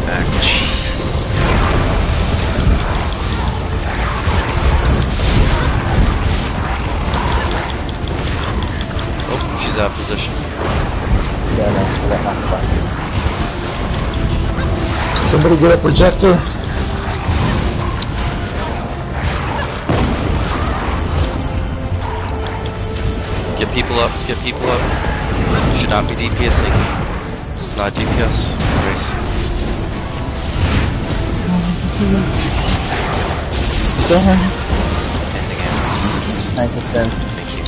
Speaker 3: back.
Speaker 8: Oh, she's out of position.
Speaker 2: Yeah, no, we got knocked back.
Speaker 1: Somebody get a projector.
Speaker 8: Get people up, get people up. Should not be DPSing. It's not DPS. Great.
Speaker 1: Sorry.
Speaker 3: And again.
Speaker 2: Thank you, Tim.
Speaker 3: Thank you.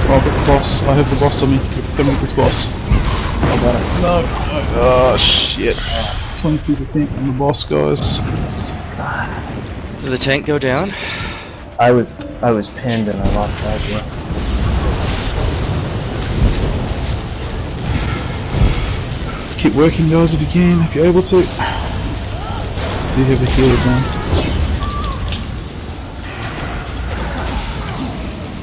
Speaker 1: I'll get the boss. I have the boss on me. Come get this boss.
Speaker 2: I got it.
Speaker 1: No. Oh shit. 22% on the boss, guys.
Speaker 8: Did the tank go down?
Speaker 2: I was pinned and I lost idea.
Speaker 1: Keep working, guys, if you can, if you're able to. Do have a healer down.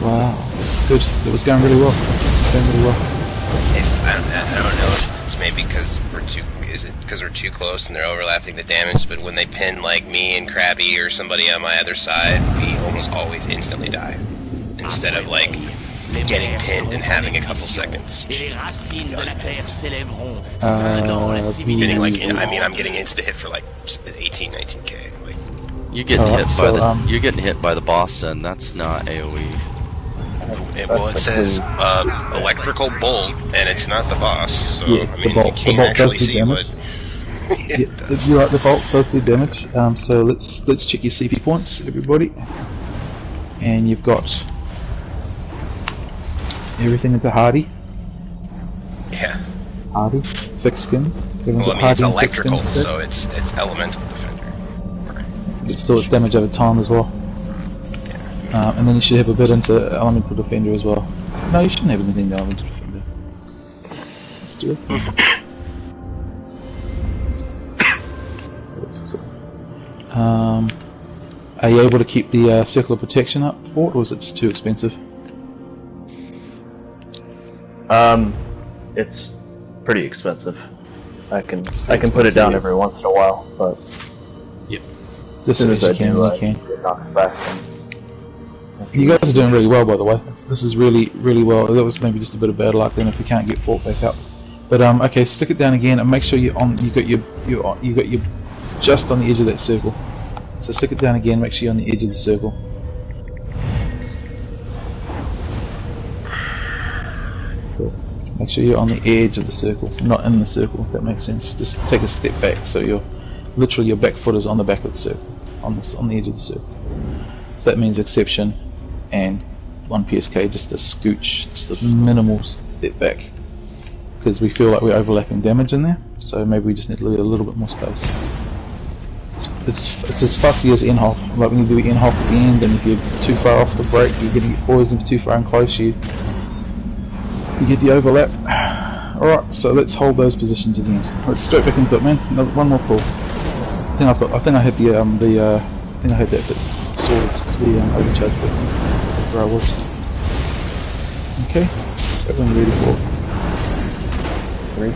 Speaker 1: Wow, this is good. It was going really well. It's going really well.
Speaker 3: If I I don't know if it's maybe because we're too close and they're overlapping the damage, but when they pin like me and Krabby or somebody on my other side, we almost always instantly die. Instead of like getting pinned and having a couple seconds. Getting like, I'm getting insta hit for like 18, 19k. Like
Speaker 8: You getting hit by you're getting hit by the boss, and that's not AOE.
Speaker 3: it says electrical bolt, and it's not the boss. So
Speaker 1: Yeah,
Speaker 3: I mean,
Speaker 1: the bolt,
Speaker 3: you can't actually see what.
Speaker 1: Yeah, you're right, the bolt does do damage. So let's check your CP points, everybody. And you've got everything into Hardy.
Speaker 3: Yeah.
Speaker 1: Hardy, thick skin.
Speaker 3: Well, I mean, it's electrical, so it's elemental defender.
Speaker 1: It's still its damage over time as well. And then you should have a bit into elemental defender as well. No, you shouldn't have anything into elemental defender. Let's do it. Are you able to keep the circle of protection up for it, or is it just too expensive?
Speaker 2: It's pretty expensive. I can put it down every once in a while, but as soon as I do, I get knocked back.
Speaker 1: You guys are doing really well, by the way. This is really well. That was maybe just a bit of bad luck then if you can't get fought back up. But okay, stick it down again and make sure you're just on the edge of that circle. So stick it down again. Make sure you're on the edge of the circle. Cool. Make sure you're on the edge of the circle, not in the circle. If that makes sense. Just take a step back so you're literally your back foot is on the back of the circle, on the edge of the circle. So that means exception and 1 PSK, just a scooch, just a minimal step back, because we feel like we're overlapping damage in there. So maybe we just need to leave a little bit more space. It's as fussy as N-Hop. Like when you do N-Hop at the end, and if you're too far off the break, you're going to get poisoned. If you're too far and close, you get the overlap. Alright, so let's hold those positions again. Let's straight back into it, man. One more pull. I think I had that sword, the overcharge bit where I was. Okay, everyone ready for 3, 2, 1.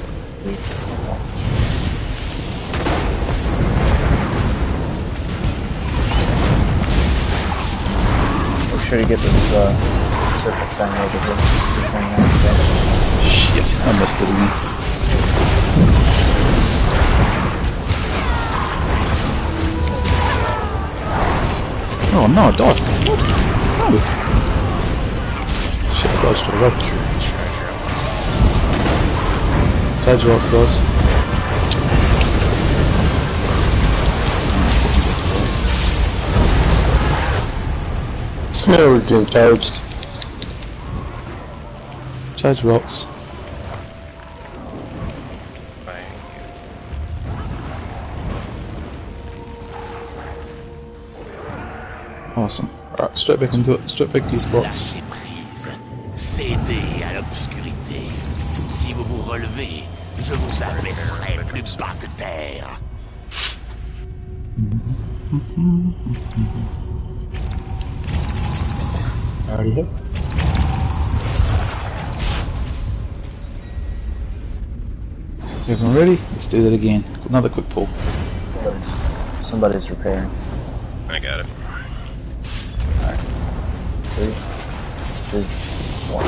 Speaker 2: Make sure to get this circle thing over here.
Speaker 1: Shit, I missed it again. Oh no, I dodged. What? No. Shit, I dodged to the right. Charger off, guys.
Speaker 4: Yeah, we're getting charged.
Speaker 1: Charge rocks. Awesome. Alright, straight back into it. Straight back to your spots.
Speaker 6: Lâchez prise. Cédez à l'obscurité. Si vous vous relevez, je vous abaisserai plus bas que terre.
Speaker 1: Already hit. Everyone ready? Let's do that again. Another quick pull.
Speaker 2: Somebody's repairing.
Speaker 3: I got it.
Speaker 2: 3, 2, 1.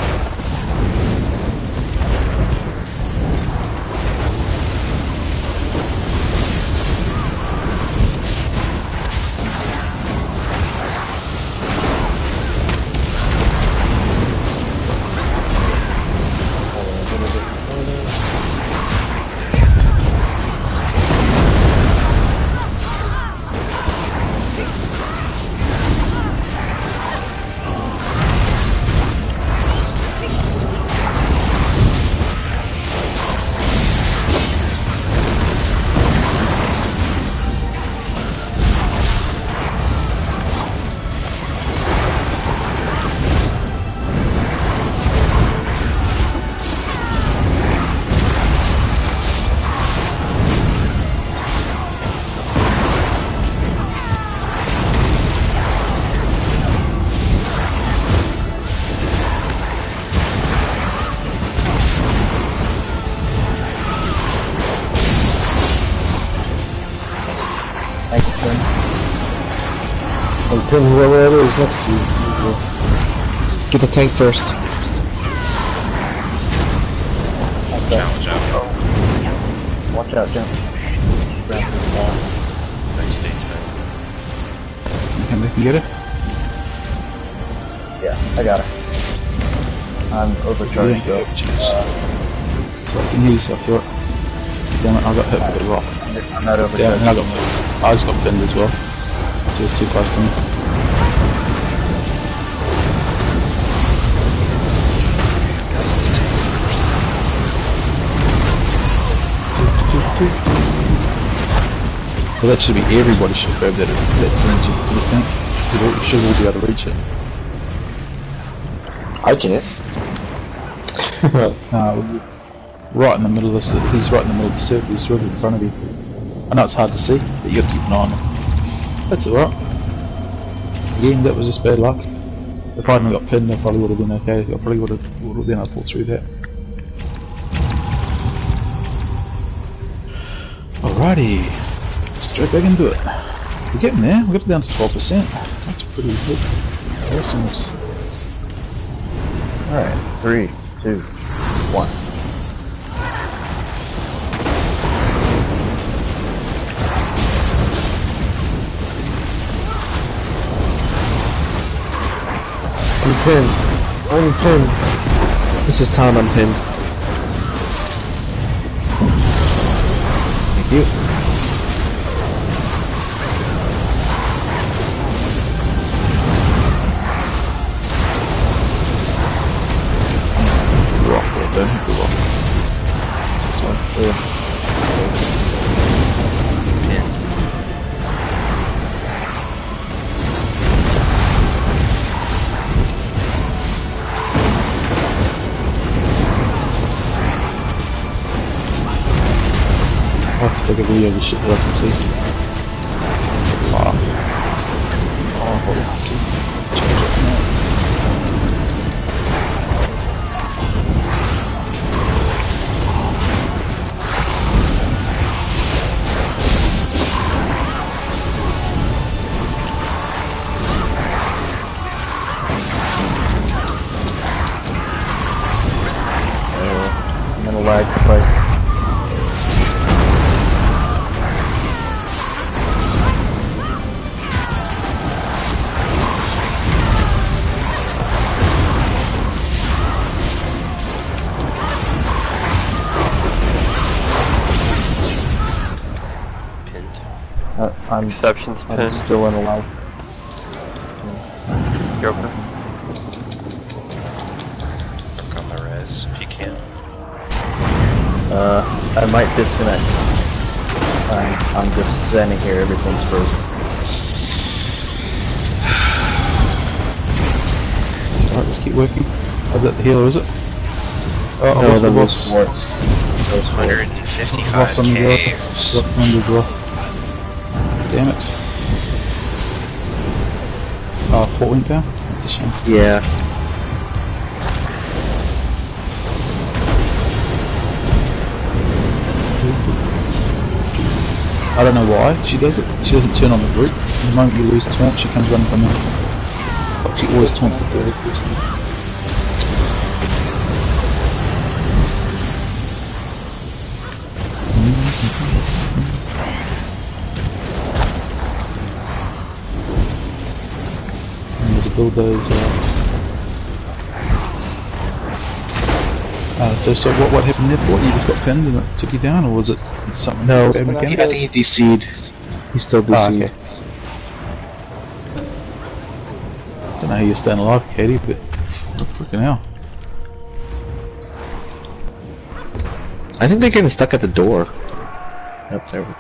Speaker 4: Pin whoever it is next to you.
Speaker 7: Get the tank first.
Speaker 3: Challenge out.
Speaker 2: Watch out, Jim. Grab the wall.
Speaker 3: Nice stay tight.
Speaker 1: You can get it?
Speaker 2: Yeah, I got it. I'm overcharged though.
Speaker 1: So I can hear yourself, you're right. Damn it, I got hit by the rock.
Speaker 2: I'm not overcharged.
Speaker 1: Yeah, and I just got pinned as well. So it's too close to me. Well, that should be everybody should grab that synergy for the tank. You should all be able to reach it.
Speaker 4: I can't.
Speaker 1: Right in the middle of the he's right in the middle of the circle, he's right in front of you. I know it's hard to see, but you got to keep an eye on him. That's alright. Again, that was just bad luck. If I hadn't got pinned, I probably would have been okay. I probably would have been able to pull through that. Alrighty, straight back into it. We're getting there. We got it down to 12%. That's pretty good. Awesome.
Speaker 2: Alright, 3, 2, 1.
Speaker 4: I'm pinned. I'm pinned.
Speaker 7: This is time I'm pinned. Thank you.
Speaker 1: Rock right there. Hit the rock. I'll have to take a video of the shit that I can see.
Speaker 2: I'm gonna lag the fight. I'm
Speaker 9: Exceptions pinned.
Speaker 2: still in a lag.
Speaker 9: Joker.
Speaker 3: Work on the res if you can.
Speaker 2: I might disconnect. I'm just standing here, everything's frozen.
Speaker 1: Alright, just keep working. Is that the healer, is it? Oh,
Speaker 2: No,
Speaker 1: what's
Speaker 2: the
Speaker 1: the boss?
Speaker 2: sports.
Speaker 1: Boss
Speaker 3: 155
Speaker 1: on the
Speaker 3: caves.
Speaker 1: What's on the draw? Damn it. Oh, port went down? That's a shame.
Speaker 2: Yeah.
Speaker 1: I don't know why she does it. She doesn't turn on the group. The moment you lose taunt, she comes running from me. But she always taunts the third person. And there's a bulldoze. So what happened there? What, you just got pinned and it took you down, or was it something?
Speaker 7: No,
Speaker 1: bad
Speaker 7: I
Speaker 1: mechanic?
Speaker 7: think he DC'd. He's still DC'd.
Speaker 1: Okay. Don't know how you're staying alive, Katie, but freaking hell.
Speaker 7: I think they're getting stuck at the door. Yep, there we go.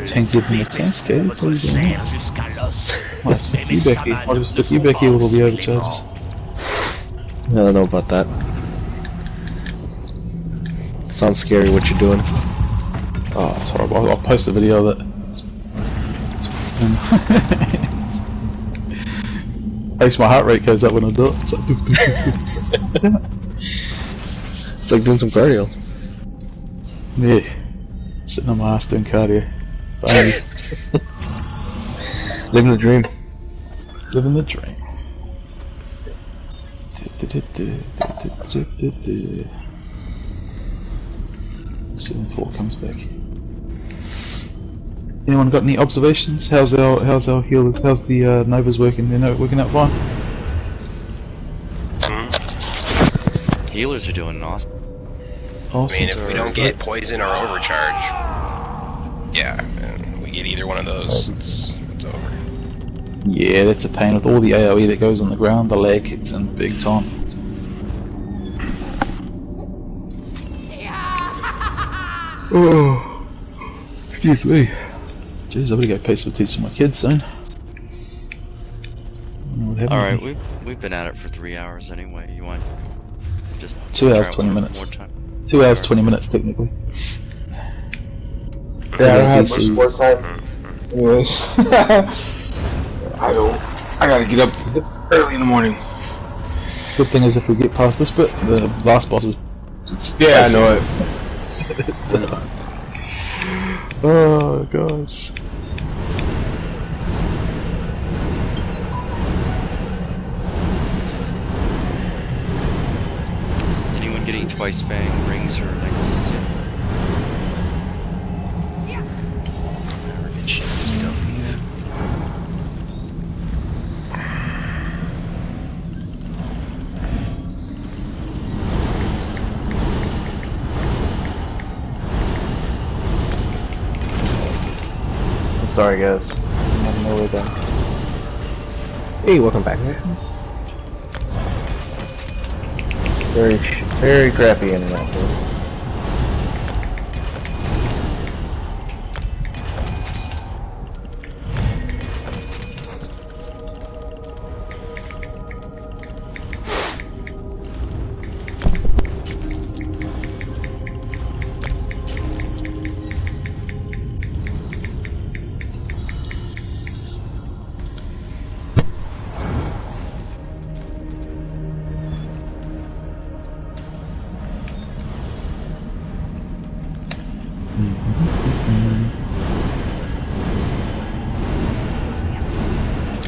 Speaker 1: Tank giving the tanks, Katie. What are you doing? I'll have to stick you back here. I'll just stick you back here with all the overcharges.
Speaker 7: I don't know about that. Sounds scary what you're doing.
Speaker 1: Oh, it's horrible. I'll post a video of it. Makes my heart rate goes up when I do it. It's like, doof, doof, doof, doof.
Speaker 7: It's like doing some cardio.
Speaker 1: Yeah. Sitting on my ass doing cardio.
Speaker 7: Living the dream.
Speaker 1: Living the dream. 7-4 comes back. Anyone got any observations? How's our healers? How's the Novas working? They're working out fine.
Speaker 8: Healers are doing awesome.
Speaker 1: Awesome.
Speaker 3: I mean, if we don't get poison or overcharge, yeah, and we get either one of those, it's over.
Speaker 1: Yeah, that's a pain with all the AoE that goes on the ground. The lag kicks in big time. Oh, excuse me. Jeez, I better go pay some teaching my kids soon.
Speaker 8: Alright, we've been at it for 3 hours anyway. You want just
Speaker 1: 2 hours 20 minutes.
Speaker 8: More time?
Speaker 1: 2 hours 20 minutes technically.
Speaker 4: Yeah, I don't have much more time. Anyways, I gotta get up early in the morning.
Speaker 1: Good thing is if we get past this bit, the last boss is.
Speaker 4: Yeah, I know it.
Speaker 1: Oh gosh.
Speaker 8: Is anyone getting twice fang rings or necklaces yet?
Speaker 2: Sorry guys. I'm no way done. Hey, welcome back, guys. Very crappy internet.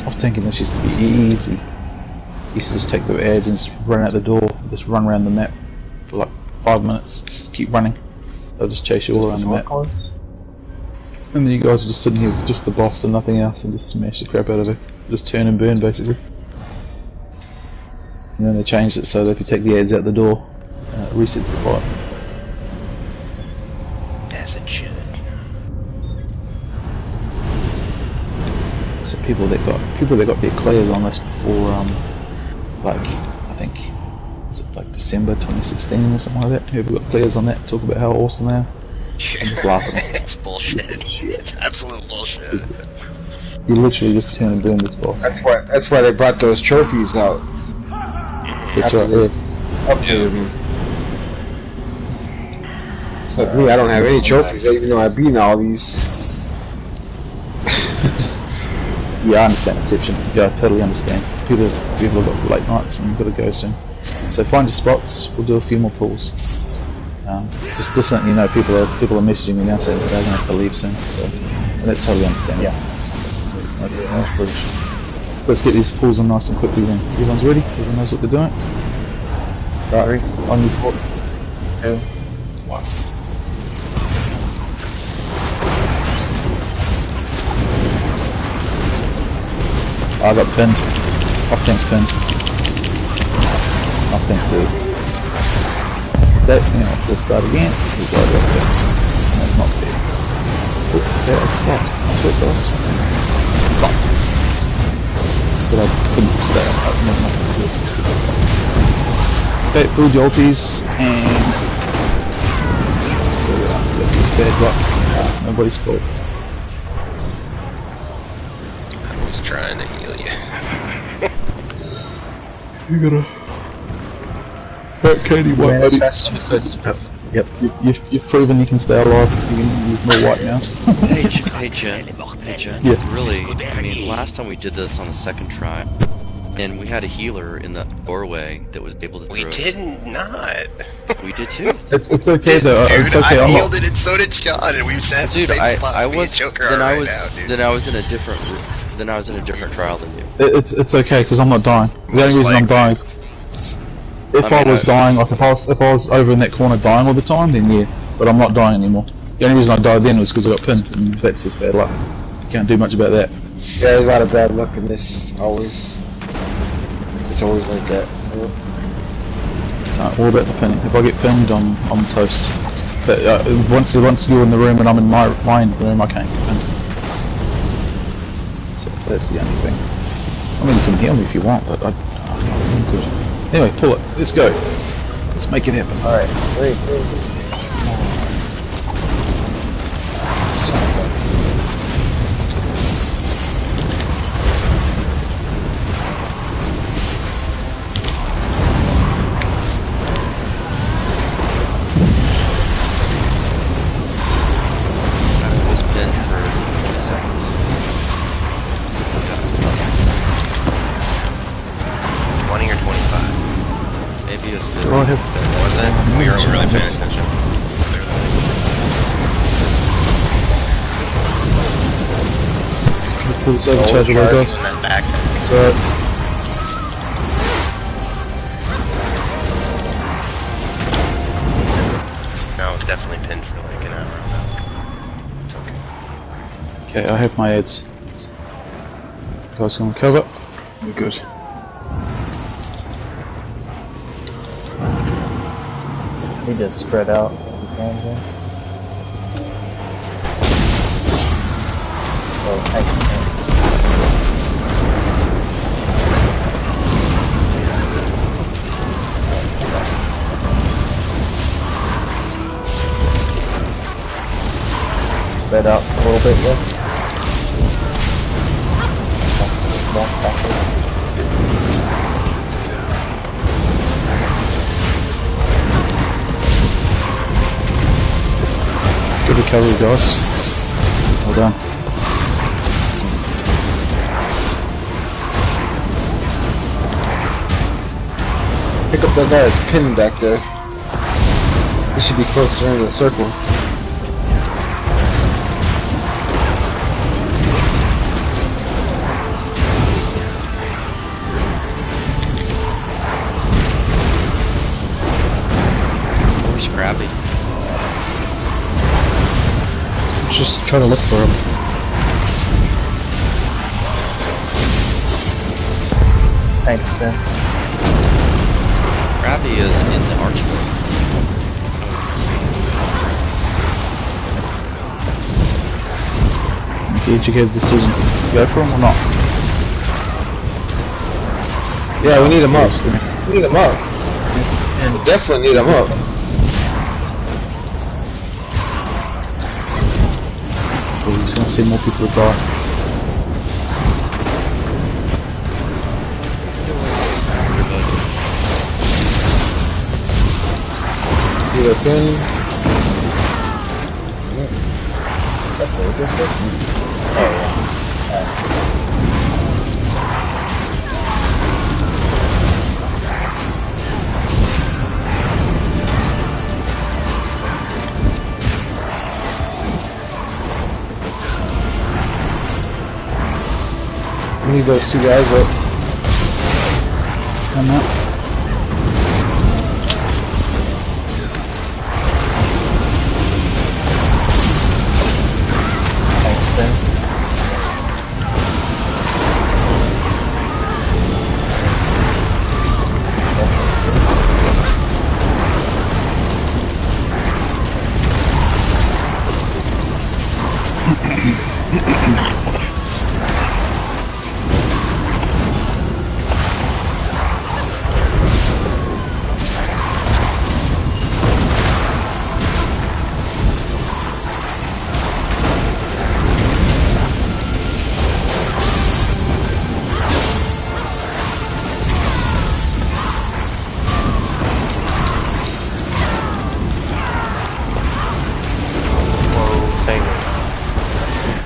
Speaker 1: I was thinking this used to be easy. Used to just take the ads and just run out the door, just run around the map for like 5 minutes, just keep running. They'll just chase you all around the map. And then you guys are just sitting here with just the boss and nothing else and just smash the crap out of it. Just turn and burn basically. And then they changed it so that if you take the ads out the door, it resets the fight.
Speaker 3: As it should.
Speaker 1: So people that got their clears on this before, like I think was it like December 2016 or something like that. Whoever got clears on that, talk about how awesome they are. I'm just laughing.
Speaker 3: It's bullshit. It's absolute bullshit.
Speaker 1: You literally just turn and burn this boss.
Speaker 4: That's why they brought those trophies out.
Speaker 1: That's right. Yeah.
Speaker 4: Updated me. It's like me, I don't have any trophies, even though I've beaten all these.
Speaker 1: Yeah, I understand exception. Yeah, I totally understand. People have got late nights and got to go soon. So find your spots. We'll do a few more pulls. Just so you know, people are messaging me now saying that they're going to have to leave soon. So and that's totally understandable. Yeah. Okay, let's get these pulls in nice and quickly then. Everyone's ready? Everyone knows what they're doing? Right, on your port. 2, 1. I got pinned. Off tank's pinned. Off tank's dead. That, let's start again. We got it off tank's. No, it's not dead. Oh, it's locked. That's what it does. Locked. But I couldn't stay up. I was nothing to do. Okay, full jolties and that's just bad luck. It's nobody's fault.
Speaker 3: I was trying to heal you.
Speaker 1: You gotta hurt Katie White. Yep, you've proven you can stay alive. You can use more white now.
Speaker 8: Hey Jen.
Speaker 1: Yeah.
Speaker 8: Really, I mean, last time we did this on the second try, and we had a healer in the doorway that was able to throw.
Speaker 3: We did not.
Speaker 8: We did too.
Speaker 1: It's okay though.
Speaker 3: Dude,
Speaker 1: It's okay.
Speaker 3: I
Speaker 1: I'm
Speaker 3: healed
Speaker 1: not.
Speaker 3: it and so did Sean, and we've sat in the
Speaker 8: Dude,
Speaker 3: same
Speaker 8: I
Speaker 3: spots. Me and
Speaker 8: was
Speaker 3: Joker
Speaker 8: then
Speaker 3: are
Speaker 8: I
Speaker 3: right
Speaker 8: was
Speaker 3: now, dude.
Speaker 8: then I was in a different trial than you.
Speaker 1: It's okay because I'm not dying. The only reason I'm dying. If I was dying, like if I was over in that corner dying all the time, then yeah. But I'm not dying anymore. The only reason I died then was because I got pinned, and that's just bad luck. Can't do much about that.
Speaker 4: Yeah, there's a lot of bad luck in this. Always. It's always like that.
Speaker 1: It's all about the pinning. If I get pinned, I'm toast. But once you're in the room and I'm in my room, I can't get pinned. So that's the only thing. I mean, you can heal me if you want, but I'm good. Anyway, pull it. Let's go. Let's make it happen.
Speaker 2: Alright, wait.
Speaker 8: I was pinned for 20 seconds.
Speaker 3: 20 or 25.
Speaker 8: Maybe it was pinned.
Speaker 1: Go ahead.
Speaker 3: Was it? We were really paying attention.
Speaker 1: Let's pull the supercharger logo.
Speaker 3: In that back.
Speaker 1: So,
Speaker 3: No, I was definitely pinned for like an hour. It's okay.
Speaker 1: okay, I have my ads. Guys gonna cover. We're good.
Speaker 2: Need to spread out if you can, James. Oh, thanks, man. Spread out a little bit, yes.
Speaker 1: Good recovery, guys. Well done.
Speaker 4: Pick up that guy that's pinned back there. He should be closer in the circle.
Speaker 8: Where's Krabby?
Speaker 7: Just try to look for him.
Speaker 2: Thanks, Ben.
Speaker 8: Krabby is in the archway.
Speaker 1: Did you get a decision? Go for him or not?
Speaker 4: Yeah, we need him up. We need him up. We definitely need him up.
Speaker 1: We're just gonna see more people die.
Speaker 4: Either pin.
Speaker 2: That's what this is. Oh, yeah.
Speaker 4: We need those two guys up.
Speaker 1: Come on.
Speaker 2: Thanks, Ben.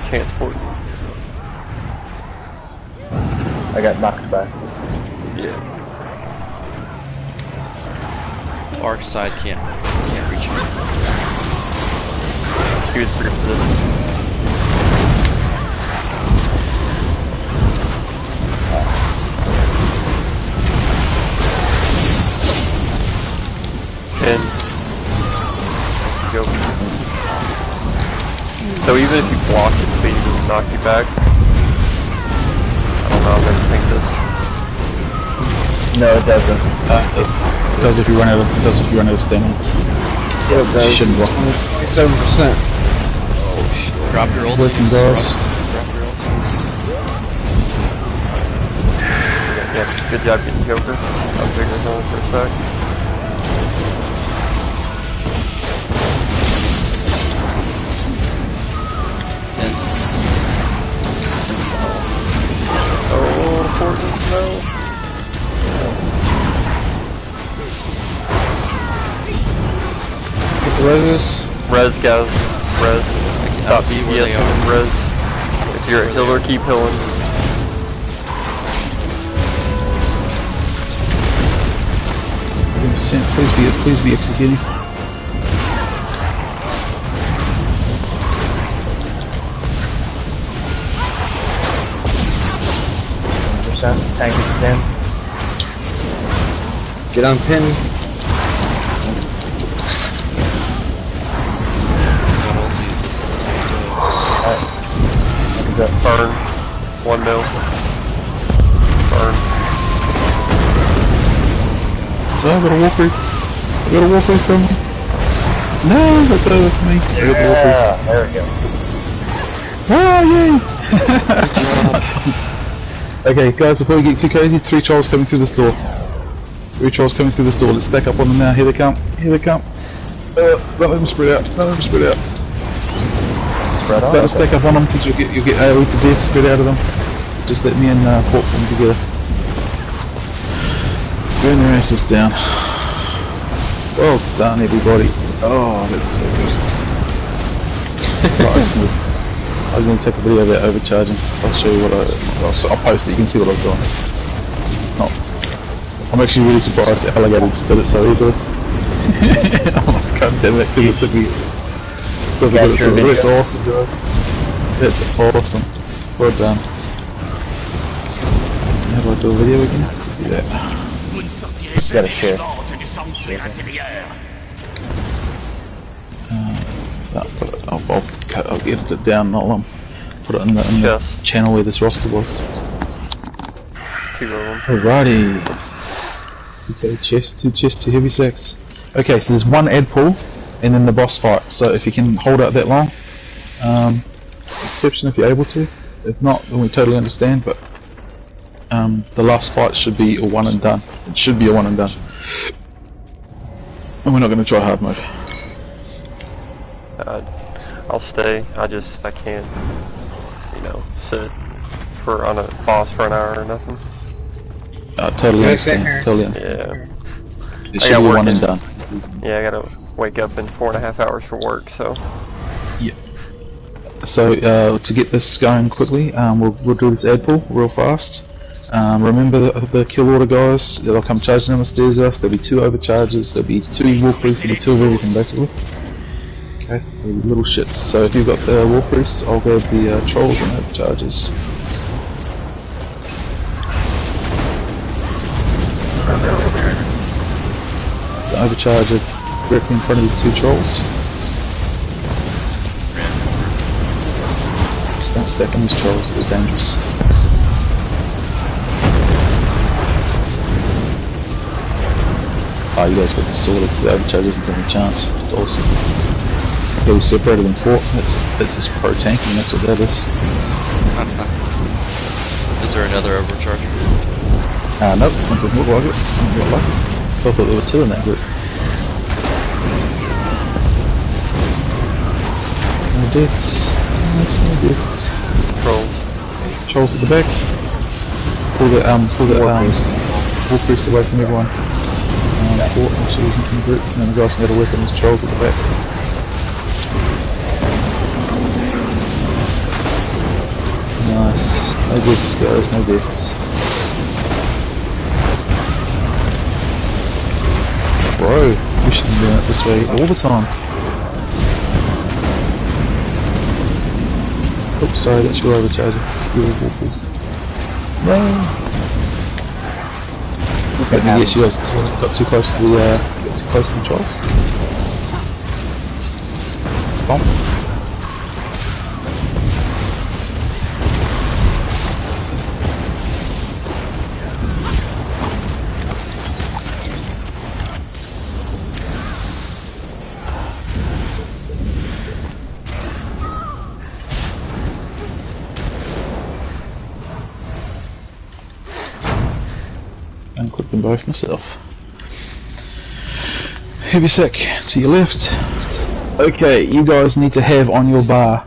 Speaker 9: Transport.
Speaker 2: I got knocked back.
Speaker 8: Yeah. Far side can't reach
Speaker 9: 2 to 3 positions. And go. So even if you block it, so you can knock you back. I don't know, I've never think this.
Speaker 2: No, it doesn't.
Speaker 1: It does if you run out of. It does if you run out of stamina.
Speaker 4: Yeah, guys.
Speaker 1: You shouldn't block.
Speaker 4: 27%.
Speaker 8: Oh shit. Drop your ultis.
Speaker 1: Working, guys.
Speaker 8: Drop your ultis.
Speaker 9: Yeah, good job getting Joker. I'll figure it out for a sec. Oh, Fortnite, no.
Speaker 4: Get the reses.
Speaker 9: Res, guys. Res. Stop
Speaker 8: see where they
Speaker 9: BBS
Speaker 8: are.
Speaker 9: and res. If you're a healer, keep healing.
Speaker 1: Please be executing.
Speaker 2: Tank is in.
Speaker 4: Get on pin.
Speaker 8: No ultis, this is a tank kill.
Speaker 9: Burn. 1 mil. Burn.
Speaker 1: So I got a walk I got a walk from me. No, that's over for me. I got the walk
Speaker 2: There we go.
Speaker 1: Oh, yay! Okay, guys, before we get too crazy, 3 trolls coming through this door. 3 trolls coming through this door. Let's stack up on them now. Here they come. Here they come. Don't let them spread out. Don't let them spread out.
Speaker 2: Spread out?
Speaker 1: Don't stack up on them because you'll get AoE to death spread out of them. Just let me and Port them together. Burn their asses down. Well done, everybody. Oh, that's so good. Right, I was going to take a video of that overcharging. I'll show you what I'll post it, you can see what I was doing. Not, I'm actually really surprised that Alligator just did it so easily. Oh my god damn it, because it took me... Still to get it so it's awesome, guys. That's awesome. Well done. How do I do a video again? Do that.
Speaker 6: Vous
Speaker 2: gotta share.
Speaker 1: I'll edit it down and I'll put it in the channel where this roster was.
Speaker 9: 2 of them.
Speaker 1: Alrighty. Okay, chest, 2 heavy sacks. Okay, so there's 1 ad pull and then the boss fight. So if you can hold out that long, exception if you're able to. If not, then we totally understand, but the last fight should be a 1 and done. It should be a 1 and done. And we're not going to try hard mode.
Speaker 9: I'll stay. I can't, you know, sit on a boss for an hour or nothing.
Speaker 1: Totally understand. Totally understand.
Speaker 9: Yeah.
Speaker 1: It should be 1 and done.
Speaker 9: Yeah, I gotta wake up in 4.5 hours for work, so.
Speaker 1: Yeah. So to get this going quickly, we'll do this ad pull real fast. Remember the kill order guys, they'll come charging down the stairs with us, there'll be 2 overcharges, there'll be 2 war priests, there'll be 2 of everything basically. Okay, little shits. So if you've got the war priests, I'll grab the trolls and overcharges. The overcharger directly in front of these 2 trolls. Just don't stack on these trolls, they're dangerous. Ah, you guys got this sorted, the overcharge isn't any chance. It's awesome. Yeah, we separated them 4. That's just pro tanking, that's what that is.
Speaker 8: Is there another overcharger?
Speaker 1: Nope, it doesn't look like it. Doesn't look like it. So I thought there were 2 in that group. No deaths. No deaths.
Speaker 9: Trolls.
Speaker 1: Trolls at the back. Pull the war priest away from everyone. Fort actually isn't in the group, and then the guys can get a weapon, there's trolls at the back. Nice. No deaths guys, no deaths. Bro, we should be doing it this way all the time. Oops, sorry, that's your overcharger. Your warpers. No! Yes, you guys got too close to the trolls. Stomp. And click them both myself. Heavy sec to your left. Okay, you guys need to have on your bar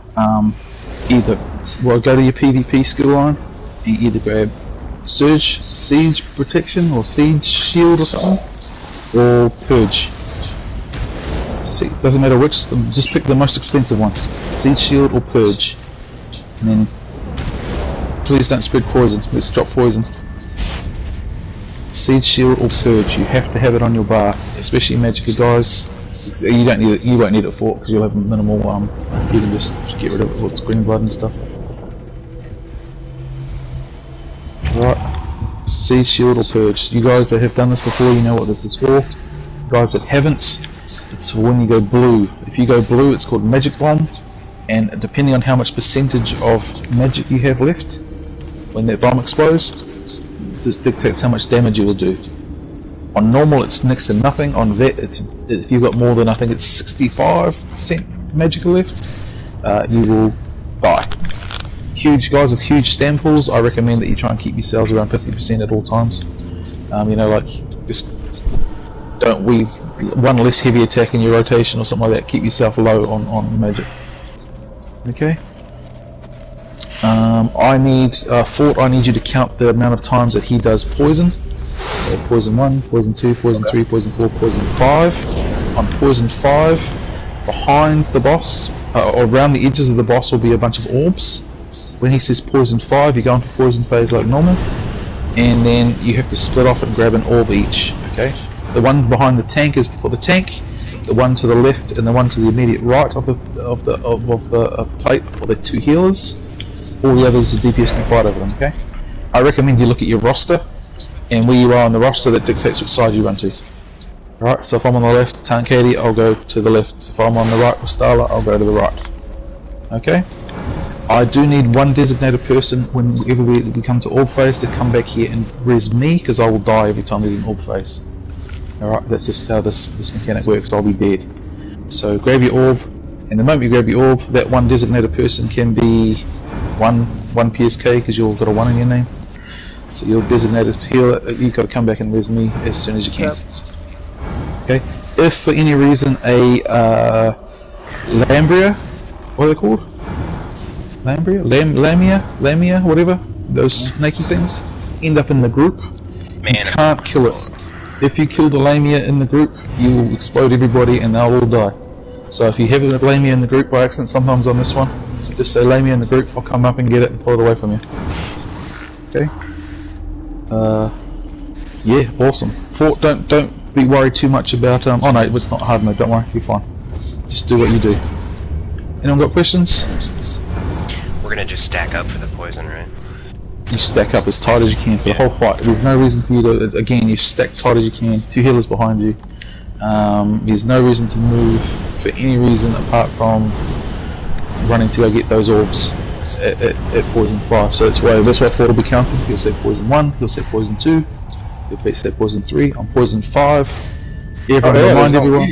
Speaker 1: either, well, go to your PvP skill line and either grab Surge, Siege Protection or Siege Shield or something, or Purge. See, doesn't matter which, just pick the most expensive one. Siege Shield or Purge. And then please don't spread poison, let's drop poison. Siege Shield or Purge, you have to have it on your bar, especially Magica guys. You don't need it. You won't need it for because you'll have minimal. You can just get rid of it with screen blood and stuff. Right, Siege Shield or Purge. You guys that have done this before, you know what this is for. Guys that haven't, it's for when you go blue. If you go blue, it's called Magic Bomb, and depending on how much percentage of magic you have left when that bomb explodes, this dictates how much damage you will do. On normal it's next to nothing, on vet if you've got more than, I think it's 65% magic left, you will die. Huge guys with huge stam pools, I recommend that you try and keep yourselves around 50% at all times. You know, like, just don't weave one less heavy attack in your rotation or something like that, keep yourself low on magic. Okay? I need, Fort, I need you to count the amount of times that he does poison. So poison 1, poison 2, poison 3, poison 4, poison 5. On poison 5, behind the boss, or around the edges of the boss will be a bunch of orbs. When he says poison 5, you go into poison phase like normal, and then you have to split off and grab an orb each. Okay? The one behind the tank is for the tank, the one to the left and the one to the immediate right of the plate for the 2 healers. All the others, the DPS can fight over them, okay? I recommend you look at your roster, and where you are on the roster that dictates which side you run to. Alright, so if I'm on the left, Tankady, I'll go to the left. If I'm on the right with Starla, I'll go to the right. Okay? I do need one designated person whenever we come to orb phase to come back here and res me, because I will die every time there's an orb phase. Alright, that's just how this mechanic works, I'll be dead. So grab your orb, and the moment you grab your orb, that one designated person can be one PSK because you've got a 1 in your name. So your designated healer, you've got to come back and res me as soon as you can. Okay. If for any reason a Lambria, what are they called? Lambria? Lamia, whatever, those snaky things, end up in the group, you can't kill it. If you kill the Lamia in the group, you will explode everybody and they'll all die. So if you have a Lamia in the group by accident sometimes on this one, just say Lamia in the group, I'll come up and get it and pull it away from you. Okay? Yeah, awesome. Fort, don't be worried too much about, oh no, it's not hard mode, don't worry, you're fine. Just do what you do. Anyone got questions?
Speaker 3: We're gonna just stack up for the poison, right?
Speaker 1: You stack up as tight as you can for the whole fight. There's no reason for you to, again, you stack tight as you can, 2 healers behind you. There's no reason to move for any reason apart from running to go get those orbs at poison 5. So that's why Fort will be counting. He'll say poison 1, he'll say poison 2, he'll say poison 3. On poison 5, remind everyone.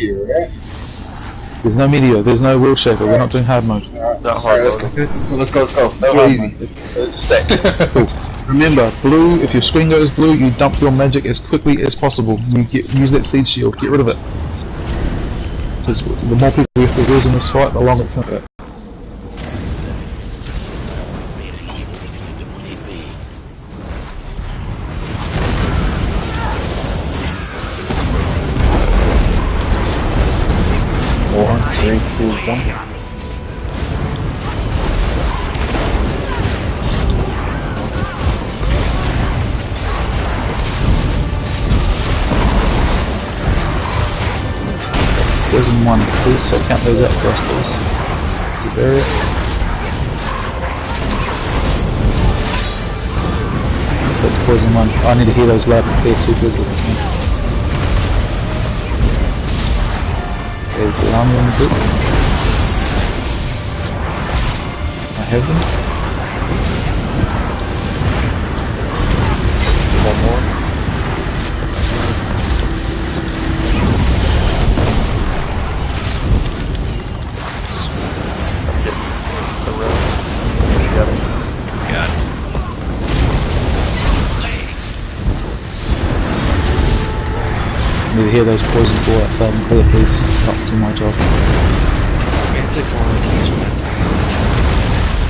Speaker 1: There's no meteor, there's no world shaper, we're not doing hard mode.
Speaker 9: Not hard mode.
Speaker 4: Let's go. That's real easy.
Speaker 1: Stack. Cool. Remember, blue, if your screen goes blue, you dump your magic as quickly as possible. Use that seed shield, get rid of it. Because the more people we have to lose in this fight, the longer it's going to take. Poison 1, please, so count those out for us, please. Is it there yet? poison one. I need to hear those loud and clear too quickly if I can. There's the army on the group. I have them.
Speaker 9: One more. I'm getting the road. You got it.
Speaker 3: Got it.
Speaker 1: I need to hear those poisons go outside and clear, please. Not do my job.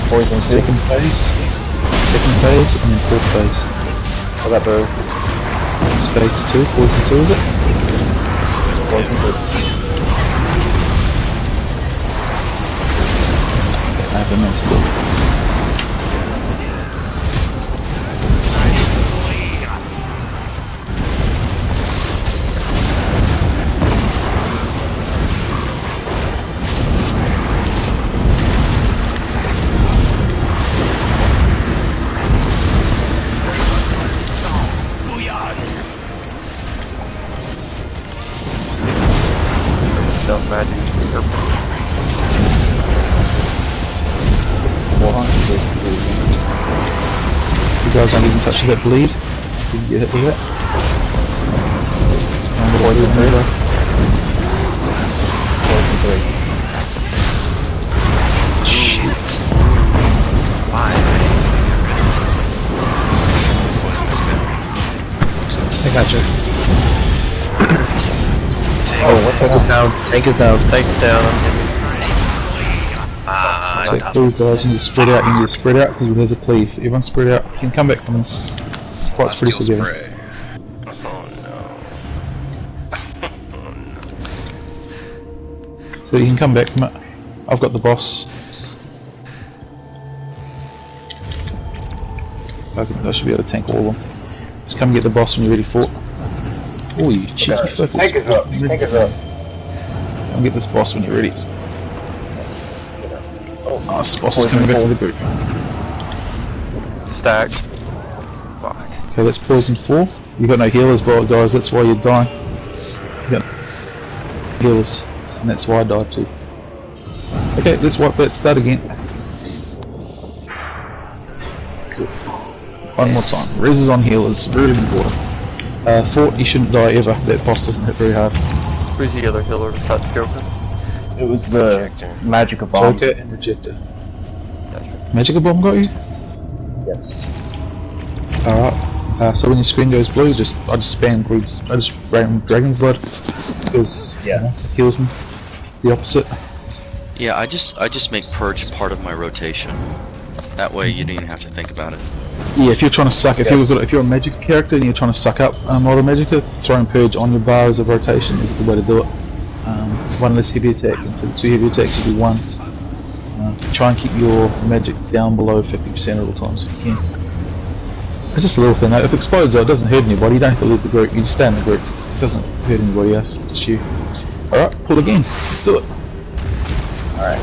Speaker 2: Poison 2.
Speaker 1: Second phase, and then fourth phase.
Speaker 2: I got those.
Speaker 1: It's phase 2, poison 2 is it?
Speaker 2: Poison 2.
Speaker 1: I have a mental.
Speaker 9: Self magic.
Speaker 1: You guys aren't even touching that bleed. Did you get hit with it? And the poison radar.
Speaker 2: Poison 3.
Speaker 3: Shit. Why?
Speaker 7: I gotcha.
Speaker 2: Oh, what's
Speaker 7: Tank is down. Tank is down.
Speaker 9: Tank's down.
Speaker 3: Ah,
Speaker 1: So please guys, you need to spread out, because there's a cleave. Everyone spread out. You can come back from this. Spot's pretty
Speaker 3: Celestial
Speaker 1: forgiving.
Speaker 3: spray. Oh no.
Speaker 1: So you can come back from it. I've got the boss. I should be able to tank all of them. Just come get the boss when you're ready for it. Oh, you cheeky fuckers.
Speaker 2: Tank is up. Tank is up.
Speaker 1: Come get this boss when you're ready. Oh, this boss is coming back to the group.
Speaker 9: Stack. Fuck.
Speaker 1: Okay, that's poison 4. You got no healers, guys, that's why you're dying. You got no healers, and that's why I died too. Okay, let's wipe that, start again. Cool. One more time. Res is on healers, really important. Fort, you shouldn't die ever, that boss doesn't hit very hard.
Speaker 9: Who's the other healer besides Joker?
Speaker 2: It was the Magic Bomb.
Speaker 1: Joker and Rejector. Magic Bomb got you?
Speaker 2: Yes.
Speaker 1: Alright. So when your screen goes blue, I just spam groups. I just ran Dragon's Blood because
Speaker 2: Yeah.
Speaker 1: it heals me. The opposite.
Speaker 8: Yeah, I just make purge part of my rotation. That way you don't even have to think about it.
Speaker 1: Yeah, if you're trying to suck, if you're a magic character and you're trying to suck up other magicka, throwing purge on your bar as a rotation is a good way to do it. One less heavy attack, instead of 2 heavy attacks you do 1. Try and keep your magic down below 50% at all times if you can. It's just a little thing. If it explodes though, it doesn't hurt anybody, you don't have to leave the group, you just stay in the group. It doesn't hurt anybody else, just you. Alright, pull again, let's do it.
Speaker 2: Alright.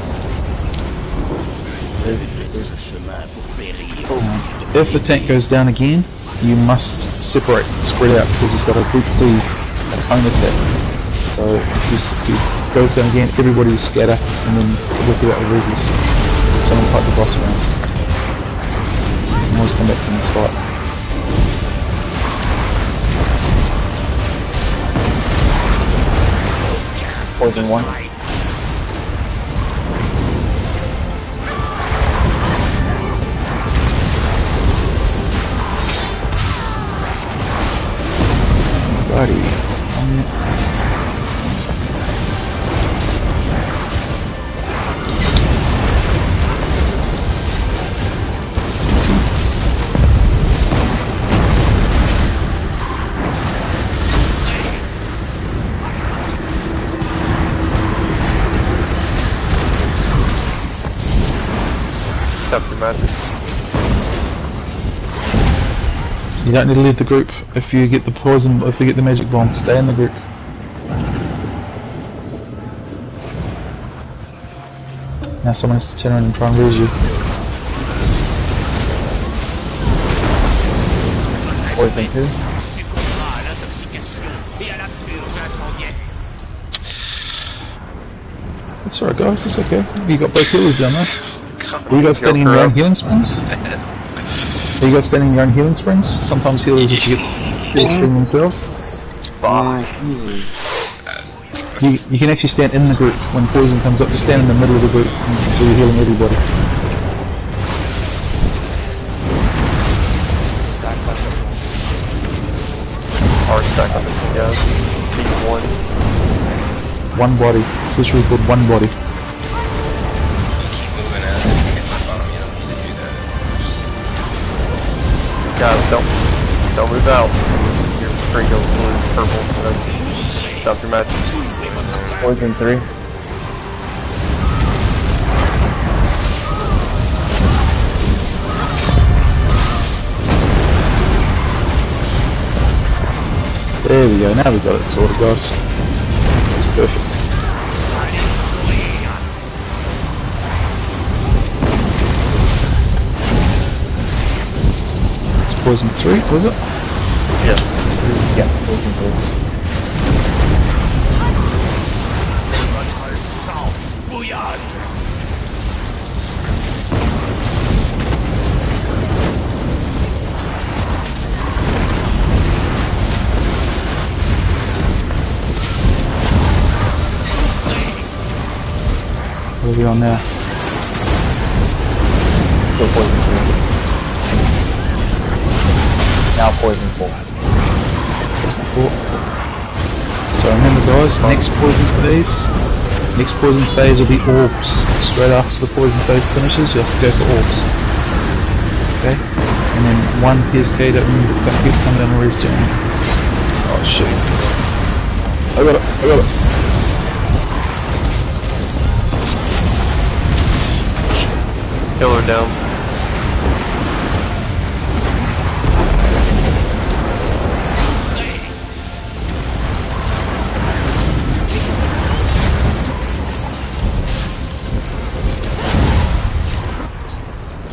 Speaker 1: If the tank goes down again, you must separate, spread out, because he's got a group cleave, a cone attack. So if he goes down again, everybody scatter, and then work it out with reasons. Someone fight the boss around. You can always come back from this fight.
Speaker 2: Poison 1.
Speaker 1: Buddy.
Speaker 9: Stop your magic.
Speaker 1: You don't need to leave the group if you get the poison, if you get the magic bomb, stay in the group. Now someone has to turn around and try and raise you.
Speaker 2: Poison 2.
Speaker 6: succombera à l'intoxication et à la purge incendiaire.
Speaker 1: It's alright guys, it's okay. You got both healers down there.
Speaker 3: Come
Speaker 1: You guys standing in your own healing springs? Are you guys standing in your own healing springs? Sometimes healers just get heal spring themselves. You can actually stand in the group when poison comes up. Just stand in the middle of the group so you're healing everybody.
Speaker 9: Hard stack on this one, guys. Need one.
Speaker 1: One body. It's literally called one body.
Speaker 3: keep moving at it. Get the bomb. You don't need to do that. Just
Speaker 9: Guys, don't move out. Your screen goes blue, purple, stop your matches.
Speaker 2: Poison 3.
Speaker 1: There we go, now we got it sorted guys. That's perfect. It's poison 3, was it?
Speaker 2: Yeah, poison 3.
Speaker 1: What are we on now?
Speaker 2: Still poison 3. Now poison 4.
Speaker 1: So remember guys, next poison phase will be orbs. Straight after the poison phase finishes, you have to go for orbs. Okay? And then one PSK that keep coming down the roost down. Oh shit. I got it.
Speaker 9: Killer down.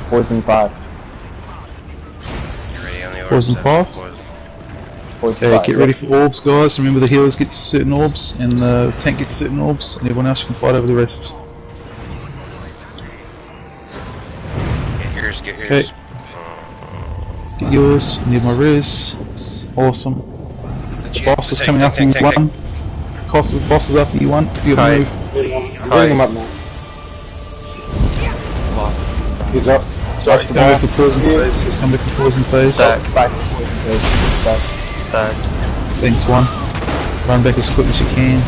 Speaker 2: Poison 5.
Speaker 3: you ready on the
Speaker 1: Poison 5?
Speaker 2: Poison
Speaker 1: Okay,
Speaker 2: 5.
Speaker 1: get ready for orbs guys. Remember the healers get certain orbs, and the tank gets certain orbs, and everyone else can fight over the rest.
Speaker 3: Get yours.
Speaker 1: Okay. Get yours, need my res. Awesome. The boss is coming after you one. Boss is after you one. You
Speaker 9: Hi.
Speaker 1: move.
Speaker 4: I'm bringing him up now. He's up.
Speaker 1: Sorry, it's coming back to poison phase. It's coming back to poison phase.
Speaker 9: Stack.
Speaker 2: Back to poison phase. Back.
Speaker 9: Stack.
Speaker 1: Thanks one. Run back as quick as you can.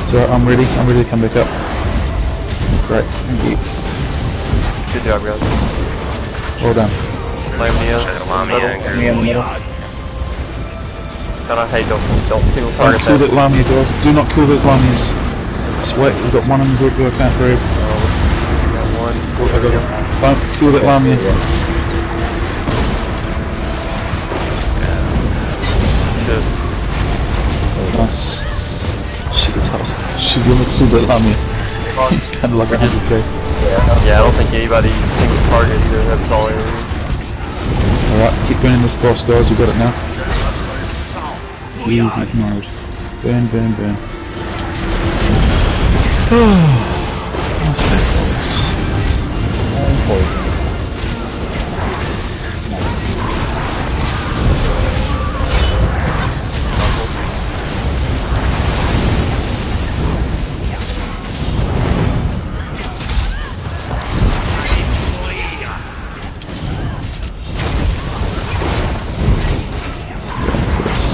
Speaker 1: So I'm ready to come back up. Great, thank you.
Speaker 9: Good job, guys.
Speaker 1: Well done.
Speaker 9: Lamia.
Speaker 2: Me in the middle.
Speaker 9: No, hey, don't single
Speaker 1: Don't
Speaker 9: target
Speaker 1: kill that
Speaker 9: that.
Speaker 1: Lamia guys. Do not kill those Lamias. Just wait, we've got one in the group who I can't grab.
Speaker 9: Got one.
Speaker 1: Oh, I got it. Don't kill that Lamia.
Speaker 9: Shit.
Speaker 1: Nice. Shit, it's hard. Should be almost killed that Lamia. It's kind of like 100k.
Speaker 9: Yeah, I don't think anybody single target either. That's all I need.
Speaker 1: Alright, keep burning this boss guys, we got it now. Easy mode. Burn. What's that boss?
Speaker 2: Poison.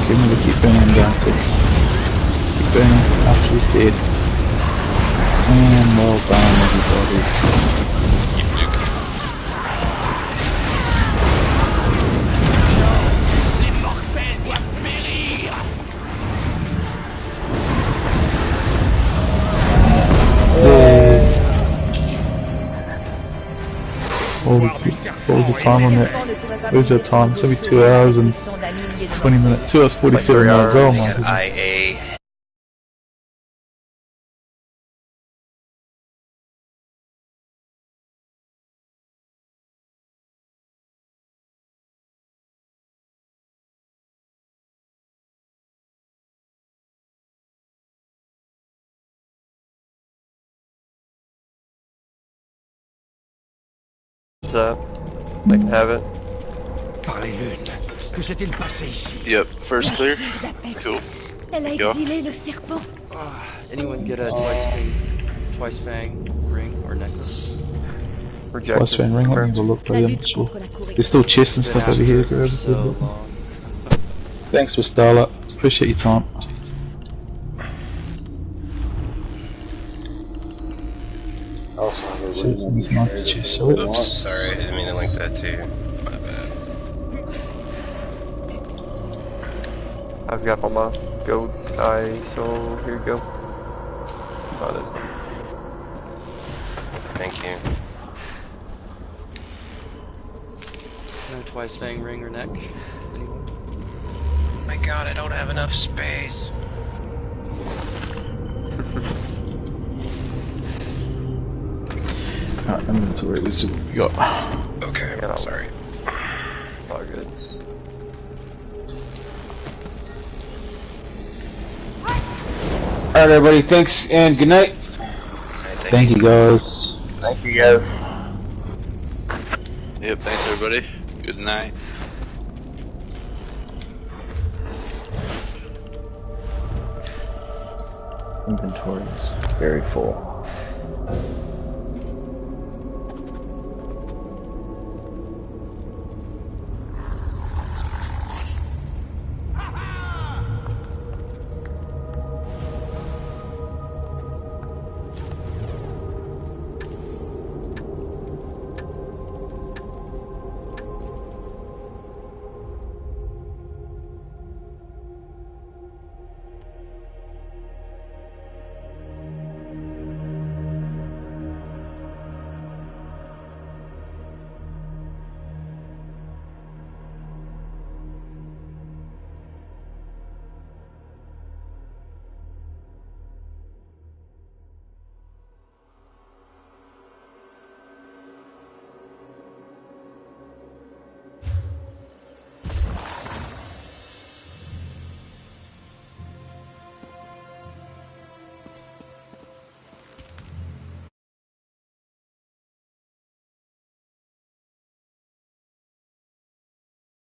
Speaker 1: Remember, keep burning him down too. Keep burning after he's dead. And well done everybody. What was the time on that? What was that time? It's only 2 hours and 20 minutes. 2 hours 47 minutes. Oh my goodness.
Speaker 3: IA
Speaker 9: that. They can have it.
Speaker 10: Yep, first clear. Cool. Go.
Speaker 8: Anyone get a twice fang ring or necklace?
Speaker 9: Rejected.
Speaker 1: Twice fan ring, let me have a look, buddy, I'm not sure. There's still chests and stuff over here, grab it.
Speaker 8: So long.
Speaker 1: Thanks for Starlight, appreciate your time.
Speaker 3: Oops, sorry, I didn't mean to link that to you. My bad.
Speaker 9: I've got all my gold eye, so here you go. Got it.
Speaker 3: Thank you.
Speaker 8: No twice fang ring or neck? Anyone?
Speaker 3: Oh my god, I don't have enough space.
Speaker 1: Alright, inventory, let's see what we got.
Speaker 3: Okay, sorry.
Speaker 9: All good.
Speaker 4: Alright, everybody, thanks and good night.
Speaker 1: Thank you guys.
Speaker 2: Thank you guys.
Speaker 10: Yep, thanks everybody. Good night.
Speaker 2: Inventory is very full.